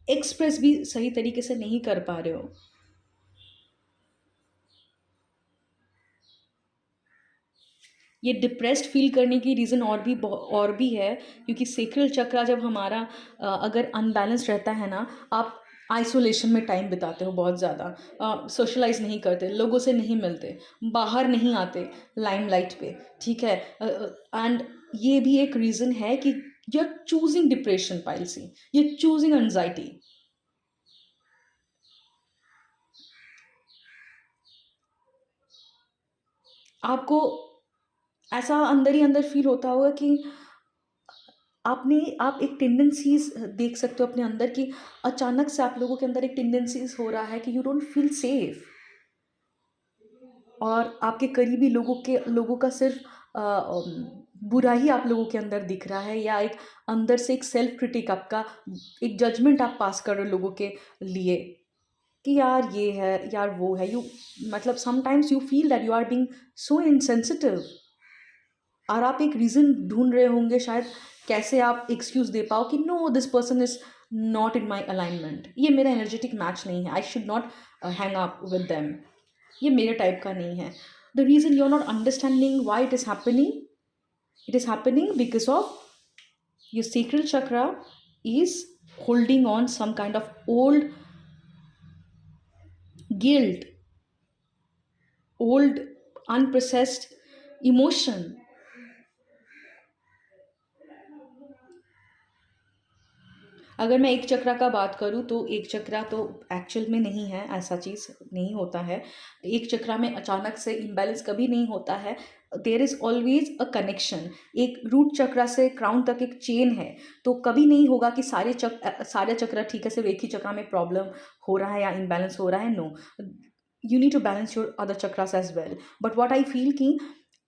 एक्सप्रेस भी सही तरीके से नहीं कर पा रहे हो। ये डिप्रेस्ड फील करने की रीज़न और भी है, क्योंकि सेक्रल चक्रा जब हमारा अगर अनबैलेंस रहता है ना, आप आइसोलेशन में टाइम बिताते हो बहुत ज़्यादा, सोशलाइज नहीं करते, लोगों से नहीं मिलते, बाहर नहीं आते लाइमलाइट पे, ठीक है। एंड ये भी एक रीज़न है कि यू आर चूजिंग डिप्रेशन, पाइल्सी, यू आर चूजिंग एनजाइटी। आपको ऐसा अंदर ही अंदर फील होता होगा कि आप एक टेंडेंसीज देख सकते हो अपने अंदर की, अचानक से आप लोगों के अंदर एक टेंडेंसीज हो रहा है कि यू डोंट फील सेफ, और आपके करीबी लोगों का सिर्फ बुरा ही आप लोगों के अंदर दिख रहा है, या एक अंदर से एक सेल्फ क्रिटिक आपका, एक जजमेंट आप पास कर रहे हो लोगों के लिए कि यार ये है, यार वो है, यू मतलब sometimes you feel that you are being so insensitive, और आप एक रीज़न ढूंढ रहे होंगे शायद कैसे आप एक्सक्यूज़ दे पाओ कि no, this person is not in my alignment, ये मेरा एनर्जेटिक मैच नहीं है, I should not hang up with them, ये मेरे टाइप का नहीं है। The reason you are not understanding why it is happening, it is happening because of your sacral chakra is holding on some kind of old guilt, old unprocessed emotion. अगर मैं एक चक्रा का बात करूँ तो एक चक्रा तो एक्चुअल में नहीं है, ऐसा चीज़ नहीं होता है। एक चक्रा में अचानक से इम्बैलेंस कभी नहीं होता है। There is always a connection. एक रूट चक्रा से क्राउन तक एक चेन है, तो कभी नहीं होगा कि सारे चक्र ठीक है, सिर्फ एक ही चक्रा में प्रॉब्लम हो रहा है या इम्बैलेंस हो रहा है। No, you need to balance your other chakras as well. But what I feel कि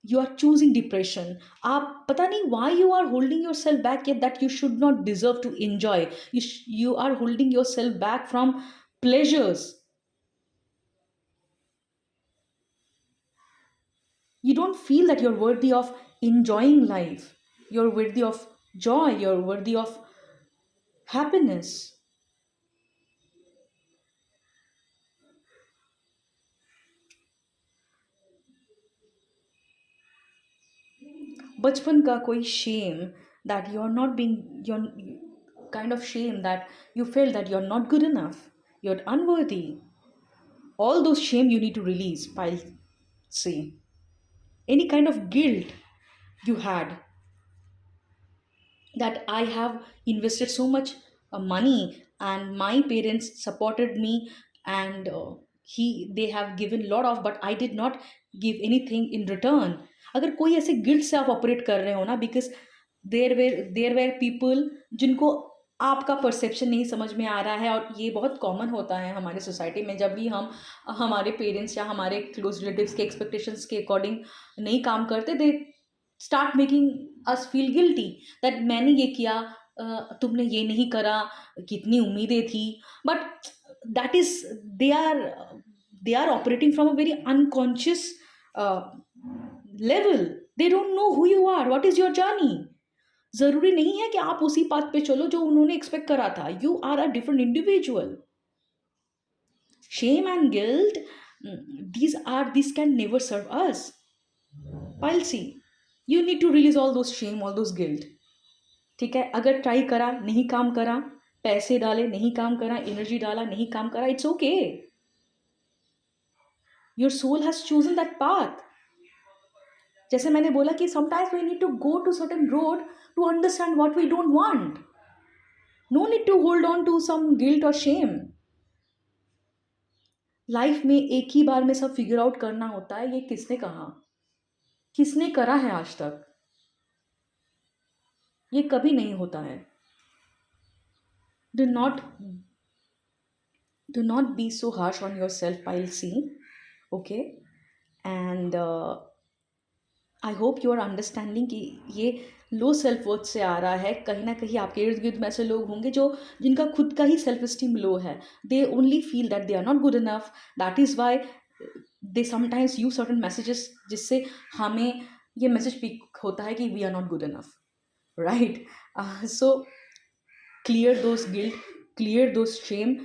यू आर चूजिंग डिप्रेशन। आप पता नहीं why you are holding your self back, yet that you should not deserve to enjoy. You are holding yourself back from pleasures. You don't feel that you're worthy of enjoying life, you're worthy of joy, you're worthy of happiness. बचपन का कोई shame that you are not being your kind of shame that you felt that you're not good enough, you're unworthy, all those shame you need to release. I'll say any kind of guilt you had, that I have invested so much money and my parents supported me, and they have given lot of, but I did not give anything in return. अगर कोई ऐसे guilt से आप operate कर रहे हो ना, because there were people जिनको आपका परसेप्शन नहीं समझ में आ रहा है, और ये बहुत कॉमन होता है हमारे सोसाइटी में, जब भी हम हमारे पेरेंट्स या हमारे क्लोज रिलेटिव्स के एक्सपेक्टेशंस के अकॉर्डिंग नहीं काम करते, they start making us feel guilty that मैंने ये किया, तुमने ये नहीं करा, कितनी उम्मीदें थी, but that is they are they are operating from a very unconscious level. They don't know who you are, what is your journey. जरूरी नहीं है कि आप उसी पाथ पे चलो जो उन्होंने एक्सपेक्ट करा था. You are a different individual. Shame and guilt, these can never serve us. I'll see. You need to release all those shame, all those guilt. ठीक है, अगर ट्राई करा नहीं काम करा, पैसे डाले नहीं काम करा, एनर्जी डाला नहीं काम करा, it's okay. Your soul has chosen that path. जैसे मैंने बोला कि sometimes we need to go to certain road to understand what we don't want. No need to hold on to some guilt और shame. Life में एक ही बार में सब figure out करना होता है. ये किसने कहा, किसने करा है आज तक? ये कभी नहीं होता है. do not do not be so harsh on yourself, I'll see. Okay. And I hope you are understanding कि ये लो सेल्फ वर्थ से आ रहा है. कहीं ना कहीं आपके इर्द गिर्द में ऐसे लोग होंगे जो जिनका खुद का ही सेल्फ स्टीम लो है. They only feel that they are not good enough. That is why they sometimes use certain messages, जिससे हमें ये मैसेज पिक होता है कि we are not good enough. Right. So clear those guilt, clear those shame,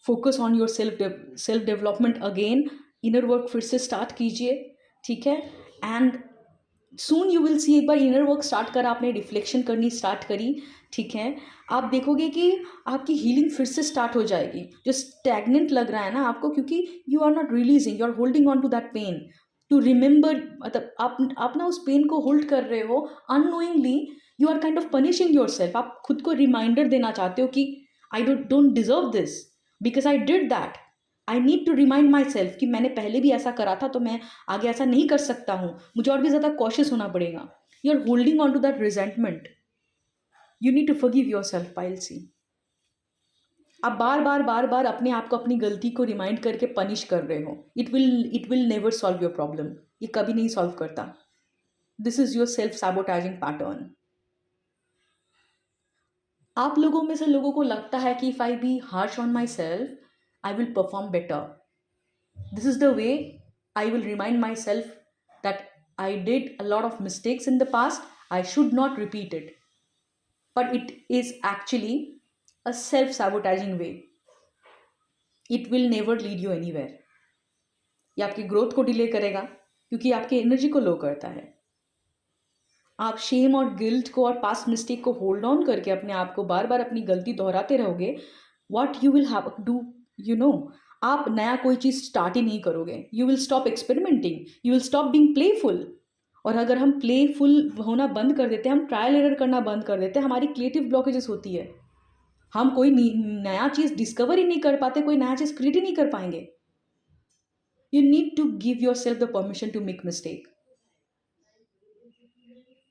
focus on your self development again. Inner work फिर से start कीजिए. ठीक है. And soon you will see, एक बार इनर वर्क स्टार्ट करा आपने, रिफ्लेक्शन करनी स्टार्ट करी, ठीक है, आप देखोगे कि आपकी हीलिंग फिर से स्टार्ट हो जाएगी. जो स्टैगनेंट लग रहा है ना आपको, क्योंकि you are not releasing, you are holding on to that pain. To remember, मतलब आप ना उस पेन को होल्ड कर रहे हो unknowingly. You are kind of punishing your self. आप खुद को रिमाइंडर देना चाहते हो कि I don't deserve this because I did that. I need to remind my self कि मैंने पहले भी ऐसा करा था, तो मैं आगे ऐसा नहीं कर सकता हूँ, मुझे और भी ज़्यादा कॉशियस होना पड़ेगा. You are holding on to that resentment. You need to forgive yourself. पाइल सी, आप बार बार बार बार अपने आप को अपनी गलती को रिमाइंड करके पनिश कर रहे हो. It will never solve your problem. ये कभी नहीं सॉल्व करता. This is your self sabotaging pattern. आप लोगों में से लोगों को लगता है कि if I be harsh on myself, I will perform better. This is the way I will remind myself that I did a lot of mistakes in the past. I should not repeat it. But it is actually a self-sabotaging way. It will never lead you anywhere. ये आपकी growth को delay करेगा, क्योंकि आपकी energy को लो करता है. आप शेम और गिल्ट को और पास्ट मिस्टेक को होल्ड ऑन करके अपने आप को बार बार अपनी गलती दोहराते रहोगे. What you will have do, you know, आप नया कोई चीज़ स्टार्ट ही नहीं करोगे. You will stop experimenting, you will stop being playful. और अगर हम प्लेफुल होना बंद कर देते हैं, हम ट्रायल एरर करना बंद कर देते हैं, हमारी क्रिएटिव ब्लॉकेजेस होती है. हम कोई नया चीज़ डिस्कवर ही नहीं कर पाते, कोई नया चीज़ क्रिएट ही नहीं कर पाएंगे. You need to give your self the permission to make mistake.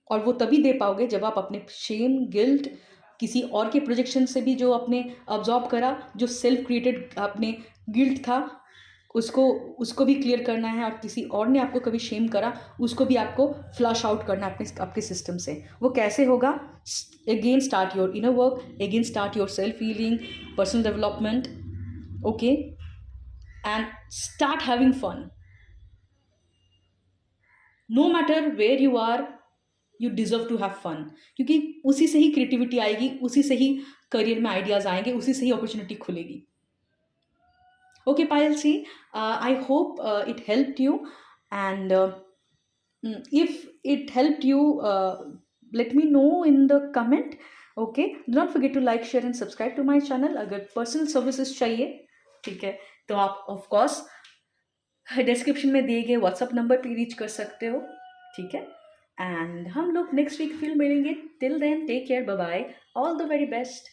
और वो तभी दे पाओगे जब आप अपने शेम, गिल्ट, किसी और के प्रोजेक्शन से भी जो आपने अब्जॉर्ब करा, जो सेल्फ क्रिएटेड आपने गिल्ट था, उसको भी क्लियर करना है. और किसी और ने आपको कभी शेम करा, उसको भी आपको फ्लश आउट करना है आपके सिस्टम से. वो कैसे होगा? Again start your inner work, again start your self healing, personal development. Okay. And start having fun. No matter where you are, you deserve to have fun. क्योंकि उसी से ही क्रिएटिविटी आएगी, उसी से ही करियर में आइडियाज़ आएंगे, उसी से ही अपॉर्चुनिटी खुलेगी. Okay Payal C, I hope it helped you. And If it helped you, let me know in the comment. Okay, do not forget to like, share and subscribe to my channel. अगर personal services चाहिए, ठीक है, तो आप of course description में दिए गए WhatsApp number पे रीच कर सकते हो, ठीक है। एंड हम लोग नेक्स्ट वीक फिर मिलेंगे। Till then take care, bye bye, all the very best.